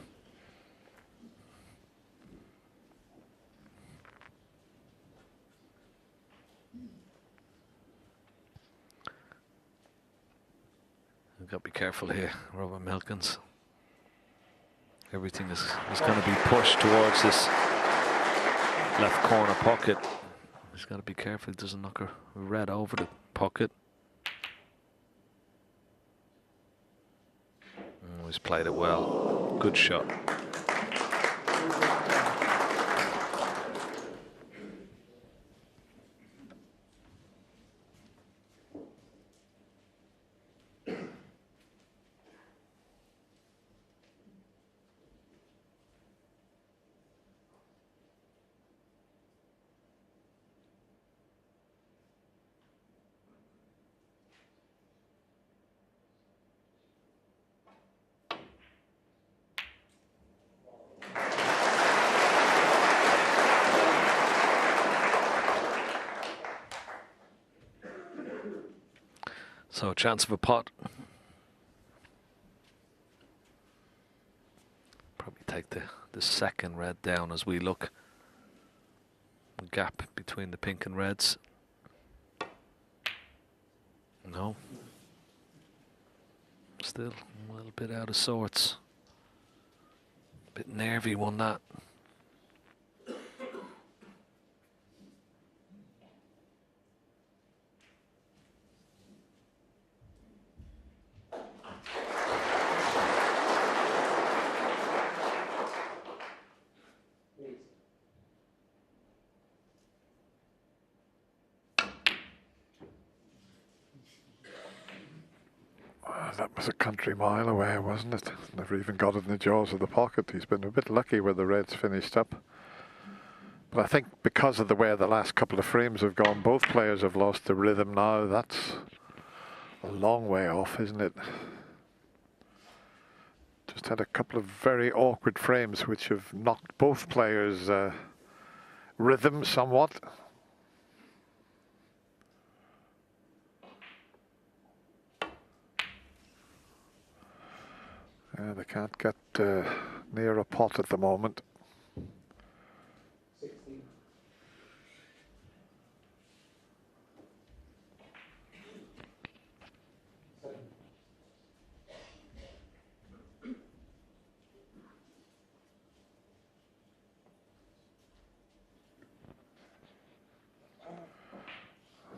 We've got to be careful here, Robert Milkins. Everything is going to be pushed towards this left corner pocket. He's got to be careful he doesn't knock a red over the pocket. Oh, he's played it well. Good shot. So a chance of a pot. Probably take the second red down as we look. The gap between the pink and reds. No. Still a little bit out of sorts. A bit nervy won that. That was a country mile away, wasn't it? Never even got it in the jaws of the pocket. He's been a bit lucky where the reds finished up. But I think because of the way the last couple of frames have gone, both players have lost the rhythm now. That's a long way off, isn't it? Just had a couple of very awkward frames which have knocked both players' rhythm somewhat. They can't get near a pot at the moment. 16.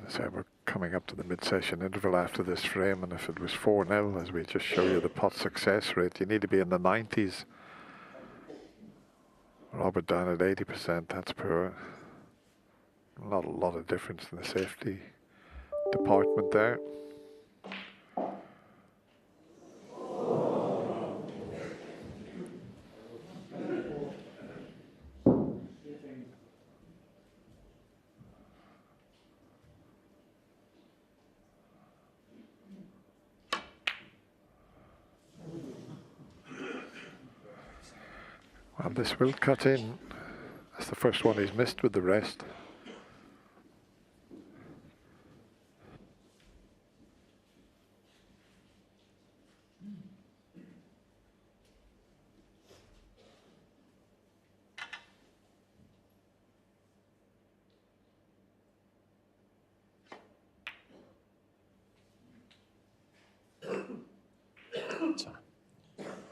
So we're coming up to the mid-session interval after this frame, and if it was 4-0, as we just show you the pot success rate, you need to be in the 90s. Robert down at 80%, that's poor. Not a lot of difference in the safety department there. Well, this will cut in. That's the first one he's missed with the rest.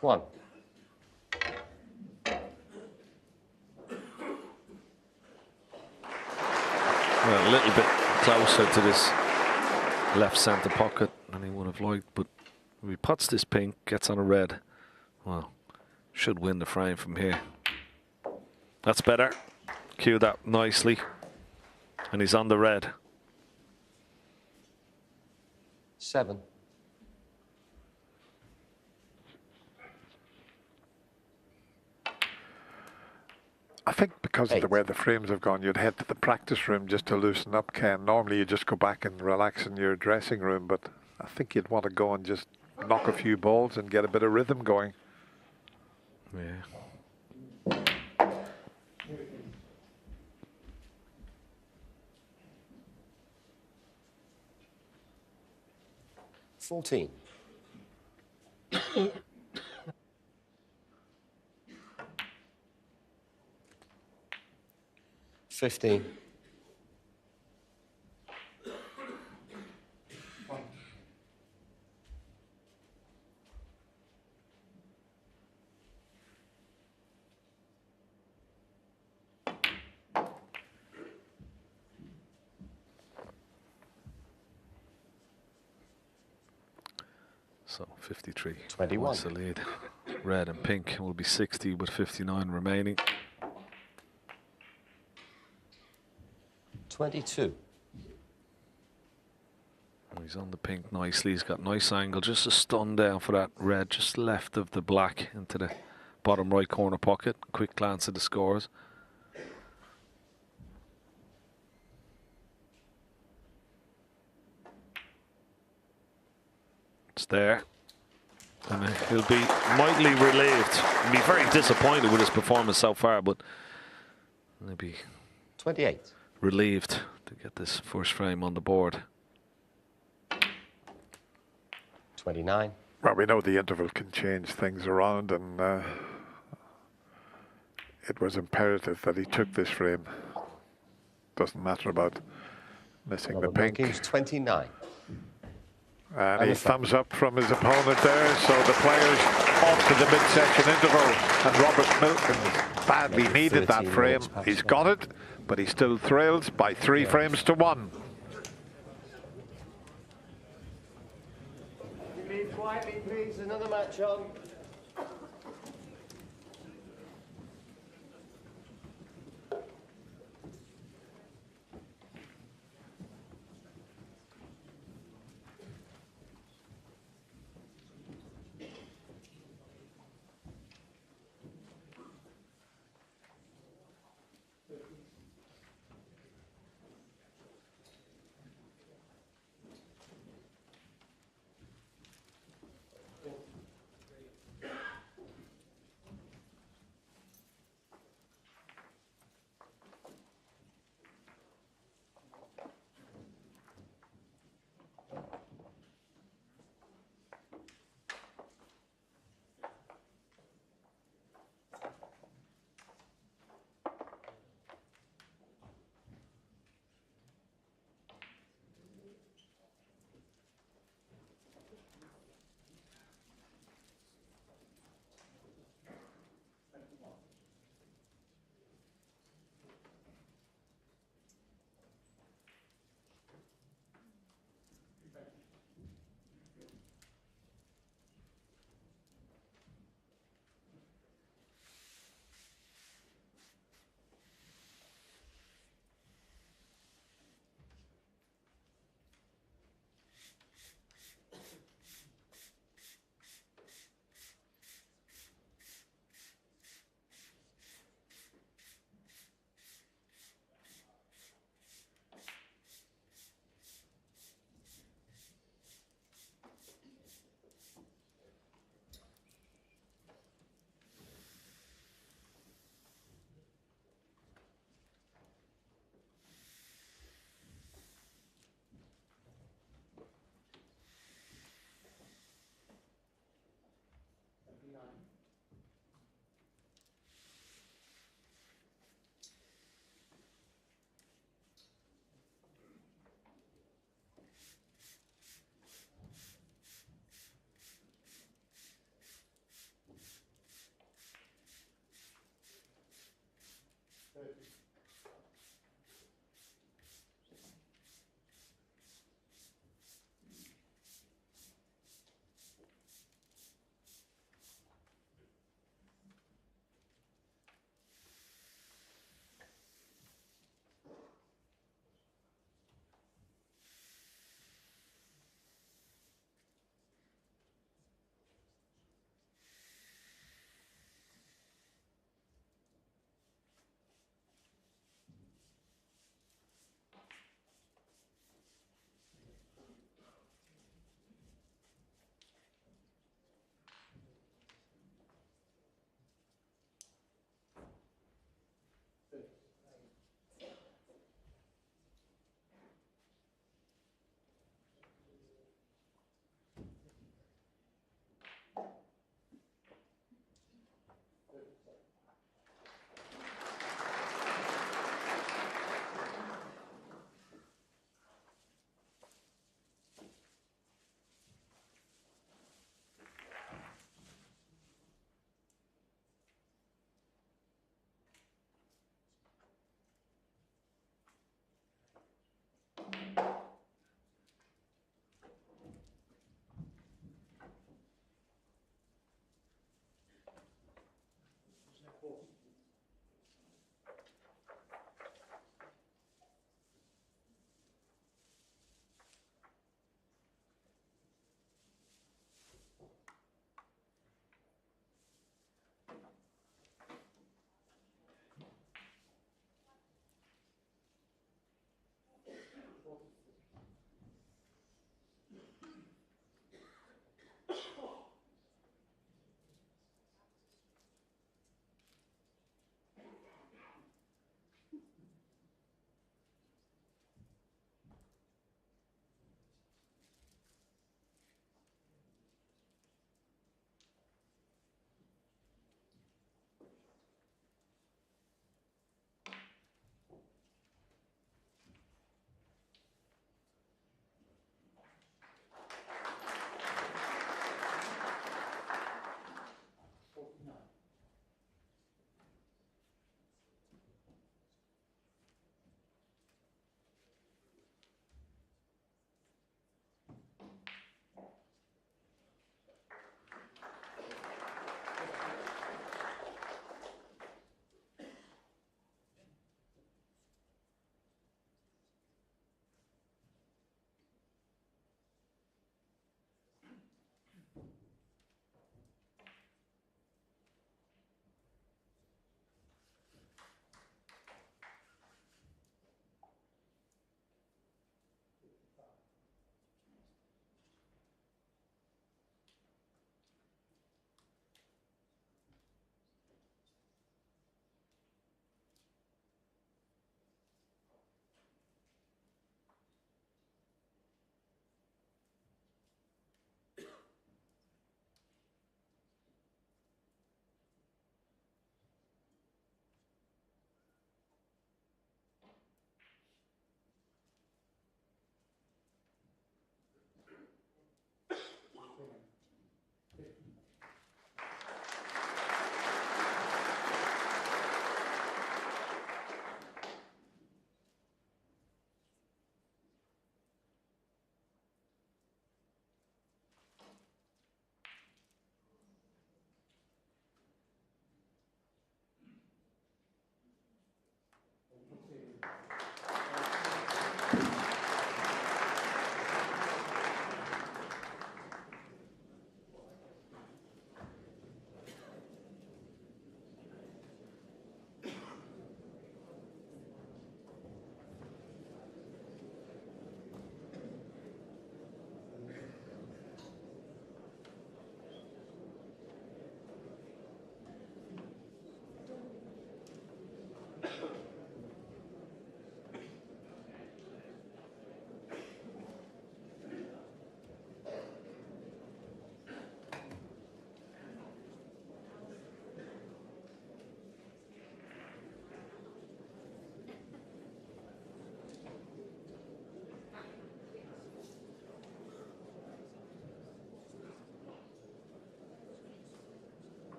One. Well, a little bit closer to this left centre pocket than he would have liked, but if he puts this pink, gets on a red, well, should win the frame from here. That's better. Cue that nicely. And he's on the red. 7. I think because of the way the frames have gone, you'd head to the practice room just to loosen up, Ken. Normally you just go back and relax in your dressing room, but I think you'd want to go and just knock a few balls and get a bit of rhythm going. Yeah. 14. 15. So 53. 21. What's the lead? Red and pink will be 60 with 59 remaining. 22. He's on the pink nicely. He's got nice angle. Just a stun down for that red, just left of the black into the bottom right corner pocket. Quick glance at the scores. It's there. And he'll be mightily relieved. He'll be very disappointed with his performance so far, but he'll be 28. Relieved to get this first frame on the board. 29. Well, we know the interval can change things around, and it was imperative that he took this frame. Doesn't matter about missing the pink. Milkins, 29. And he thumbs up from his opponent there, so the players off to the mid-section interval. And Robert Milkins badly needed that frame. He's got it, but he still trails by 3 frames to 1. Leave quietly, please. Another match on.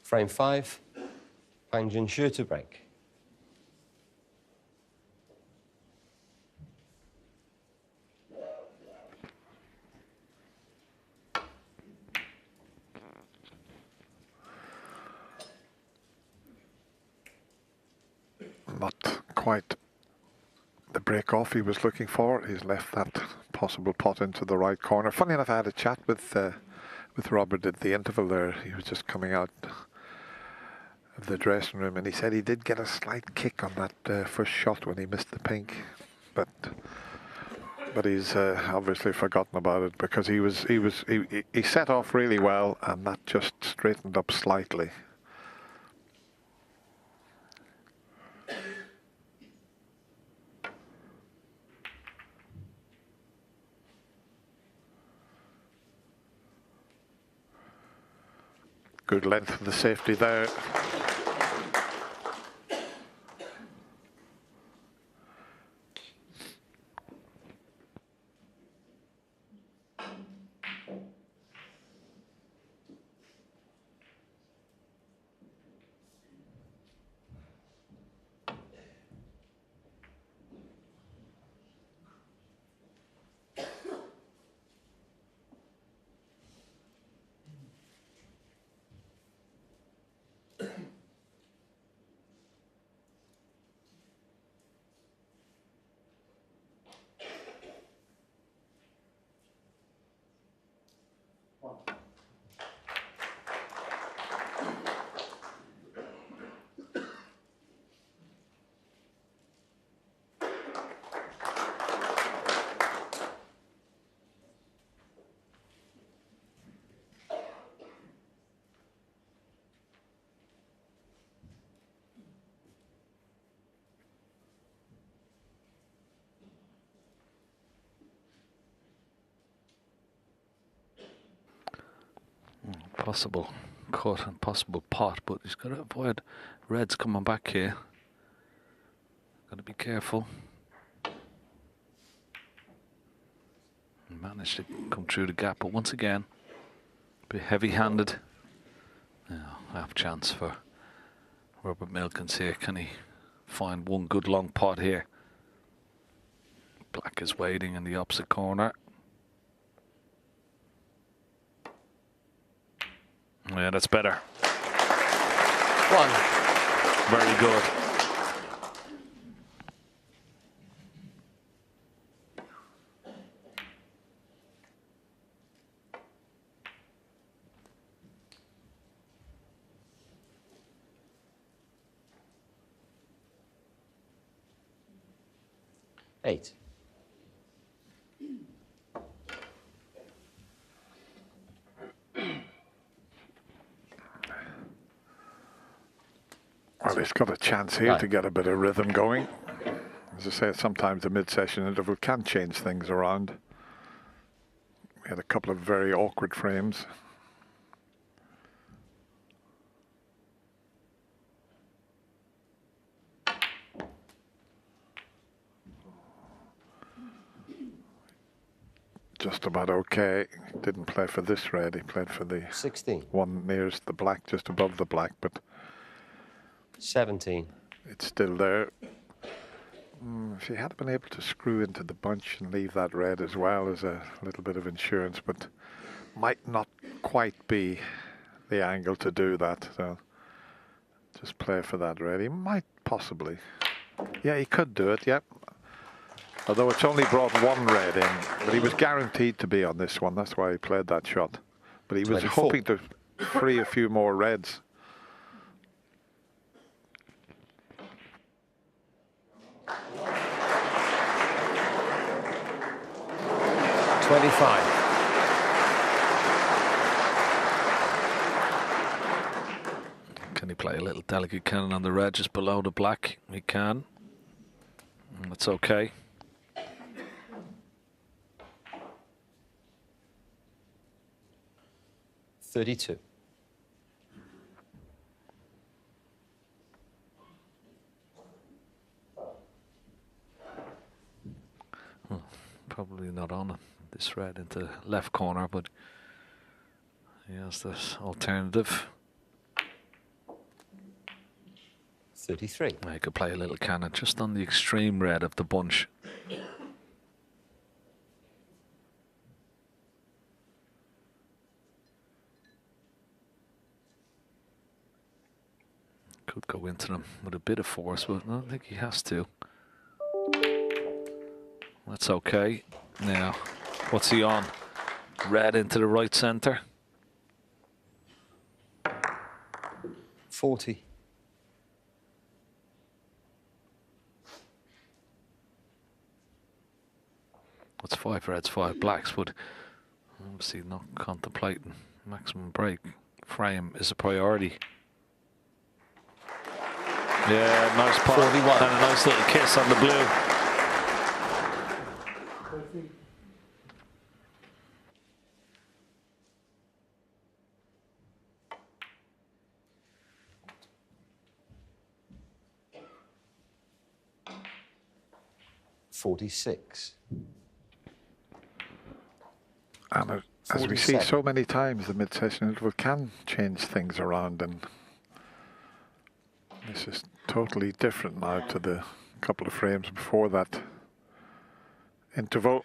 Frame 5, Pang Junxu to break. Not quite the break off he was looking for. He's left that possible pot into the right corner. Funny enough, I had a chat with Robert at the interval there. He was just coming out of the dressing room, and he said he did get a slight kick on that first shot when he missed the pink, but he's obviously forgotten about it, because he set off really well, and that just straightened up slightly. Good length of the safety there. Possible cut and possible pot, but he's got to avoid reds coming back here. Got to be careful. Managed to come through the gap, but once again, a bit heavy-handed. Now, half chance for Robert Milkins here. Can he find one good long pot here? Black is waiting in the opposite corner. Yeah, that's better. One. Very good. Eight. Well, he's got a chance here to get a bit of rhythm going. As I say, sometimes the mid-session interval can change things around. We had a couple of very awkward frames. Just about okay. Didn't play for this red. He played for the 16. One nearest the black, just above the black, but 17. It's still there. If he had been able to screw into the bunch and leave that red as well as a little bit of insurance, but might not quite be the angle to do that. So just play for that red. He might possibly. Yeah, he could do it, yep. Although it's only brought one red in, but he was guaranteed to be on this one. That's why he played that shot. But he was 24. hoping to free a few more reds. Can he play a little delicate cannon on the red just below the black? He can. That's okay. $32. Probably not on this red into left corner, but he has this alternative. 33. I could play a little cannon just on the extreme red of the bunch. Could go into them with a bit of force, but I don't think he has to. That's okay. Now, what's he on? Red into the right centre. 40. That's 5 reds, 5 blacks, but obviously not contemplating maximum break. Frame is a priority. Yeah, nice pot. 41. And a nice little kiss on the blue. $46. And as we see so many times, the mid-session interval can change things around, and this is totally different now to the couple of frames before that interval.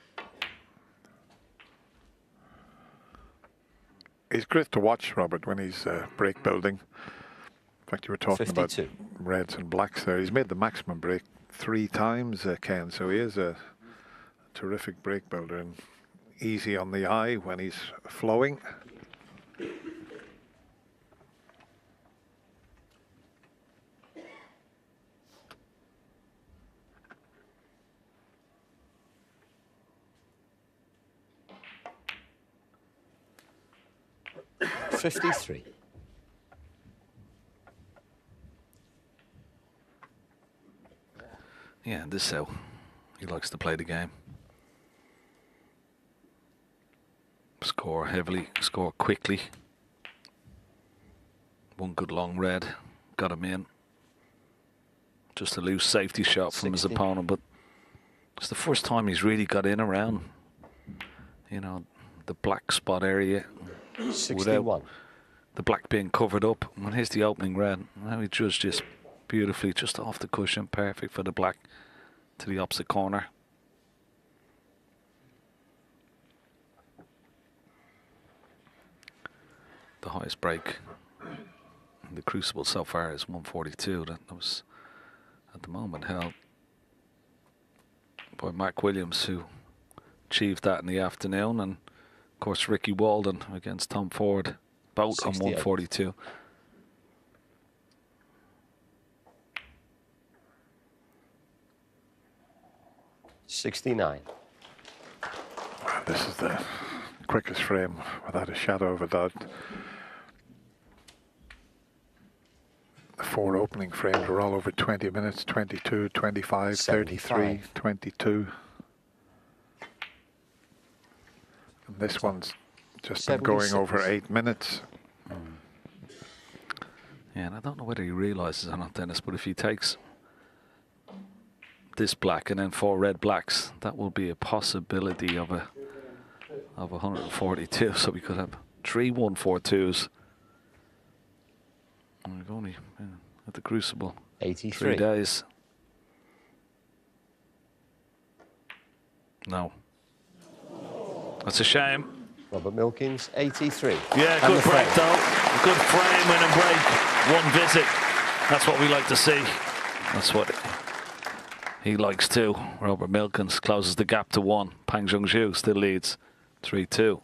He's great to watch, Robert, when he's break building. In fact, you were talking 52. about reds and blacks there. He's made the maximum break 3 times, Ken, so he is a terrific break builder and easy on the eye when he's flowing. $53. Yeah, this is how he likes to play the game. Score heavily, score quickly. One good long red, got him in. Just a loose safety shot from his opponent, but it's the first time he's really got in around, you know, the black spot area. 61. Without the black being covered up. And here's the opening red. Now he judged this beautifully, just off the cushion, perfect for the black to the opposite corner. The highest break in the Crucible so far is 142. That was at the moment held by Mark Williams, who achieved that in the afternoon, and of course Ricky Walden against Tom Ford, both on 142. $69. This is the quickest frame, without a shadow of a doubt. The 4 opening frames were all over 20 minutes, 22, 25, 33, 22. And this one's just been going over 8 minutes. Yeah, and I don't know whether he realises or not, Dennis, but if he takes this black and then 4 red blacks, that will be a possibility of 142. So we could have 3 142s. And we've only at the Crucible 83. 3 days. No, that's a shame. Robert Milkins, 83. Yeah, And good the break frame. though. Good frame, win and break. One visit. That's what we like to see. That's what he likes too. Robert Milkins closes the gap to 1. Pang Junxu still leads 3-2.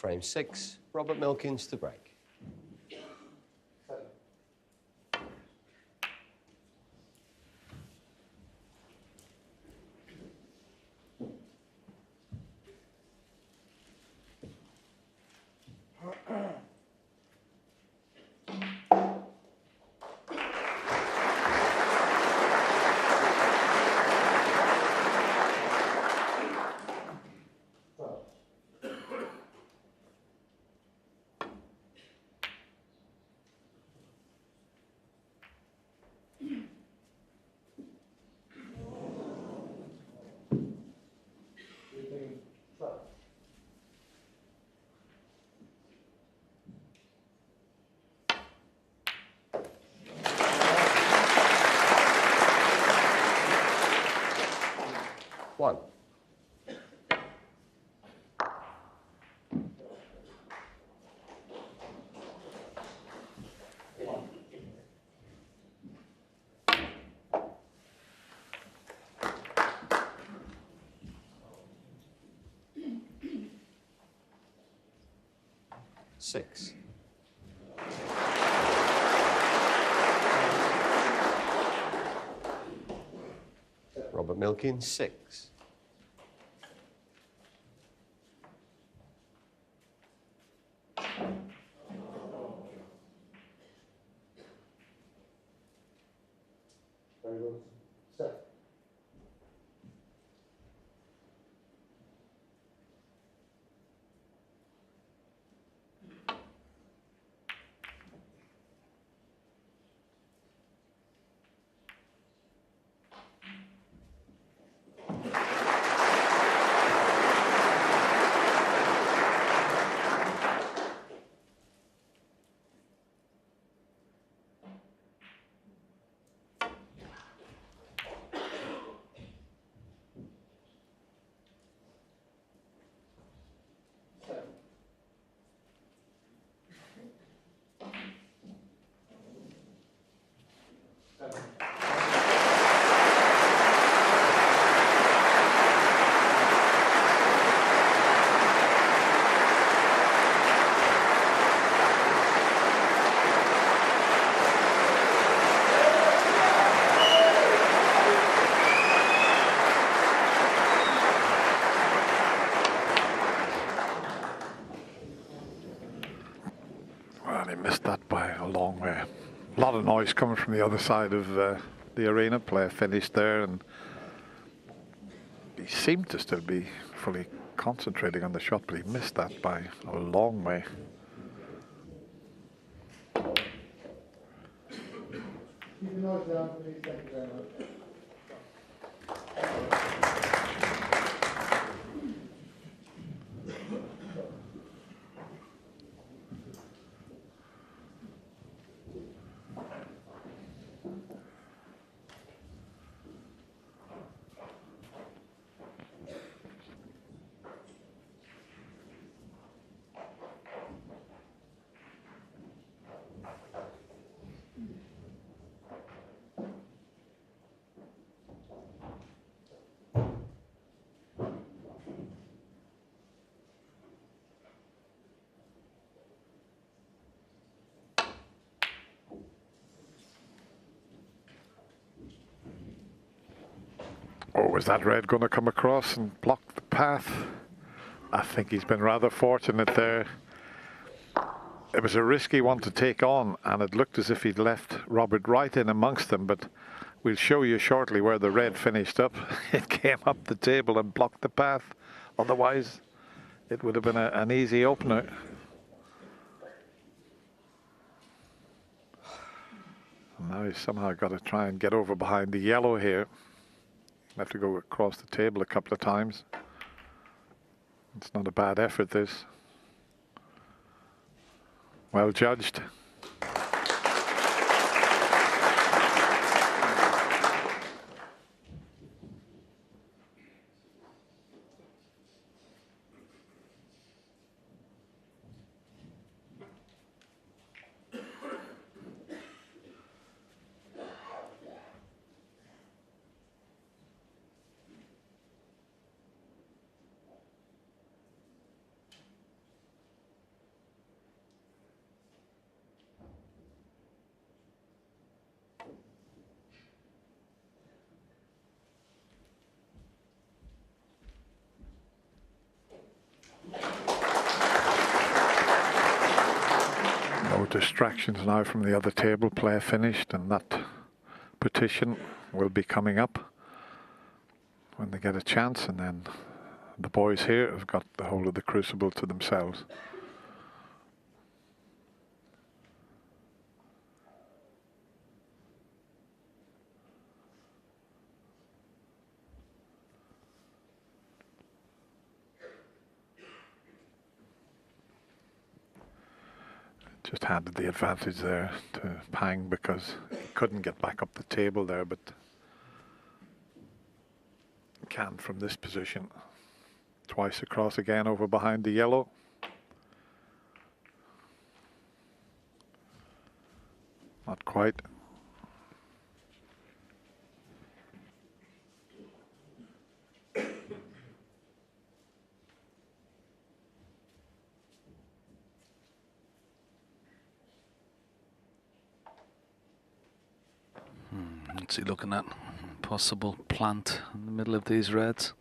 frame 6, Robert Milkins to break. One. Six. Robert Milkins, 6. Very good. Set. Well, he missed that by a long way. A lot of noise coming from the other side of the arena. Player finished there, and he seemed to still be fully concentrating on the shot, but he missed that by a long way. Keep the noise down, please. Thank you very much. Oh, was that red going to come across and block the path? I think he's been rather fortunate there. It was a risky one to take on, and it looked as if he'd left Robert right in amongst them, but we'll show you shortly where the red finished up. It came up the table and blocked the path. Otherwise, it would have been an easy opener. And now he's somehow got to try and get over behind the yellow here. Have to go across the table a couple of times. It's not a bad effort, this. Well judged. distractions now from the other table, play finished, and that petition will be coming up when they get a chance, and then the boys here have got the whole of the Crucible to themselves. Just handed the advantage there to Pang because he couldn't get back up the table there, but can from this position. Twice across again over behind the yellow. Not quite. What's he looking at? Possible plant in the middle of these reds.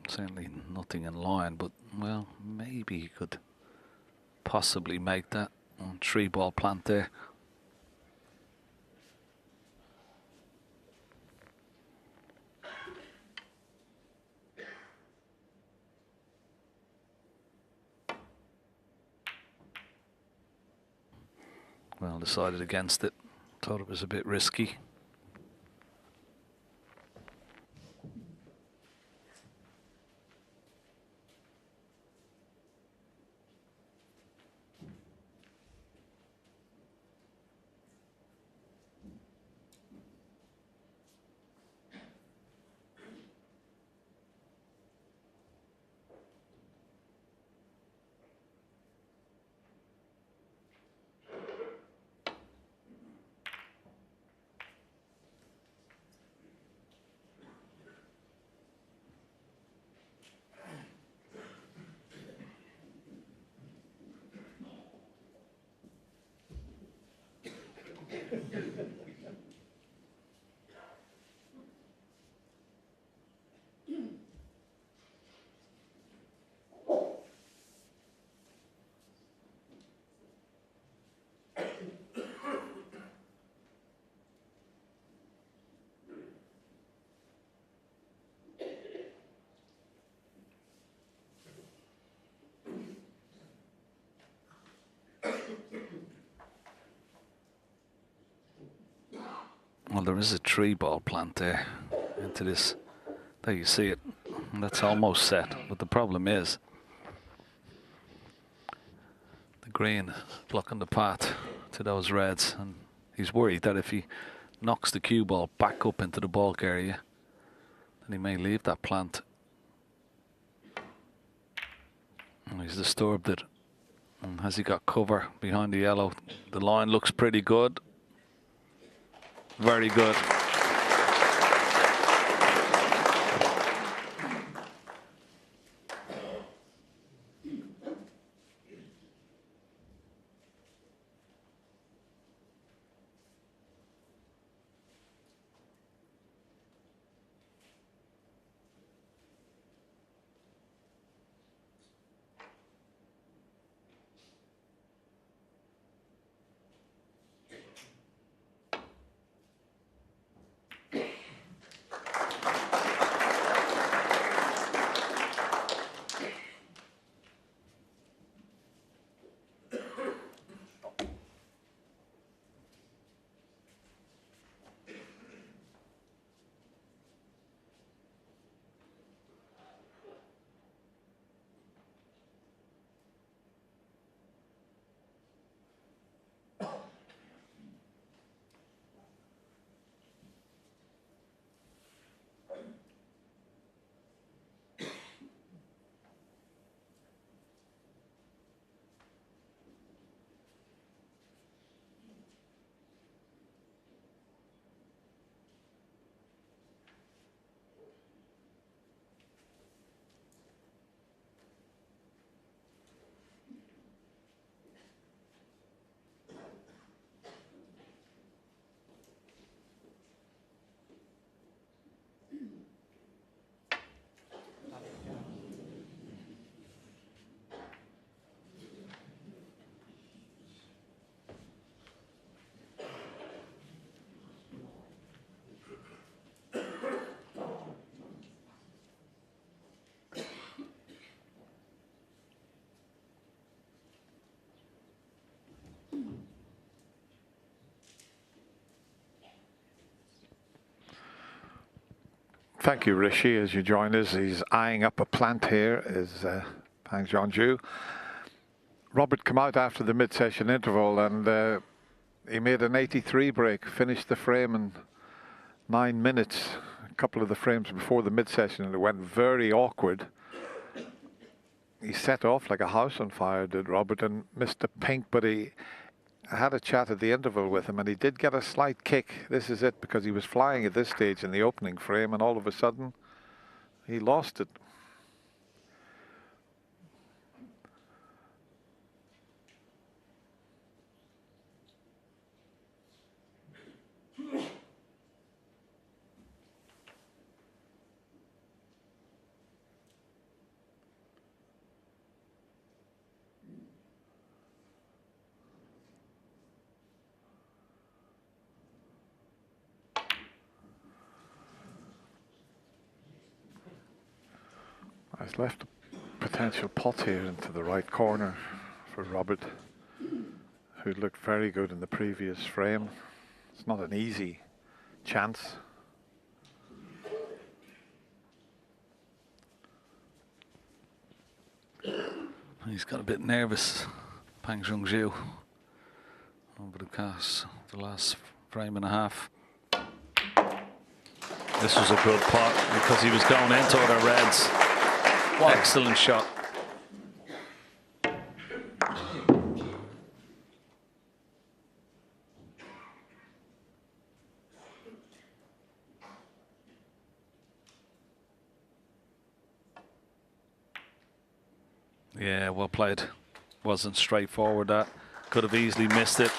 Certainly nothing in line, but well, maybe he could possibly make that 3-ball plant there. Well, decided against it. Thought it was a bit risky. Well, there is a 3-ball plant there into this. There you see it. And that's almost set. But the problem is the green blocking the path to those reds. And he's worried that if he knocks the cue ball back up into the bulk area, then he may leave that plant. And he's disturbed it. And has he got cover behind the yellow? The line looks pretty good. Very good. Thank you, Rishi. As you join us, he's eyeing up a plant here, is Pang Zhongzhu. Robert came out after the mid-session interval and he made an 83 break, finished the frame in 9 minutes. A couple of the frames before the mid-session, and it went very awkward. He set off like a house on fire, did Robert, and missed the pink, but I had a chat at the interval with him and he did get a slight kick. This is it, because he was flying at this stage in the opening frame and all of a sudden he lost it. He's left a potential pot here into the right corner for Robert, who looked very good in the previous frame. It's not an easy chance. He's got a bit nervous, Pang Zhongzhu, over the cast, the last frame and a half. This was a good pot because he was going into the reds. Excellent shot. Yeah, well played. Wasn't straightforward, that. Could have easily missed it.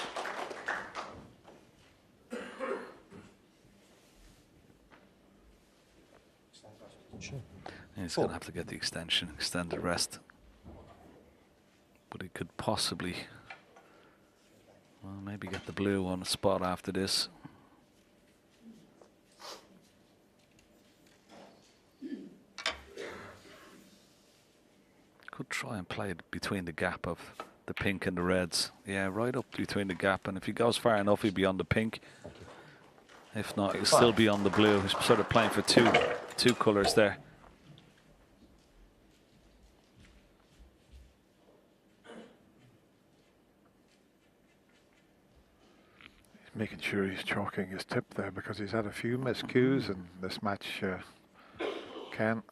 He's going to have to get the extended rest. But he could possibly, well, maybe get the blue on the spot after this. Could try and play it between the gap of the pink and the reds. Yeah, right up between the gap. And if he goes far enough, he'll be on the pink. If not, he'll still be on the blue. He's sort of playing for two colours there. Making sure he's chalking his tip there because he's had a few miscues and this match can.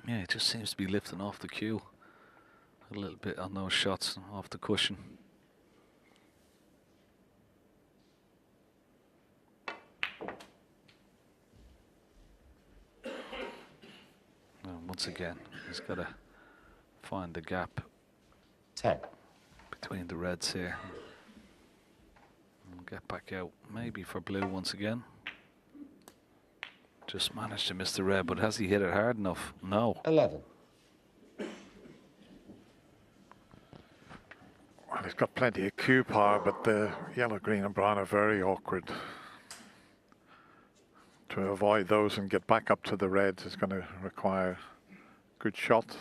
Yeah, it just seems to be lifting off the cue a little bit on those shots off the cushion. And once again, he's got to find the gap 10 between the reds here. Get back out, maybe for blue once again. Just managed to miss the red, but has he hit it hard enough? No. 11. Well, he's got plenty of cue power, but the yellow, green and brown are very awkward. To avoid those and get back up to the reds is going to require good shot,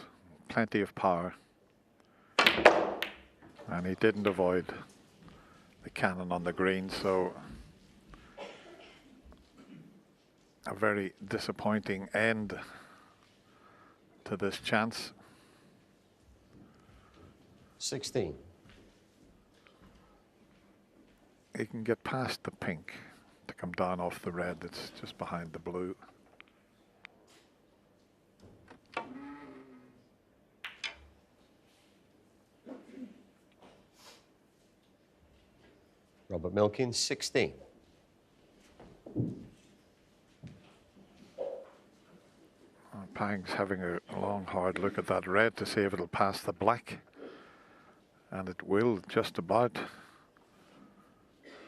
plenty of power. And he didn't avoid the cannon on the green, so a very disappointing end to this chance. 16. He can get past the pink to come down off the red that's just behind the blue. Robert Milkins, 16. Pang's having a long, hard look at that red to see if it'll pass the black. And it will, just about.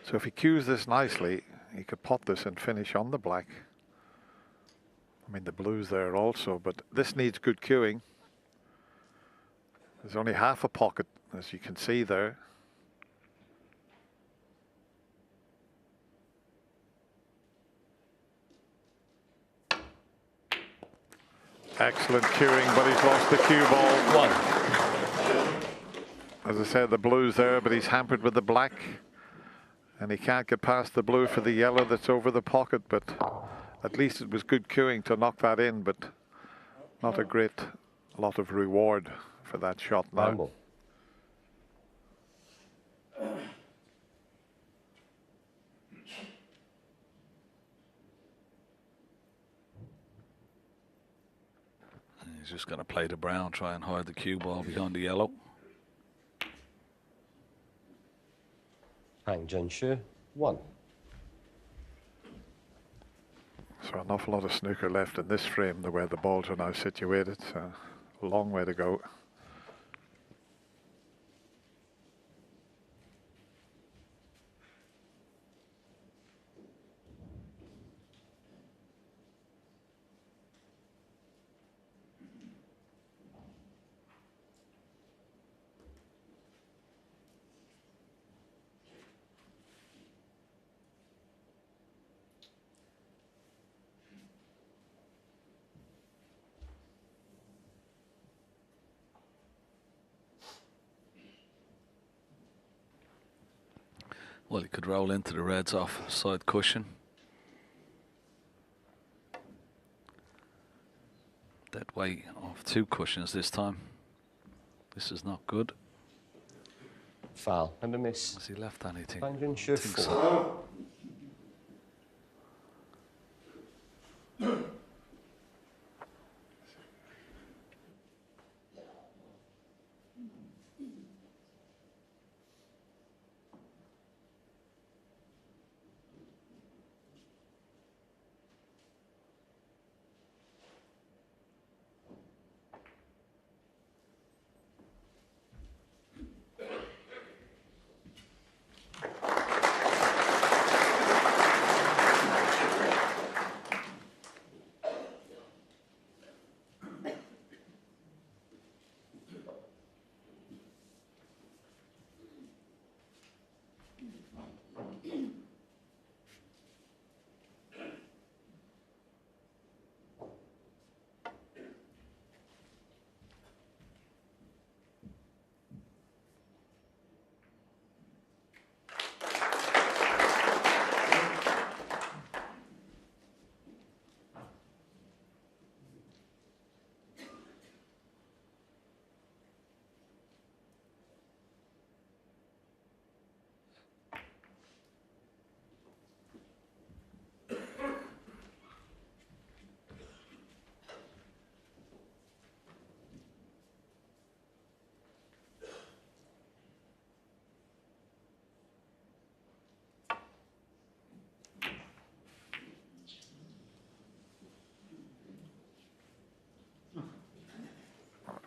So if he cues this nicely, he could pot this and finish on the black. I mean, the blue's there also, but this needs good cueing. There's only half a pocket, as you can see there. Excellent cueing, but he's lost the cue ball. 1. As I said, the blue's there, but he's hampered with the black. And he can't get past the blue for the yellow that's over the pocket, but At least it was good cueing to knock that in, but not a great lot of reward for that shot now. Ramble. He's just going to play the brown, try and hide the cue ball behind the yellow. Hang Jinshu, 1. So an awful lot of snooker left in this frame, the way the balls are now situated. So a long way to go. Well, he could roll into the reds off side cushion. Dead weight of 2 cushions this time. This is not good. Foul and a miss. Has he left anything? Hang Jinshu, 4. So.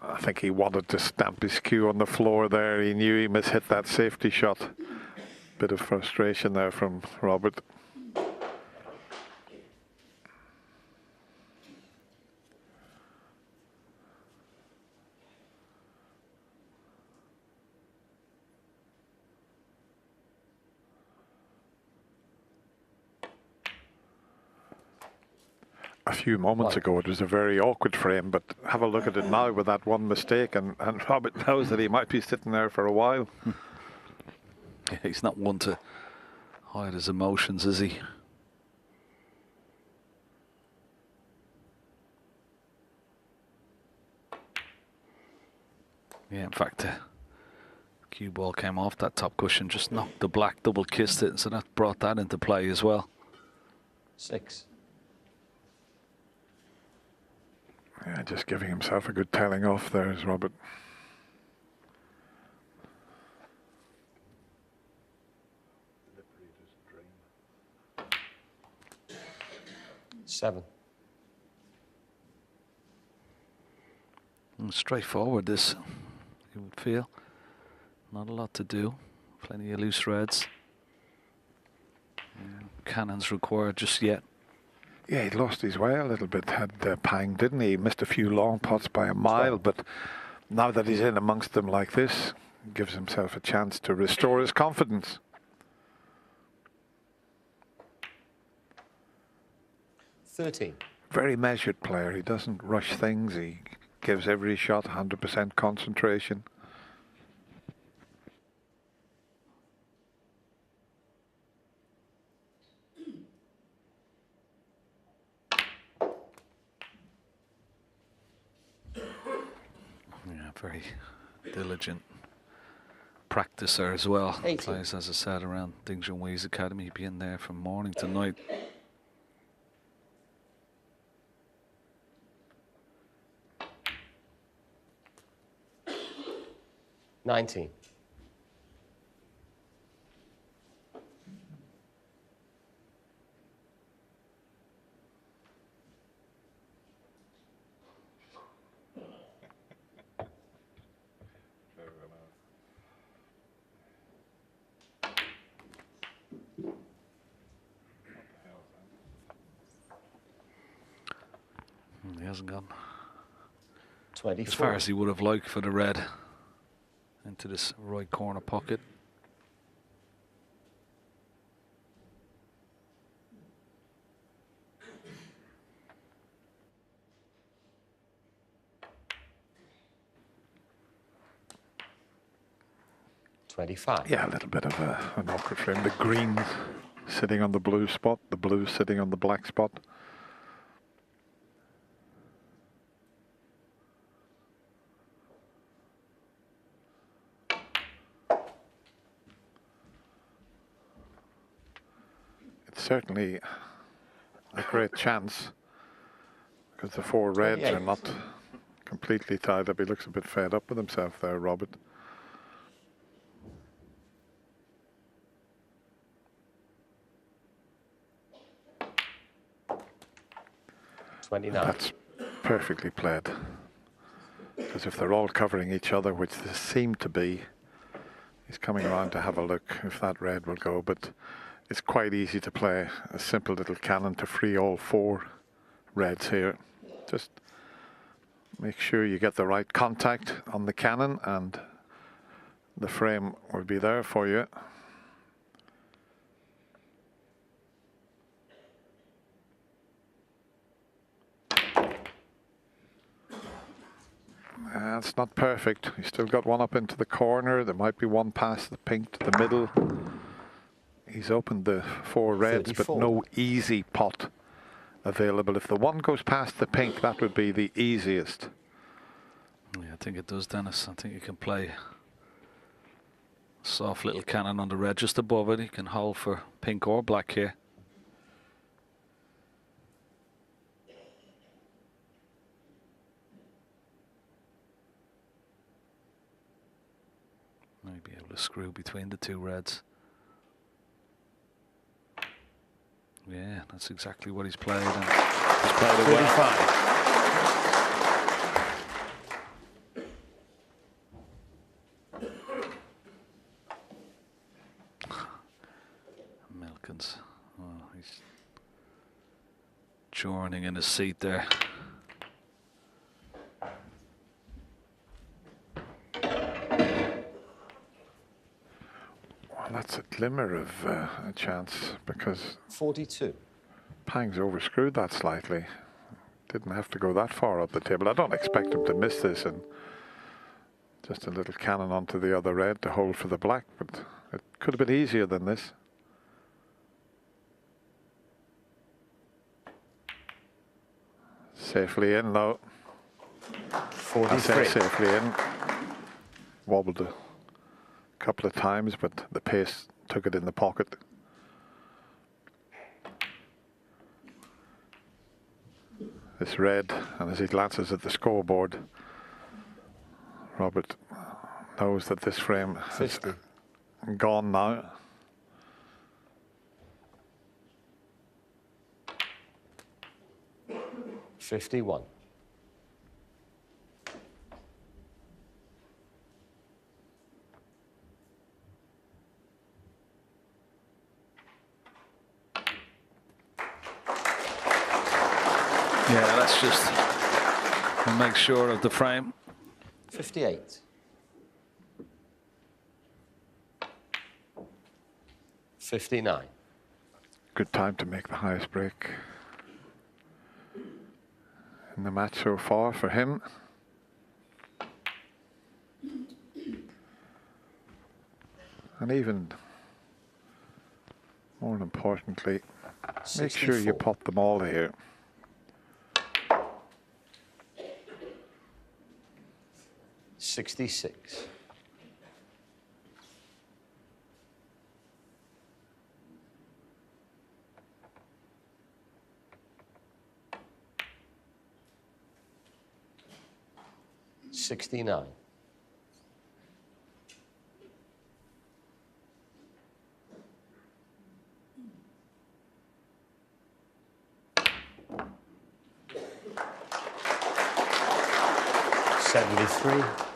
I think he wanted to stamp his cue on the floor there. He knew he mishit that safety shot. Bit of frustration there from Robert. A few moments ago it was a very awkward frame, but have a look at it now with that one mistake, and Robert knows that he might be sitting there for a while. Yeah, he's not one to hide his emotions, is he? Yeah, in fact, the cue ball came off that top cushion, just knocked the black, double kissed it, so that brought that into play as well. 6. Yeah, just giving himself a good telling off there is Robert. Seven. Straightforward this, you would feel. Not a lot to do. Plenty of loose reds. Cannons required just yet. Yeah, he lost his way a little bit, had Pang, didn't he? He missed a few long pots by a mile, but now that he's in amongst them like this, gives himself a chance to restore his confidence. 13. Very measured player. He doesn't rush things. He gives every shot 100% concentration. Very diligent practicer as well. 80. Plays, as I said, around Ding Junhui's academy. He'd be in there from morning to night. $19. He hasn't gone 24. as far as he would have liked for the red into this right corner pocket. $25. Yeah, a little bit of an awkward frame. The green sitting on the blue spot, the blue sitting on the black spot. It's certainly a great chance because the four reds are not completely tied up. He looks a bit fed up with himself there, Robert. That's perfectly played. Because if they're all covering each other, which they seem to be, he's coming around to have a look if that red will go. But it's quite easy to play a simple little cannon to free all four reds here. Just make sure you get the right contact on the cannon and the frame will be there for you. It's not perfect. He's still got one up into the corner. There might be one past the pink to the middle. He's opened the four reds, 34. but no easy pot available. If the one goes past the pink, that would be the easiest. Yeah, I think it does, Dennis. I think you can play a soft little cannon on the red just above it. You can hold for pink or black here. Maybe able to screw between the two reds. Yeah, that's exactly what he's played. And he's played it well. Milkins. Oh, he's churning in his seat there. That's a glimmer of a chance because 42. Pang's overscrewed that slightly. Didn't have to go that far up the table. I don't expect him to miss this, and just a little cannon onto the other red to hold for the black, but it could have been easier than this. Safely in though. 43. Safely in. Wobbled a couple of times, but the pace took it in the pocket. This red, and as he glances at the scoreboard, Robert knows that this frame is gone now. $51. Yeah, let's just make sure of the frame. 58. $59. Good time to make the highest break in the match so far for him. And even more importantly, make sure you 64. pot them all here. 66. $69. $73.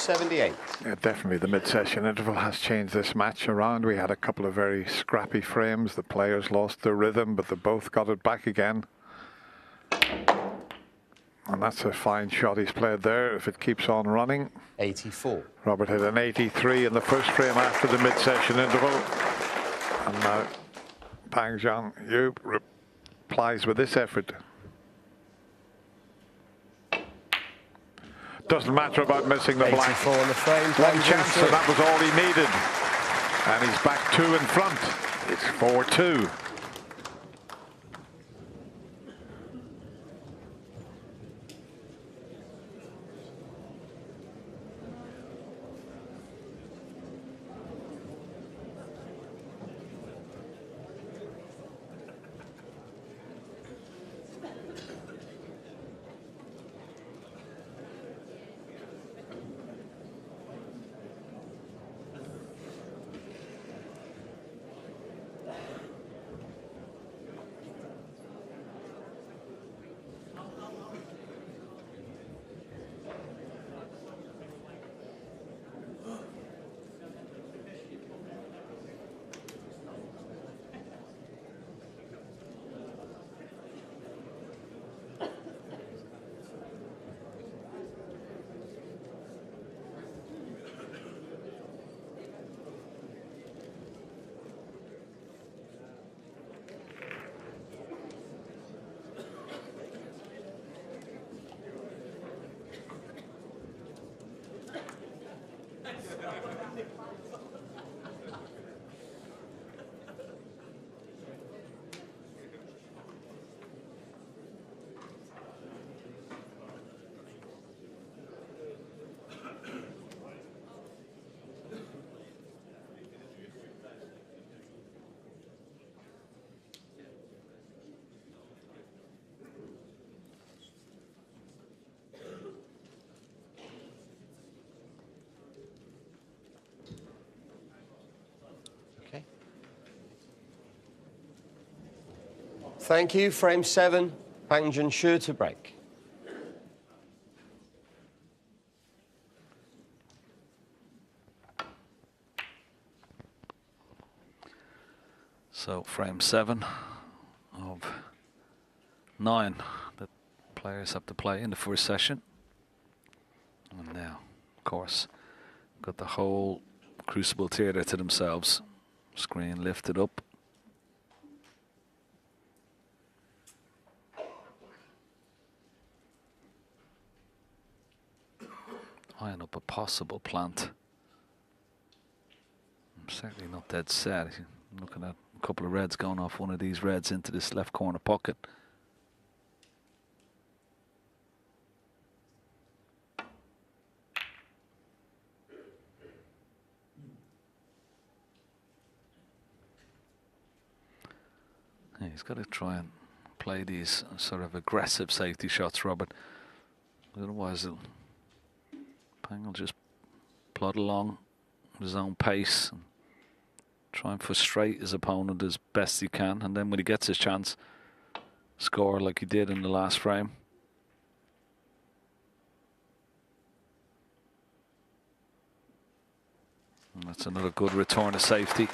$78. Yeah, definitely the mid-session interval has changed this match around. We had a couple of very scrappy frames. The players lost their rhythm, but they both got it back again. And that's a fine shot he's played there. If it keeps on running. 84. Robert hit an 83 in the first frame after the mid-session interval. And now Pang Junxue replies with this effort. Doesn't matter about missing the black. 84 on the frame. One chance, and that was all he needed. And he's back 2 in front. It's 4-2. Thank you. Frame 7, Pang Junxue to break. So frame 7 of 9 that players have to play in the first session. And now, of course, got the whole Crucible Theatre to themselves. Screen lifted up. Eyeing up a possible plant. I'm certainly not dead set. I'm looking at a couple of reds going off one of these reds into this left corner pocket. Yeah, he's got to try and play these sort of aggressive safety shots, Robert. Otherwise, Pang will just plod along at his own pace and try and frustrate his opponent as best he can, and then when he gets his chance, score like he did in the last frame. And that's another good return to safety.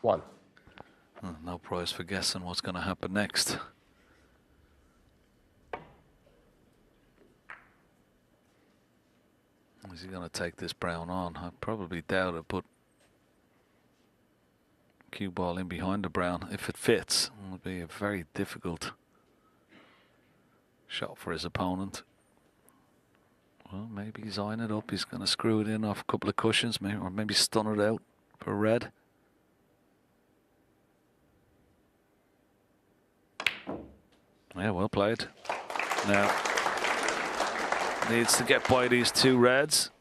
1. No prize for guessing what's going to happen next. Is he going to take this brown on? I probably doubt it, but cue ball in behind the brown, if it fits, it would be a very difficult shot for his opponent. Well, maybe he's eyeing it up. He's going to screw it in off a couple of cushions, maybe, or maybe stun it out for red. Yeah, well played. Now, needs to get by these two reds.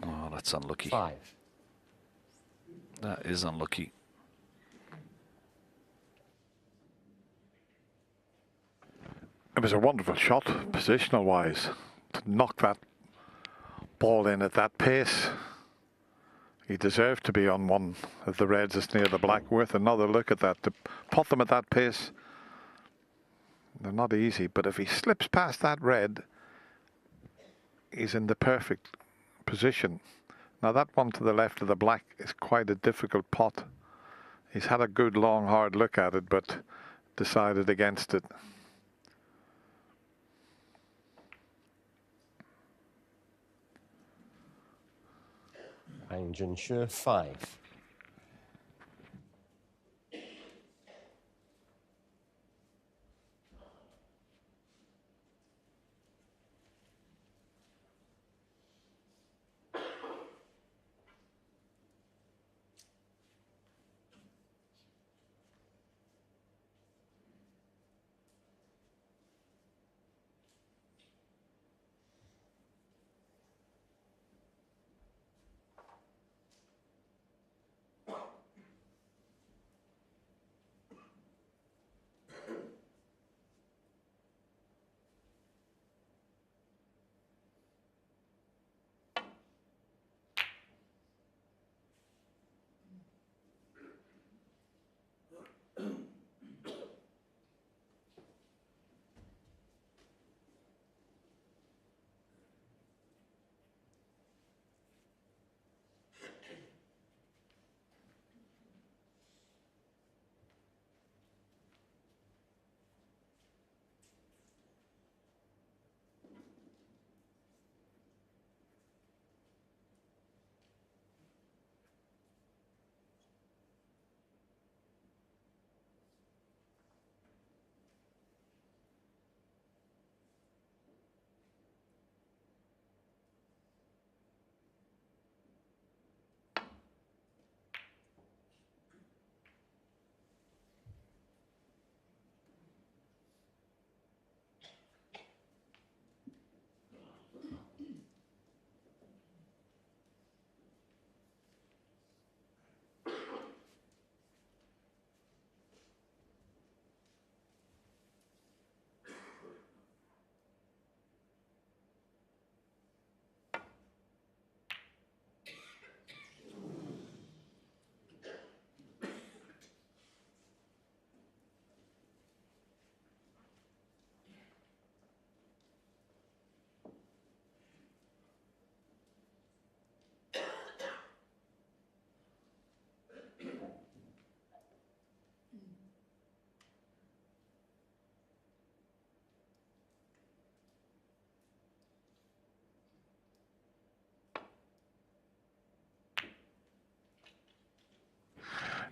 Oh, that's unlucky. 5. That is unlucky. It was a wonderful shot, positional wise, to knock that ball in at that pace. He deserved to be on one of the reds that's near the black. Worth another look at that. To pot them at that pace, they're not easy, but if he slips past that red, he's in the perfect position. Now that one to the left of the black is quite a difficult pot. He's had a good long hard look at it, but decided against it. And Jinshu 5.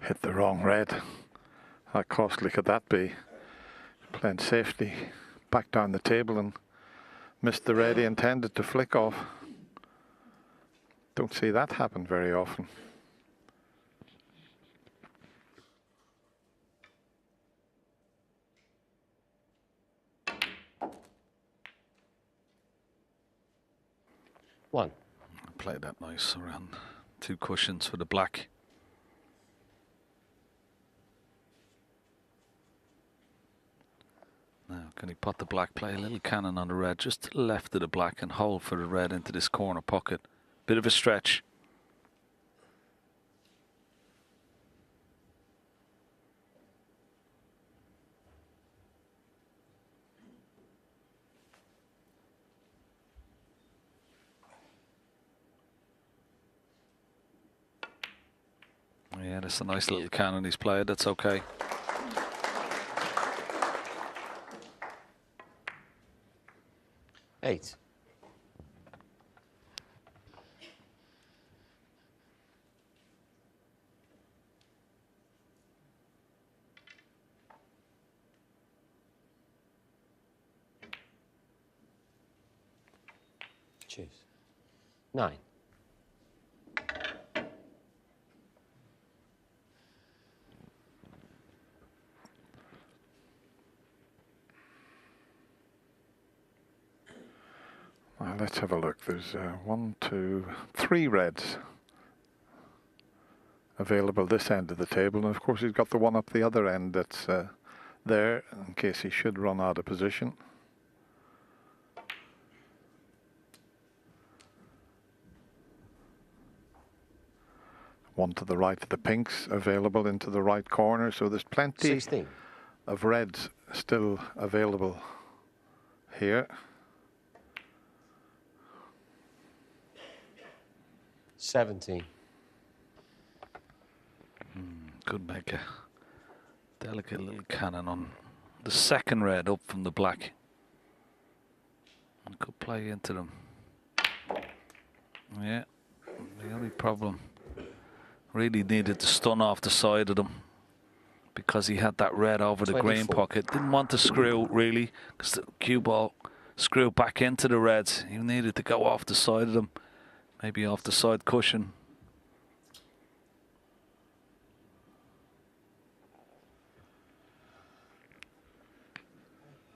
Hit the wrong red. How costly could that be? Playing safely back down the table and missed the red he intended to flick off. Don't see that happen very often. One. Played that nice around two cushions for the black. Now, can he pot the black, play a little cannon on the red, just to the left of the black, and hold for the red into this corner pocket? Bit of a stretch. Yeah, that's a nice little cannon he's played. That's okay. Eight. Choose. 9. Well, let's have a look. There's 1, 2, 3 reds available this end of the table, and of course he's got the one up the other end that's there in case he should run out of position. One to the right of the pinks available into the right corner, so there's plenty 16. of reds still available here. 17. Could make a delicate little cannon on the second red up from the black. And could play into them. Yeah, the only problem, really needed to stun off the side of them because he had that red over the 24. green pocket. Didn't want to screw really because the cue ball screwed back into the reds. He needed to go off the side of them, maybe off the side cushion.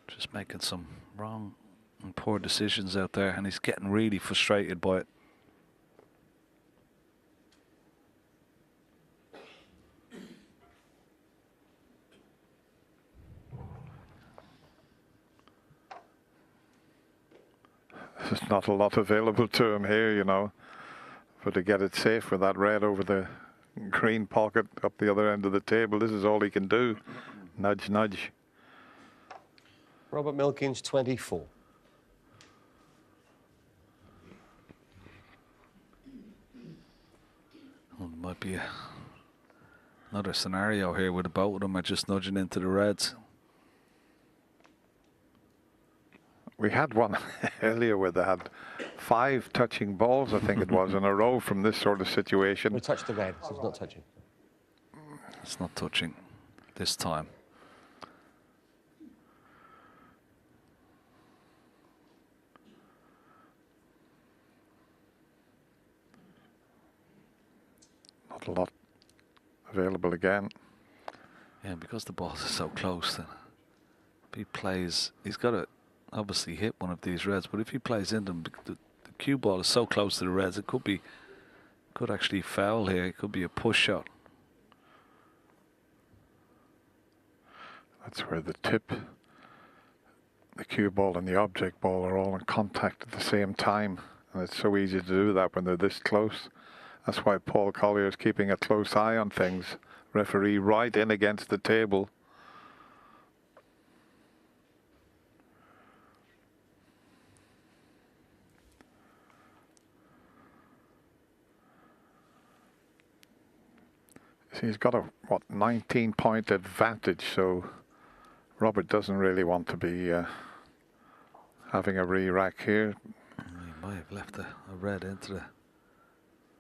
Just making some wrong and poor decisions out there, and he's getting really frustrated by it. There's not a lot available to him here, you know, but to get it safe with that red over the green pocket up the other end of the table, this is all he can do. Nudge, nudge. Robert Milkins, 24. Well, there might be another scenario here where the both of them are just nudging into the reds. We had one earlier where they had 5 touching balls, I think it was, in a row from this sort of situation. We touched the red, so it's not touching. It's not touching this time. Not a lot available again. Yeah, because the balls are so close, then if he plays, he's got to obviously hit one of these reds, but if he plays in them, the cue ball is so close to the reds, it could actually foul here. It could be a push shot. That's where the tip, the cue ball and the object ball are all in contact at the same time, and it's so easy to do that when they're this close. That's why Paul Collier is keeping a close eye on things. Referee right in against the table. See, he's got a, 19-point advantage, so Robert doesn't really want to be having a re-rack here. He might have left a red into the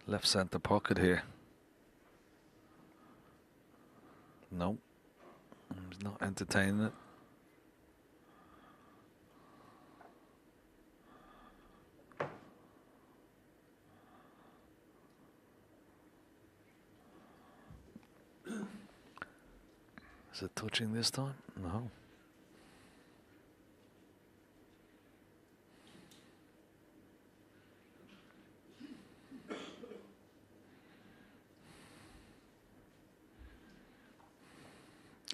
left centre pocket here. No, he's not entertaining it. Is it touching this time? No.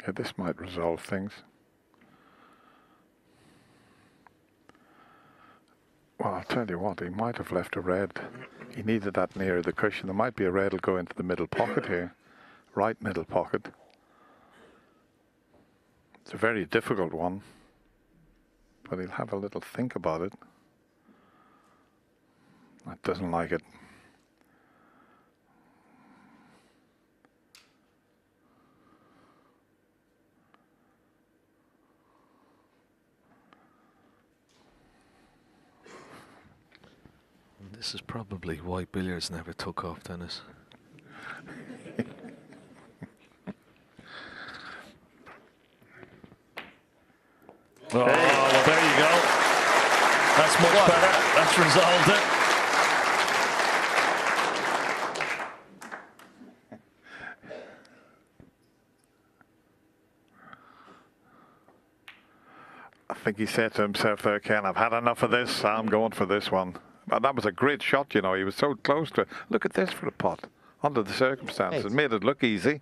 Yeah, this might resolve things. Well, I'll tell you what, he might have left a red. He needed that near the cushion. There might be a red will go into the middle pocket here. Right middle pocket. It's a very difficult one, but he'll have a little think about it. That doesn't like it. This is probably why billiards never took off, Dennis. Oh, well, there you go. That's much better. That's resolved it. I think he said to himself there, Ken, I've had enough of this. I'm going for this one. But that was a great shot, you know. He was so close to it. Look at this for a pot. Under the circumstances. It made it look easy.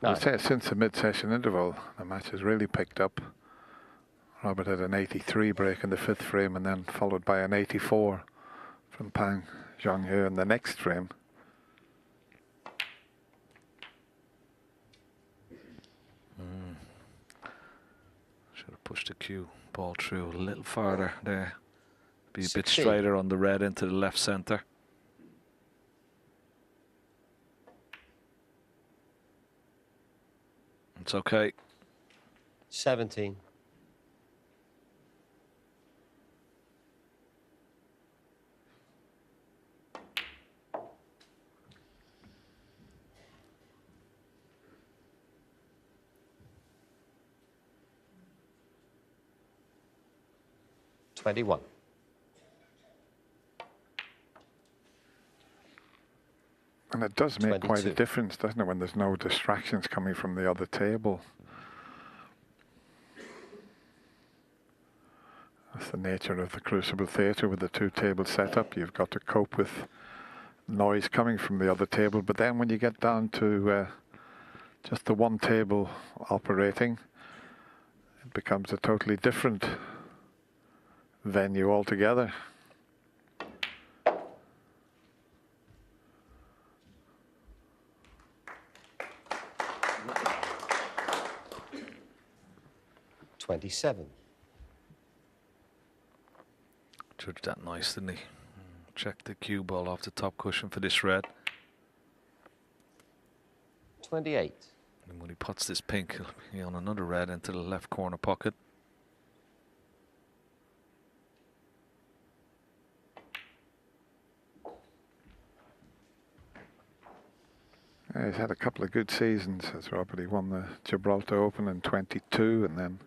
I would say since the mid-session interval, the match has really picked up. Robert had an 83 break in the 5th frame and then followed by an 84 from Pang Zhonghe in the next frame. Should have pushed the cue ball through a little farther there. Be a bit 16. straighter on the red into the left centre. It's okay. 17. $21. And it does make quite a 22. difference, doesn't it, when there's no distractions coming from the other table. That's the nature of the Crucible Theatre with the 2-table setup. You've got to cope with noise coming from the other table. But then when you get down to just the one table operating, it becomes a totally different venue altogether. $27. Judged that nice, didn't he? Checked the cue ball off the top cushion for this red. 28. And when he puts this pink, he'll be on another red into the left corner pocket. He's had a couple of good seasons as Robert. He won the Gibraltar Open in 22 and then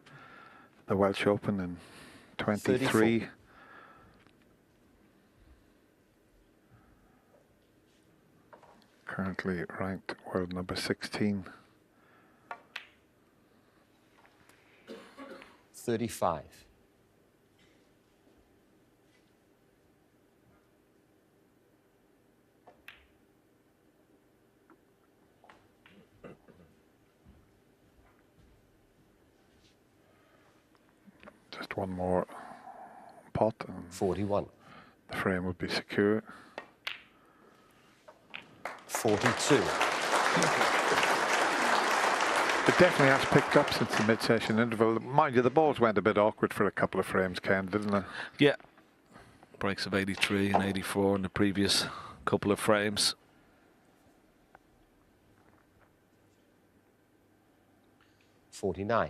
the Welsh Open in 23. 34. Currently ranked world number 16. 35. Just one more pot and 41. the frame would be secure. 42. It definitely has picked up since the mid-session interval. Mind you, the balls went a bit awkward for a couple of frames, Ken, didn't they? Yeah. Breaks of 83 and 84 in the previous couple of frames. $49.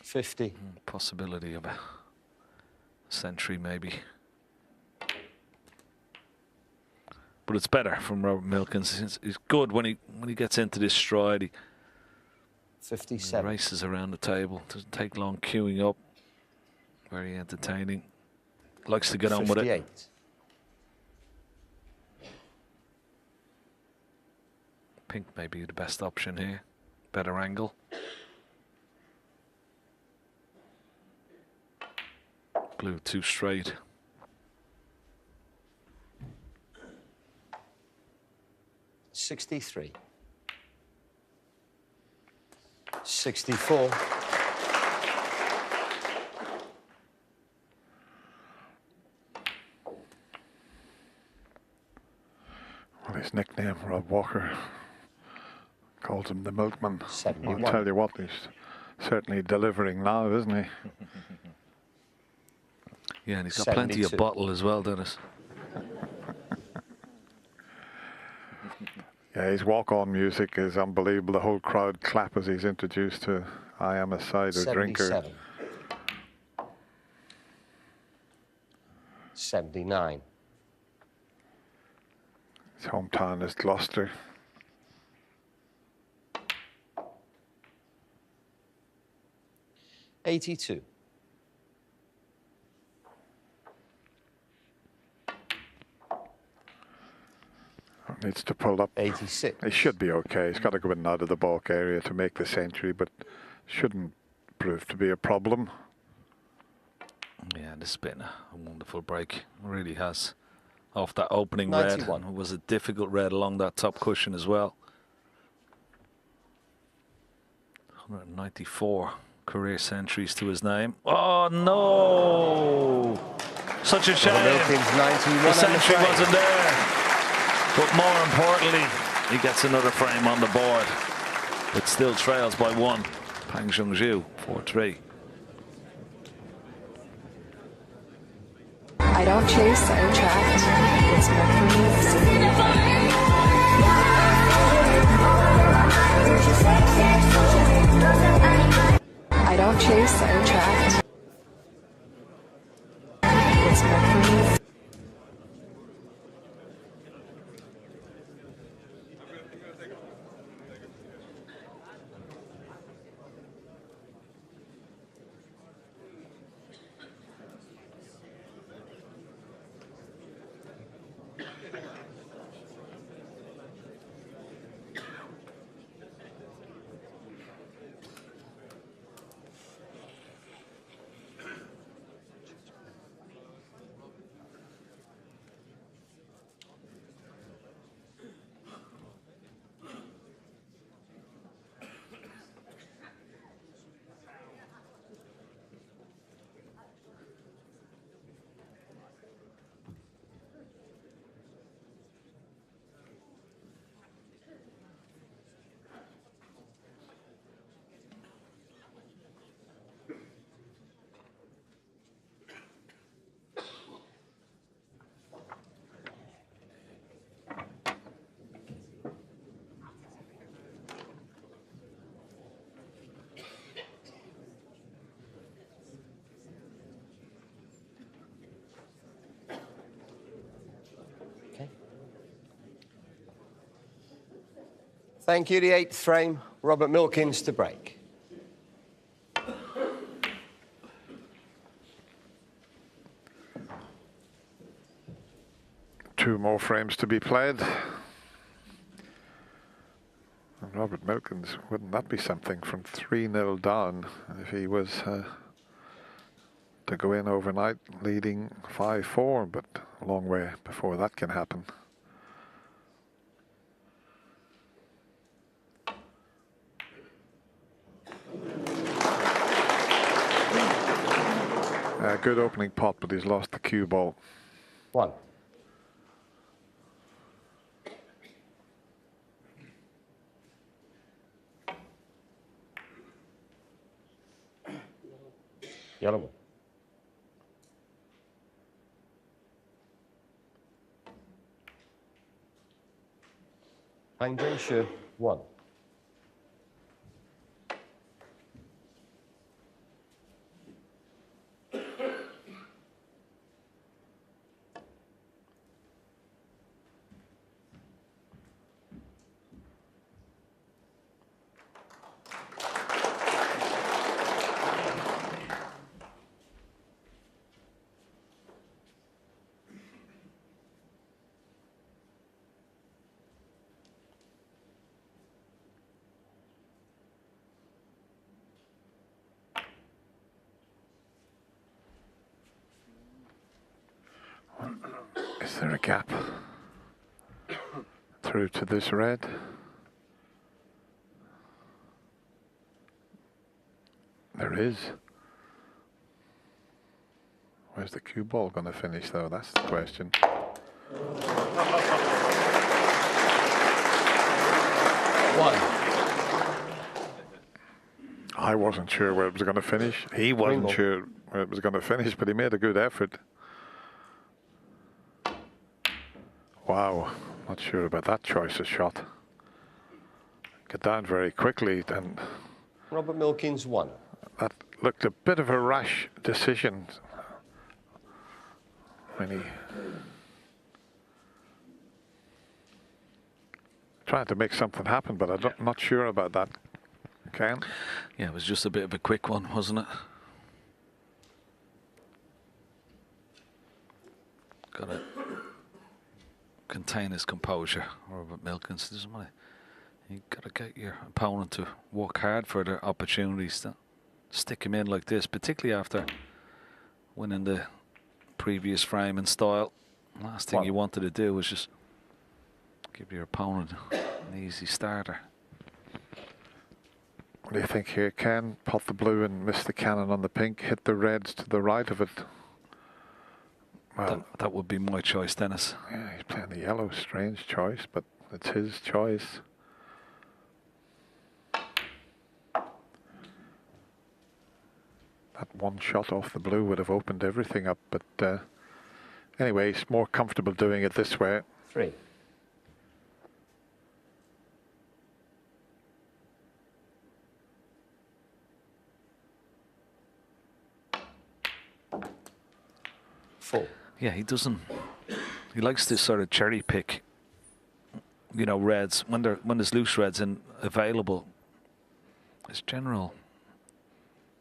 $50. Possibility of a century, maybe. But it's better from Robert Milkins. He's good when he gets into this stride. He 57. races around the table. Doesn't take long queuing up. Very entertaining. Likes to get on with it. 58. Pink may be the best option here. Better angle. Blue too straight. $63. 64. Well, his nickname, Rob Walker, calls him the Milkman. 71. I'll tell you what, he's certainly delivering now, isn't he? Yeah, and he's got plenty of 72. bottle as well, Dennis. Yeah, his walk-on music is unbelievable. The whole crowd clap as he's introduced to I Am a Cider Drinker. 77. 79. His hometown is Gloucester. 82. Needs to pull up. 86. He should be okay. He's got to go in and out of the balk area to make the century, but shouldn't prove to be a problem. Yeah, this has been a wonderful break. It really has. Off that opening 91. red. It was a difficult red along that top cushion as well. 194 career centuries to his name. Oh no! Such a shame. Milkins 91. The century wasn't there. But more importantly, he gets another frame on the board. It still trails by 1. Pang Zhongzhu, 4-3. I don't chase, I attract. It's meant for me to see. I don't chase, I attract. It's meant for me. Thank you. The 8th frame, Robert Milkins to break. Two more frames to be played. And Robert Milkins, wouldn't that be something, from 3-0 down if he was to go in overnight leading 5-4, but a long way before that can happen. Good opening pot, but he's lost the cue ball. 1. Yellow one. Pang Zhongzhu 1. Is there a gap through to this red? There is. Where's the cue ball going to finish though? That's the question. I wasn't sure where it was going to finish. He wasn't sure where it was going to finish, but he made a good effort. Wow, not sure about that choice of shot. get down very quickly, and Robert Milkins 1. that looked a bit of a rash decision when he tried to make something happen, but I'm not sure about that. Ken? Yeah, it was just a bit of a quick one, wasn't it? Got to contain his composure, Robert Milkins. Doesn't want to. You got to get your opponent to work hard for their opportunities to stick him in like this, particularly after winning the previous frame and style. Last thing you wanted to do was just give your opponent an easy starter. What do you think here, Ken? Pot the blue and miss the cannon on the pink, hit the reds to the right of it. Well, that would be my choice, Dennis. Yeah, he's playing the yellow. Strange choice, but it's his choice. That one shot off the blue would have opened everything up, but anyway, he's more comfortable doing it this way. 3. Yeah, he doesn't. He likes to sort of cherry pick, you know, reds when there's loose reds available. His general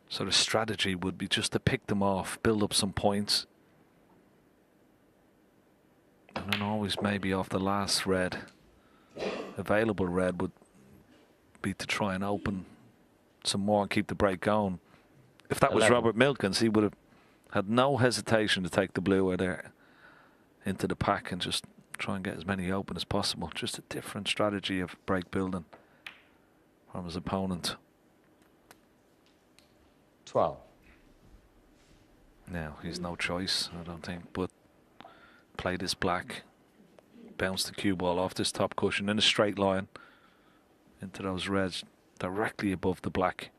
sort of strategy would be just to pick them off, build up some points, and then always maybe off the last red, available red, would be to try and open some more and keep the break going. If that was 11. Robert Milkins, he would have had no hesitation to take the blue there into the pack and just try and get as many open as possible. Just a different strategy of break building from his opponent. 12. Now, he's no choice, I don't think, but play this black, bounce the cue ball off this top cushion in a straight line into those reds directly above the black.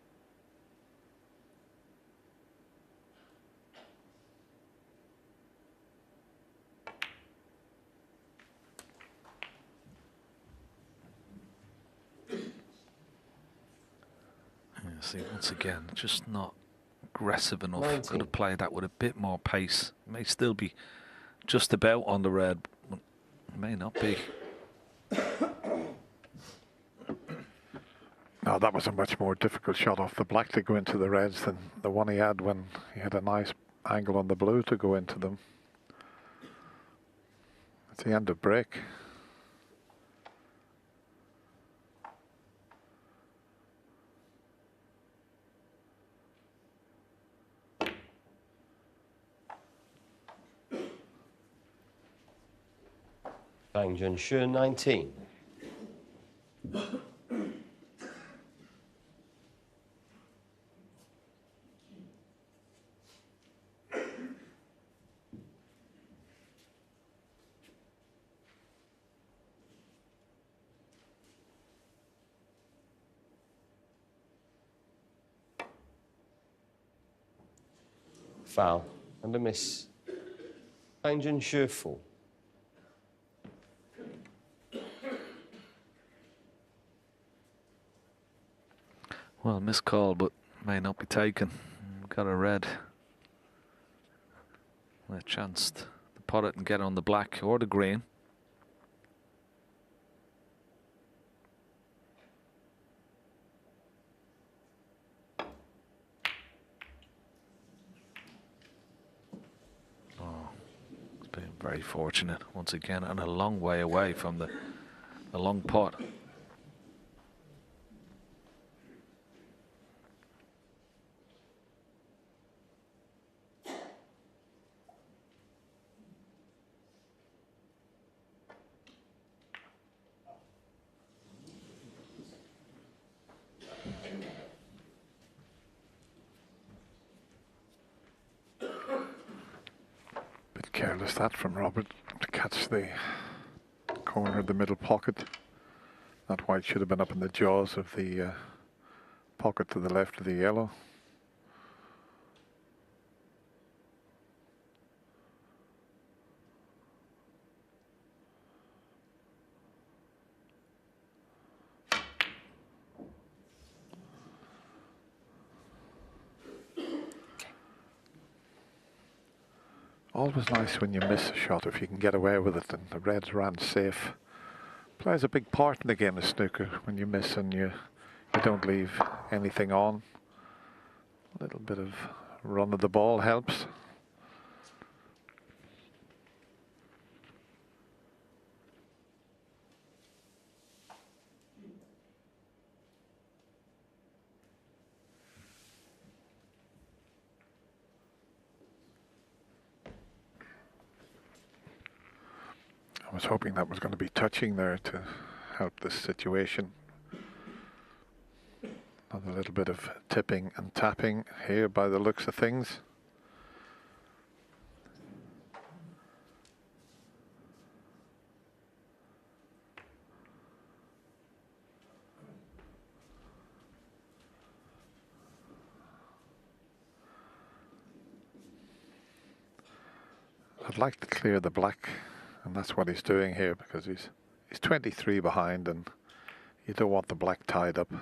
See, once again, just not aggressive enough. 19. Could have played that with a bit more pace. May still be just about on the red, but may not be. No, that was a much more difficult shot off the black to go into the reds than the one he had when he had a nice angle on the blue to go into them. It's the end of break. Bang Junshun 19. Foul and a miss. Bang Junshun 4. Well, missed call, but may not be taken. Got a red. A chance to pot it and get on the black or the green. Oh, it's been very fortunate once again, and a long way away from the long pot. Careless that from Robert to catch the corner of the middle pocket. That white should have been up in the jaws of the pocket to the left of the yellow. Always nice when you miss a shot if you can get away with it, and the Reds ran safe. Plays a big part in the game of snooker when you miss and you don't leave anything on. A little bit of run of the ball helps. I was hoping that was going to be touching there to help this situation. Another little bit of tipping and tapping here by the looks of things. I'd like to clear the black, and that's what he's doing here, because he's 23 behind and you don't want the black tied up.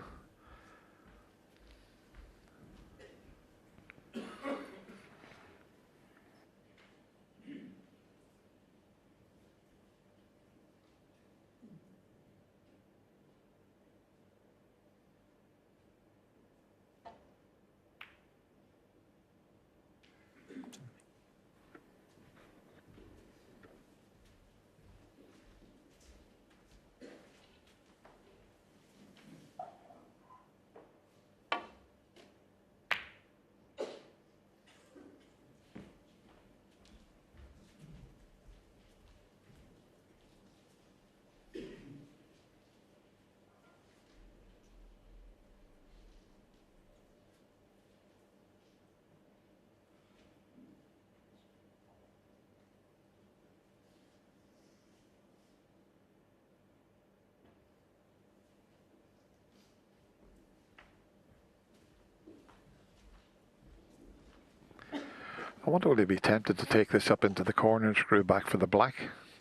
I wonder will he be tempted to take this up into the corner and screw back for the black.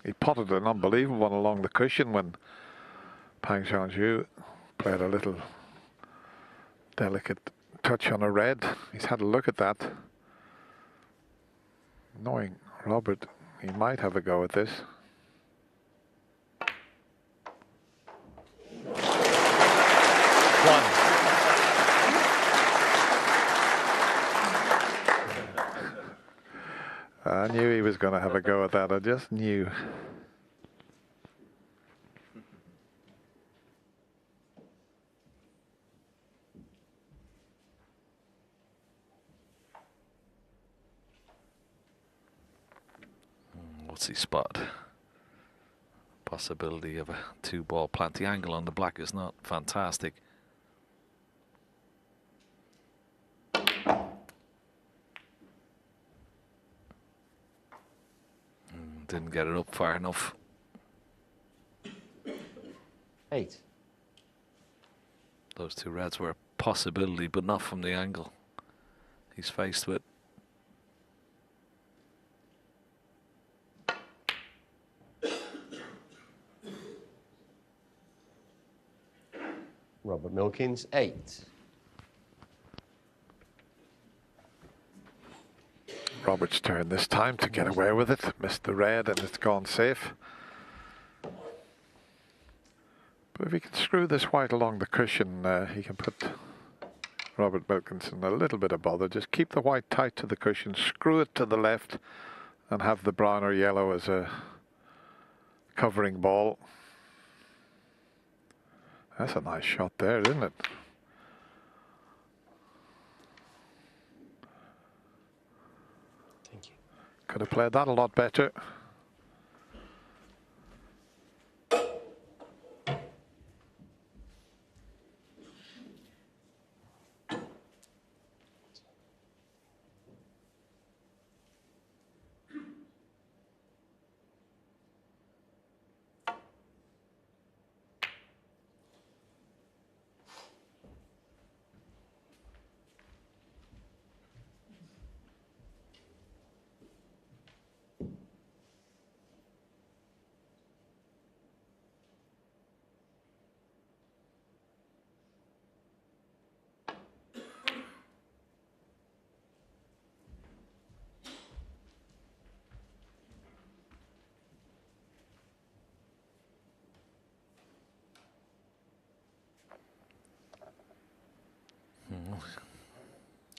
He potted an unbelievable one along the cushion when Pang Xiangju played a little delicate touch on a red. He's had a look at that. Knowing Robert, he might have a go at this. One. I knew he was going to have a go at that. I just knew. What's he spot? Possibility of a 2-ball plant. The angle on the black is not fantastic. Didn't get it up far enough. 8. Those two reds were a possibility, but not from the angle he's faced with. Robert Milkins, 8. Robert's turn this time to get away with it. Missed the red and it's gone safe. But if he can screw this white along the cushion, he can put Robert Milkins in a little bit of bother. Just keep the white tight to the cushion, screw it to the left, and have the brown or yellow as a covering ball. That's a nice shot there, isn't it? Could have played that a lot better.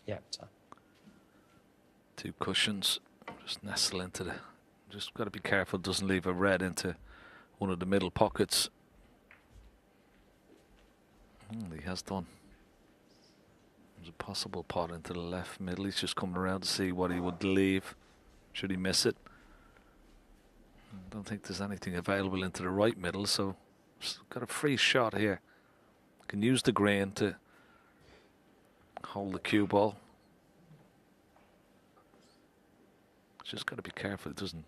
Yeah, time. 2 cushions. Just nestle into the... Just got to be careful it doesn't leave a red into one of the middle pockets. He has done. There's a possible pot into the left middle. He's just coming around to see what he would leave should he miss it. I don't think there's anything available into the right middle, so he's got a free shot here. Can use the green to hold the cue ball. Just got to be careful it doesn't...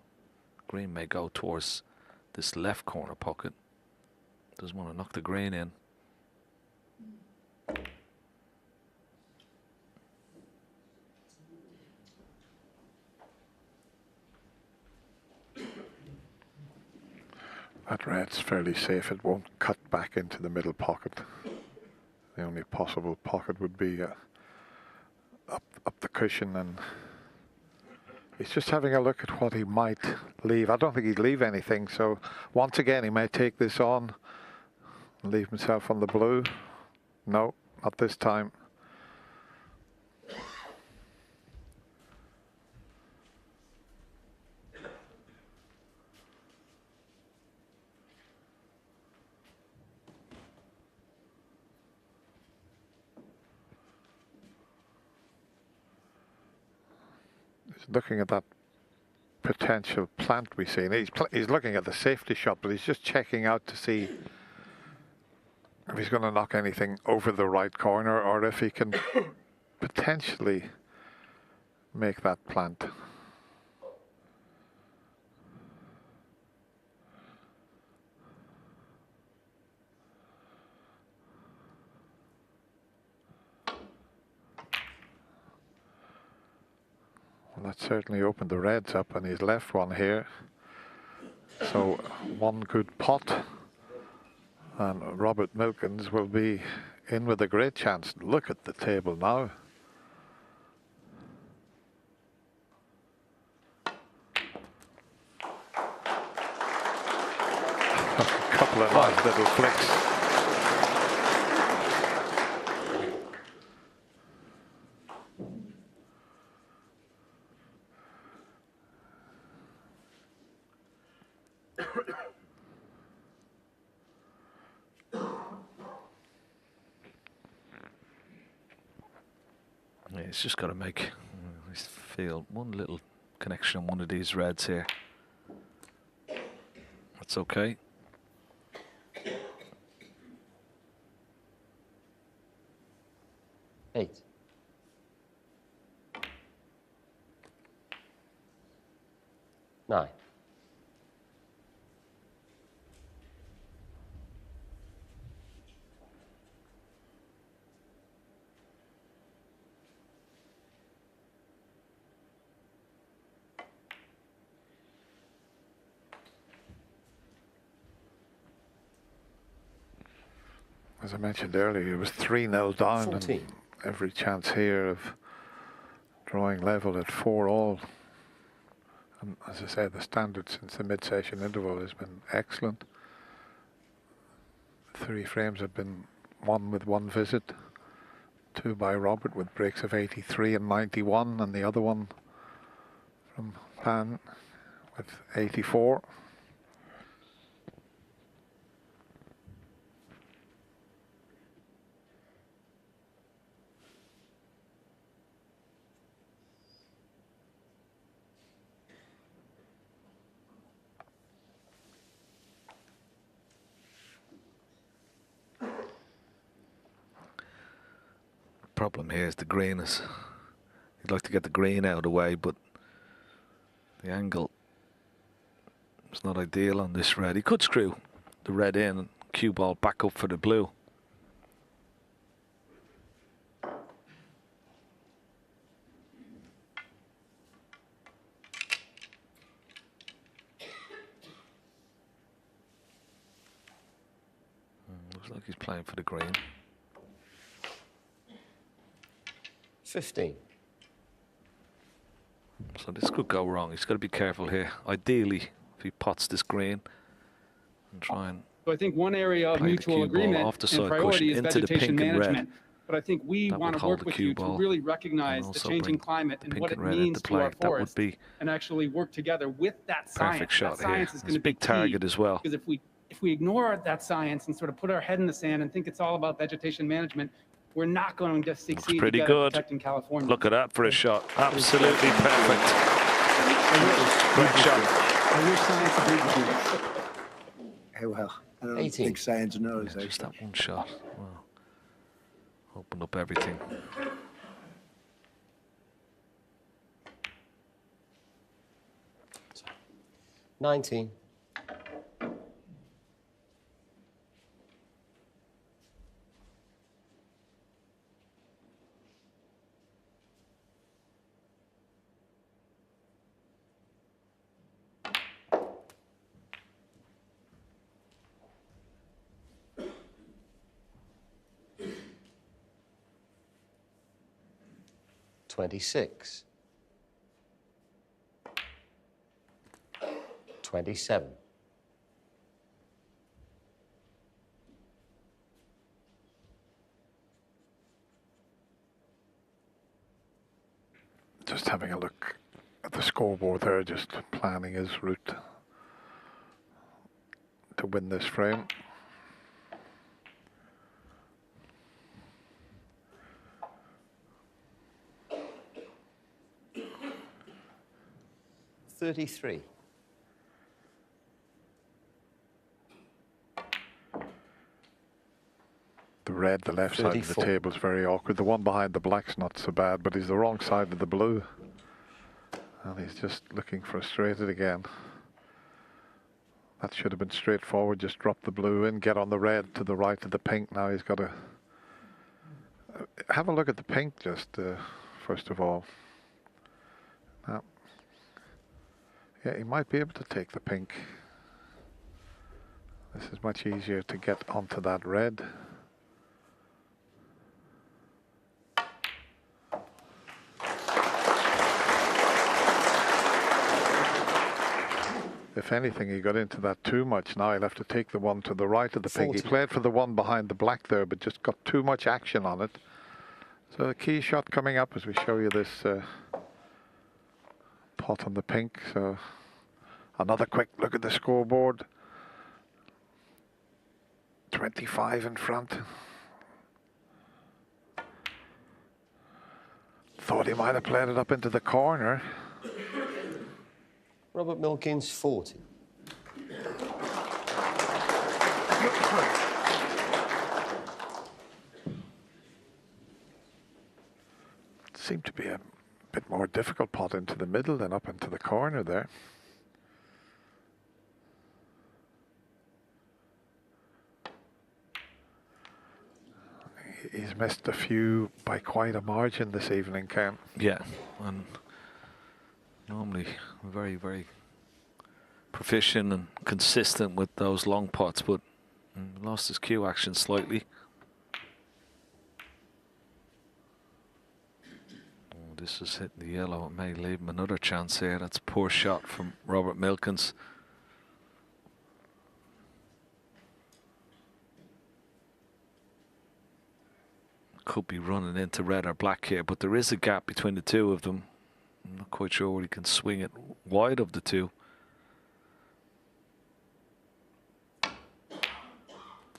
Green may go towards this left corner pocket. Doesn't want to knock the green in. That red's fairly safe. It won't cut back into the middle pocket. The only possible pocket would be up the cushion, and he's just having a look at what he might leave. I don't think he'd leave anything, so once again he may take this on and leave himself on the blue. No, not this time. Looking at that potential plant we've seen. He's looking at the safety shot, but he's just checking out to see if he's going to knock anything over the right corner or if he can potentially make that plant. That certainly opened the reds up, and he's left one here. So 1 good pot, and Robert Milkins will be in with a great chance. Look at the table now. A couple of nice little flicks. He's just got to make, feel one little connection on one of these reds here. That's okay. Eight. Nine. As I mentioned earlier, it was 3-0 down, 14. and every chance here of drawing level at 4-all. And as I said, the standard since the mid-session interval has been excellent. 3 frames have been won with 1 visit, 2 by Robert with breaks of 83 and 91, and the other one from Pan with 84. Problem here is the green is, you'd like to get the green out of the way, but the angle is not ideal on this red. He could screw the red in and cue ball back up for the blue. Looks like he's playing for the green. 15. So this could go wrong. He's got to be careful here. Ideally, if he pots this green and try and So I think one area of play the mutual cue ball agreement off the and side priority cushion is into the vegetation pink and red. management. but I think we That want would to hold work the with cue you to ball really and recognize the also changing bring climate the and pink what it and red into means to play. our That would forest, be and actually work together with that science. perfect shot that science here. is It's going a to be big target key, as well. because if we ignore that science and sort of put our head in the sand and think it's all about vegetation management, we're not going to succeed Pretty together good. protecting California. Look at that for a shot. Absolutely perfect. Great shot. I wish science agreed with you. Hey, well, I don't 18. think science knows. Just that one shot. Wow. Opened up everything. 19. $26. 27. Just having a look at the scoreboard there, just planning his route to win this frame. $33. The red, the left side of the 34. table is very awkward. The one behind the black's not so bad, but he's the wrong side of the blue. And he's just looking frustrated again. That should have been straightforward. Just drop the blue in, get on the red to the right of the pink. Now he's got to have a look at the pink just first of all. Yeah, he might be able to take the pink. This is much easier to get onto that red. If anything, he got into that too much. Now he'll have to take the one to the right of the pink. He 40. played for the one behind the black there, but just got too much action on it. So a key shot coming up as we show you this pot on the pink. So another quick look at the scoreboard. 25 in front. Thought he might have played it up into the corner. Robert Milkins, 40. Seemed to be a bit more difficult pot into the middle than up into the corner there. He's missed a few by quite a margin this evening, Ken. Yeah, and normally very, very proficient and consistent with those long pots, but lost his cue action slightly. Oh, this is hitting the yellow. It may leave him another chance here. That's a poor shot from Robert Milkins. Could be running into red or black here, but there is a gap between the two of them. I'm not quite sure where he can swing it wide of the two.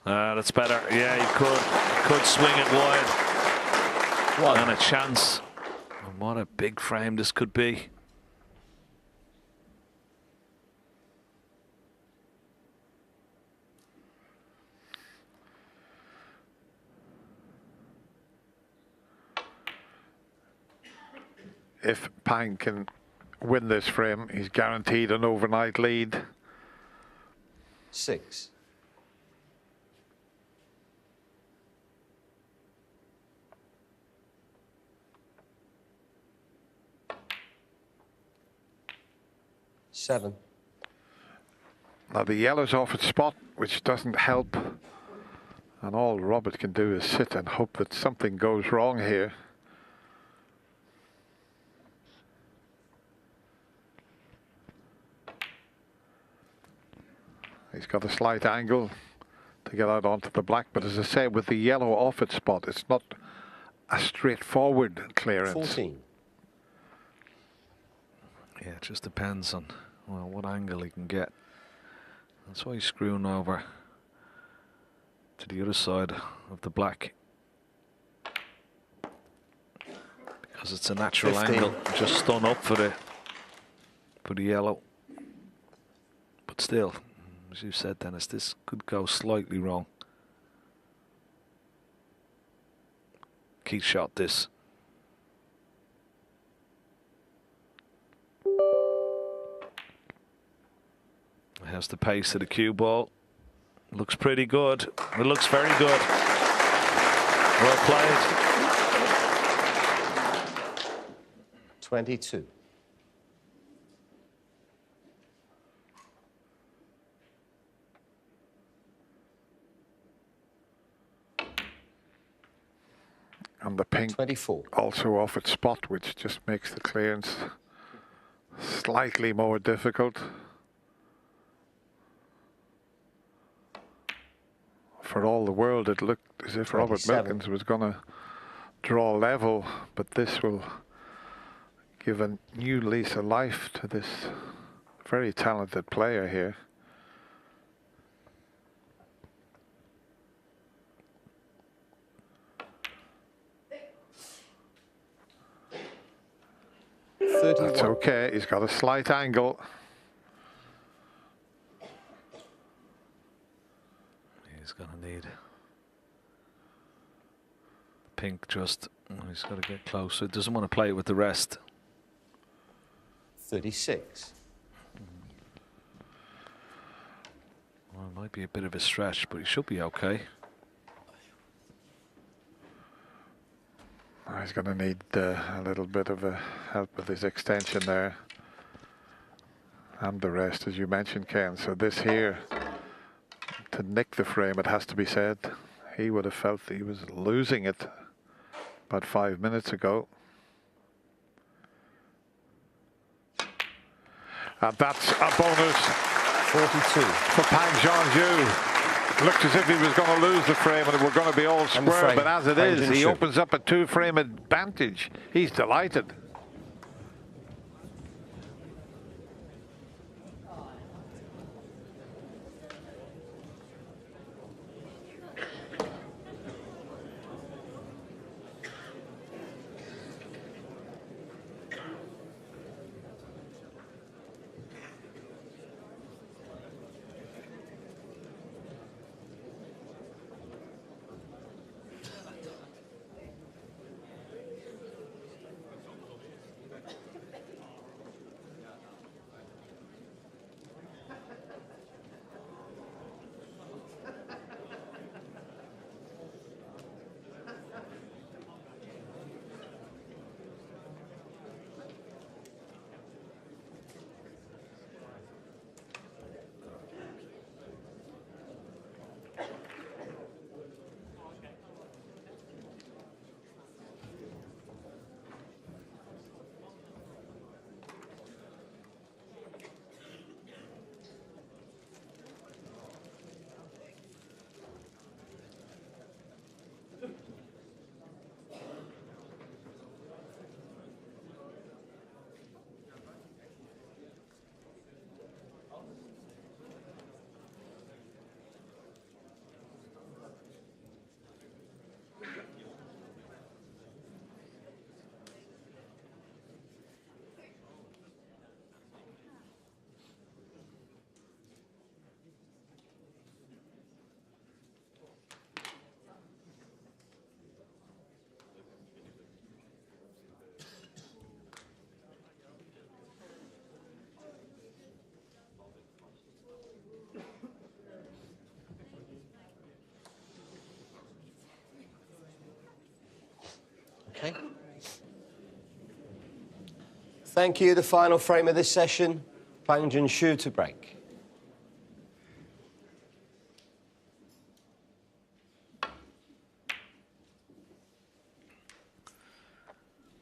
That's better. Yeah, he could swing it wide. And a chance. And what a big frame this could be. If Pang can win this frame, he's guaranteed an overnight lead. 6. $7. Now the yellow's off its spot, which doesn't help. And all Robert can do is sit and hope that something goes wrong here. He's got a slight angle to get out onto the black, but as I say, with the yellow off its spot, it's not a straightforward clearance. 14. Yeah, it just depends on what angle he can get. That's why he's screwing over to the other side of the black, because it's a natural 15. angle. Just stun up for the yellow. But still, as you said, Dennis, this could go slightly wrong. Keith shot this. Has the pace of the cue ball. Looks pretty good. It looks very good. Well played. 22. And the pink 24. Also off its spot, which just makes the clearance slightly more difficult. For all the world, it looked as if Robert 27. Milkins was going to draw level, but this will give a new lease of life to this very talented player here. That's okay, he's got a slight angle. He's going to need pink just, he's got to get closer. Doesn't want to play it with the rest. 36. Well, it might be a bit of a stretch, but he should be okay. He's going to need a little bit of a help with his extension there. And the rest, as you mentioned, Ken. So this here, to nick the frame, it has to be said, he would have felt he was losing it about 5 minutes ago. And that's a bonus 42 for Pang Jeonju. Looked as if he was going to lose the frame and it were going to be all square, but as it is, he opens up a 2-frame advantage. He's delighted. Okay. Thank you. The final frame of this session, Pang Jeonju to break.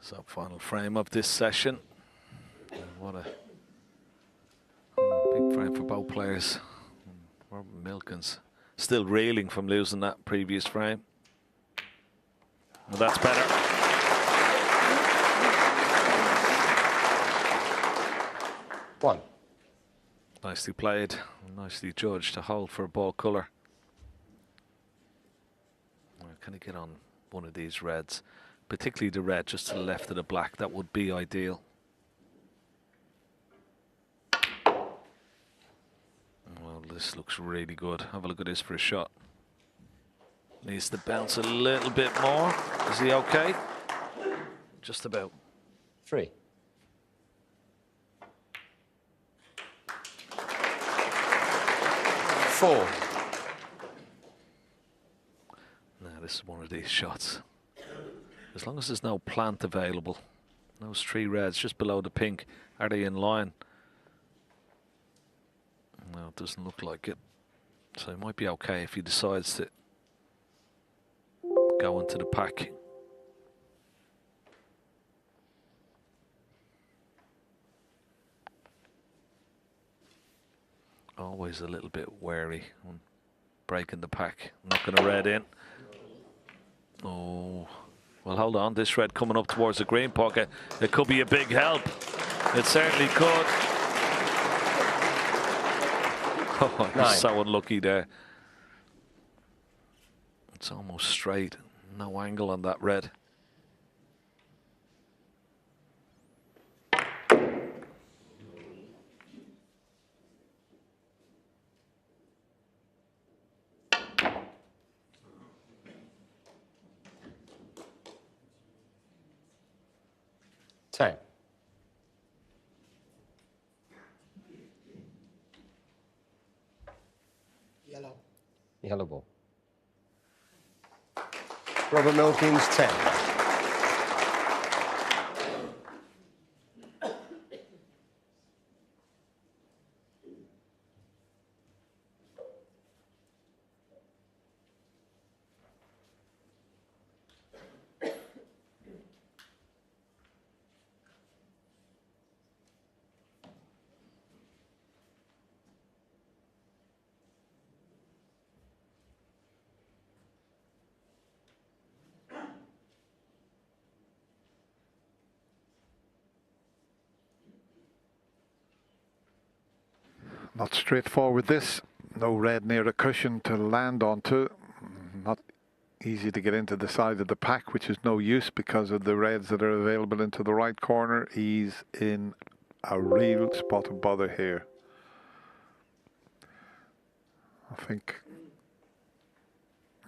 So final frame of this session. And what a big frame for both players. Robert Milkins still reeling from losing that previous frame. Well, that's better. One. Nicely played, nicely judged to hold for a ball colour. Can he get on one of these reds? Particularly the red just to the left of the black, that would be ideal. Well, this looks really good. Have a look at this for a shot. Needs to bounce a little bit more. Is he okay? Just about. 3. 4. Now this is one of these shots. As long as there's no plant available, those 3 reds just below the pink, are they in line? No, it doesn't look like it. So it might be okay if he decides to go into the pack. Always a little bit wary when breaking the pack, knocking a red in. Oh, well, hold on. This red coming up towards the green pocket. It could be a big help. It certainly could. Oh, I'm so unlucky there. It's almost straight. No angle on that red. Ten. Yellow. Yellow ball. Robert Milkins, 10. Not straightforward this. No red near a cushion to land onto. Not easy to get into the side of the pack, which is no use because of the reds that are available into the right corner. He's in a real spot of bother here. I think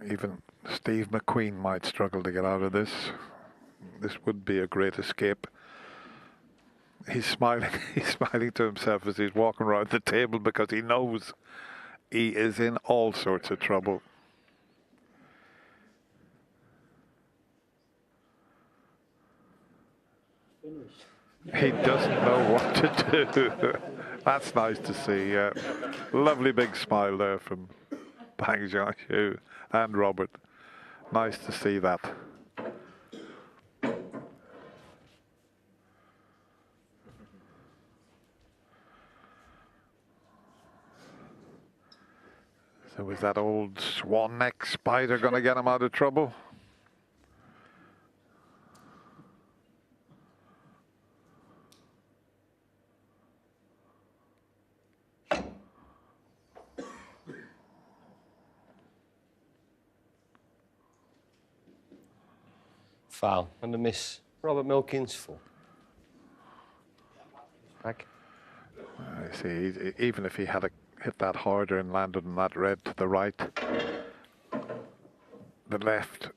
even Steve McQueen might struggle to get out of this. This would be a great escape. He's smiling. He's smiling to himself as he's walking around the table because he knows he is in all sorts of trouble. He doesn't know what to do. That's nice to see. Lovely big smile there from Bang Jiangxu and Robert. Nice to see that. So is that old swan neck spider going to get him out of trouble? Foul and a miss. Robert Milkins, 4. Back. I see. Even if he had hit that harder and landed on that red to the right, the left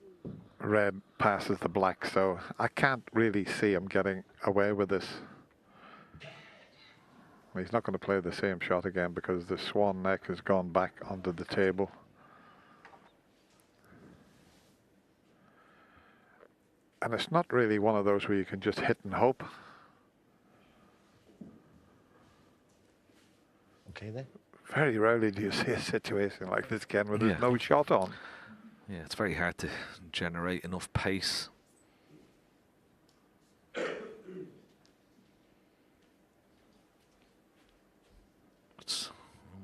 red passes the black, so I can't really see him getting away with this. He's not going to play the same shot again because the swan neck has gone back onto the table. And it's not really one of those where you can just hit and hope. Okay then. Very rarely do you see a situation like this again where there's no shot on. Yeah, it's very hard to generate enough pace. It's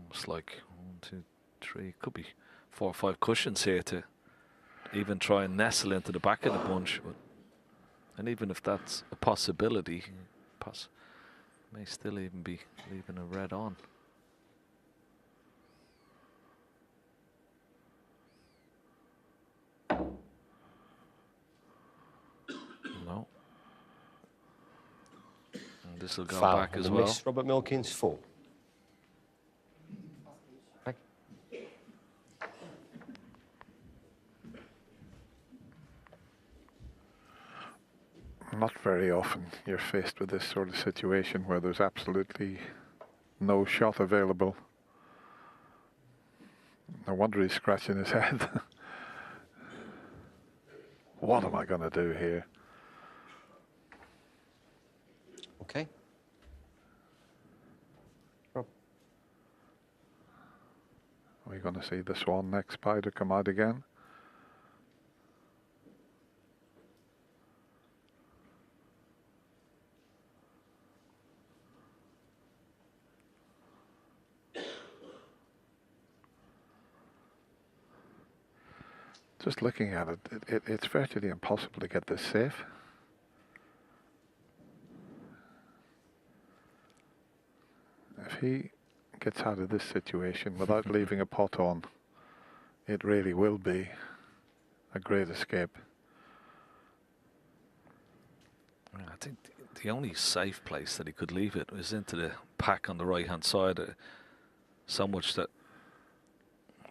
almost like 1, 2, 3, could be 4 or 5 cushions here to even try and nestle into the back of the bunch. But, and even if that's a possibility, may still even be leaving a red on. No. And this will go Foul back on as the well. miss. Robert Milkins, 4. Not very often you're faced with this sort of situation where there's absolutely no shot available. No wonder he's scratching his head. What am I going to do here? Okay. Are we going to see the Swan neck spider come out again? Just looking at it, it's virtually impossible to get this safe. If he gets out of this situation without leaving a pot on, it really will be a great escape. I think the only safe place that he could leave it was into the pack on the right hand side. So much that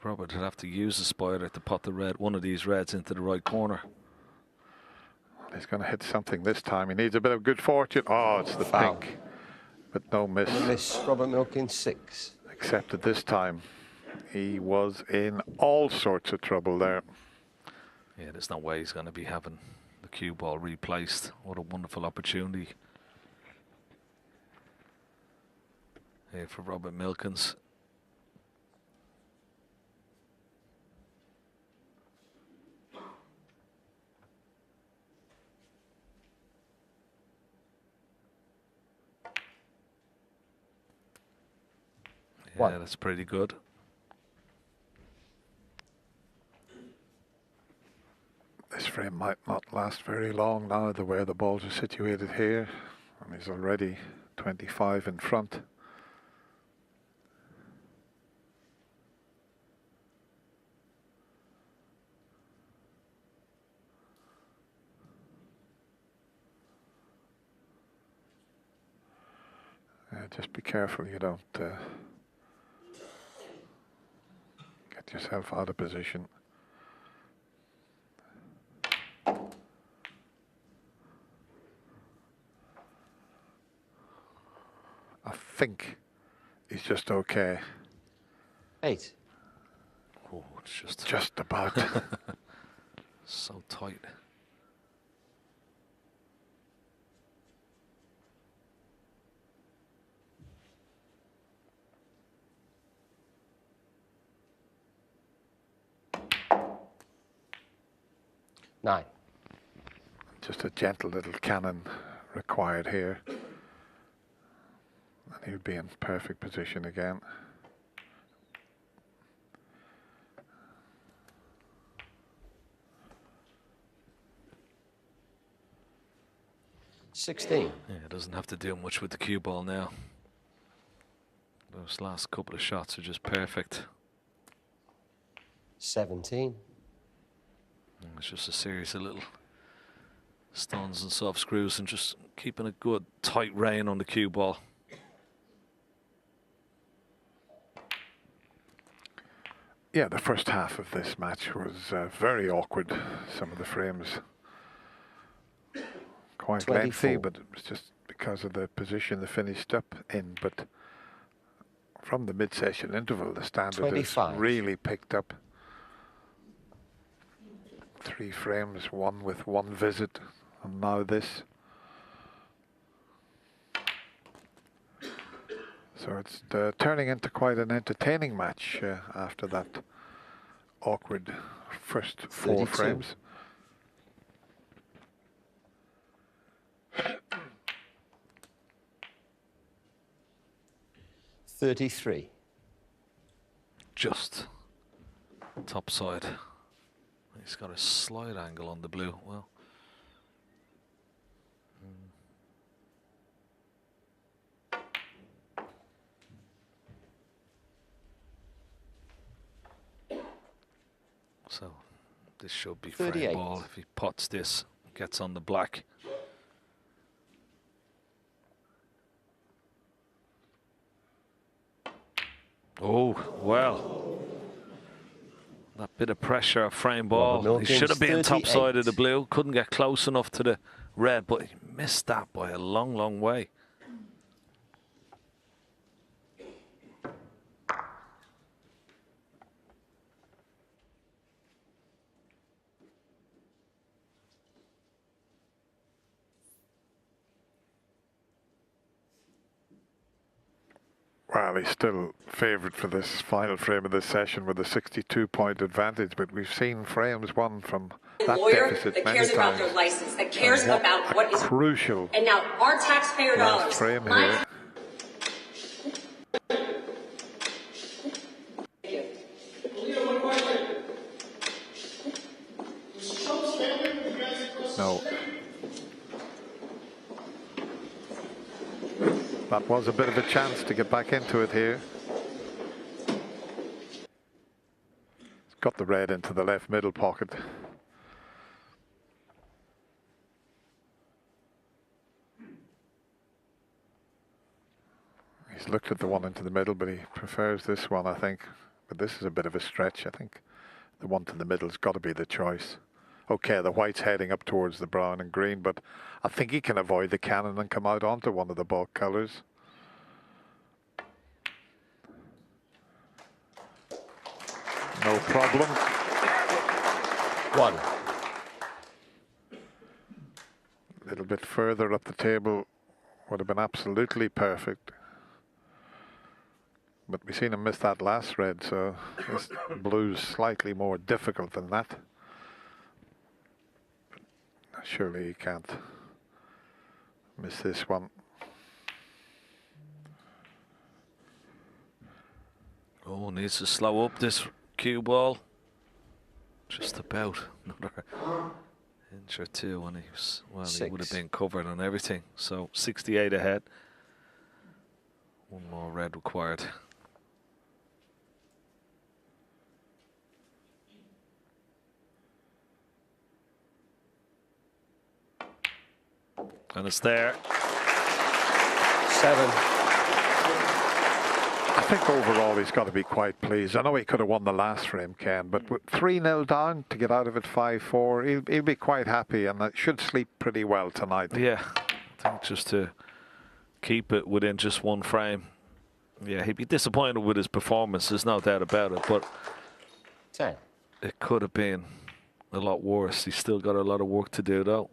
Robert would have to use the spider to pot one of these reds into the right corner. He's going to hit something this time. He needs a bit of good fortune. Oh, it's the Foul. pink. But no miss. No miss. Robert Milkins, 6. Except at this time, he was in all sorts of trouble there. Yeah, there's no way he's going to be having the cue ball replaced. What a wonderful opportunity here for Robert Milkins. Yeah, that's pretty good. This frame might not last very long now, the way the balls are situated here. And he's already 25 in front. Just be careful you don't get yourself out of position. I think he's just okay. 8. Oh, it's just about. So tight. Nine. Just a gentle little cannon required here. And he would be in perfect position again. $16. Yeah, it doesn't have to do much with the cue ball now. Those last couple of shots are just perfect. 17. It's just a series of little stones and soft screws and just keeping a good tight rein on the cue ball. Yeah, the first half of this match was very awkward. Some of the frames quite 24. lengthy, but it was just because of the position they finished up in. But from the mid-session interval, the standard 25. has really picked up. 3 frames, one with 1 visit, and now this. So it's turning into quite an entertaining match after that awkward first 4 32. frames. $33. Just top side. He's got a slight angle on the blue. Well, so this should be frame 38. ball if he pots this, gets on the black. Oh, well. That bit of pressure, frame ball. He should have been top side of the blue. Couldn't get close enough to the red, but he missed that by a long, long way. Well, he's still favoured for this final frame of this session with a 62-point advantage, but we've seen frames won from that deficit that many cares about times. their license, that cares about what is Crucial. And now our taxpayer Last dollars. frame here. No. That was a bit of a chance to get back into it here. Got the red into the left middle pocket. He's looked at the one into the middle, but he prefers this one, I think. But this is a bit of a stretch. I think the one to the middle's got to be the choice. Okay, the white's heading up towards the brown and green, but I think he can avoid the cannon and come out onto one of the bulk colours. No problem. One. A little bit further up the table would have been absolutely perfect. But we've seen him miss that last red, so this blue's slightly more difficult than that. But surely he can't miss this one. Oh, needs to slow up this cue ball. Just about another inch or two when he was, well, he would have been covered on everything. So 68 ahead. One more red required. And it's there. 7. I think overall he's got to be quite pleased. I know he could have won the last frame, Ken, but with 3-0 down to get out of it 5-4, he'll be quite happy and should sleep pretty well tonight. Yeah, I think just to keep it within just one frame. Yeah, he'd be disappointed with his performance, there's no doubt about it, but 10. It could have been a lot worse. He's still got a lot of work to do, though,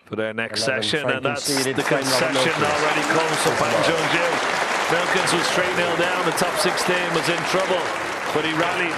for their next session, and that's the concession already comes from Bang Jung-ju. Milkins was 3-0 down, the top 16 was in trouble, but he rallied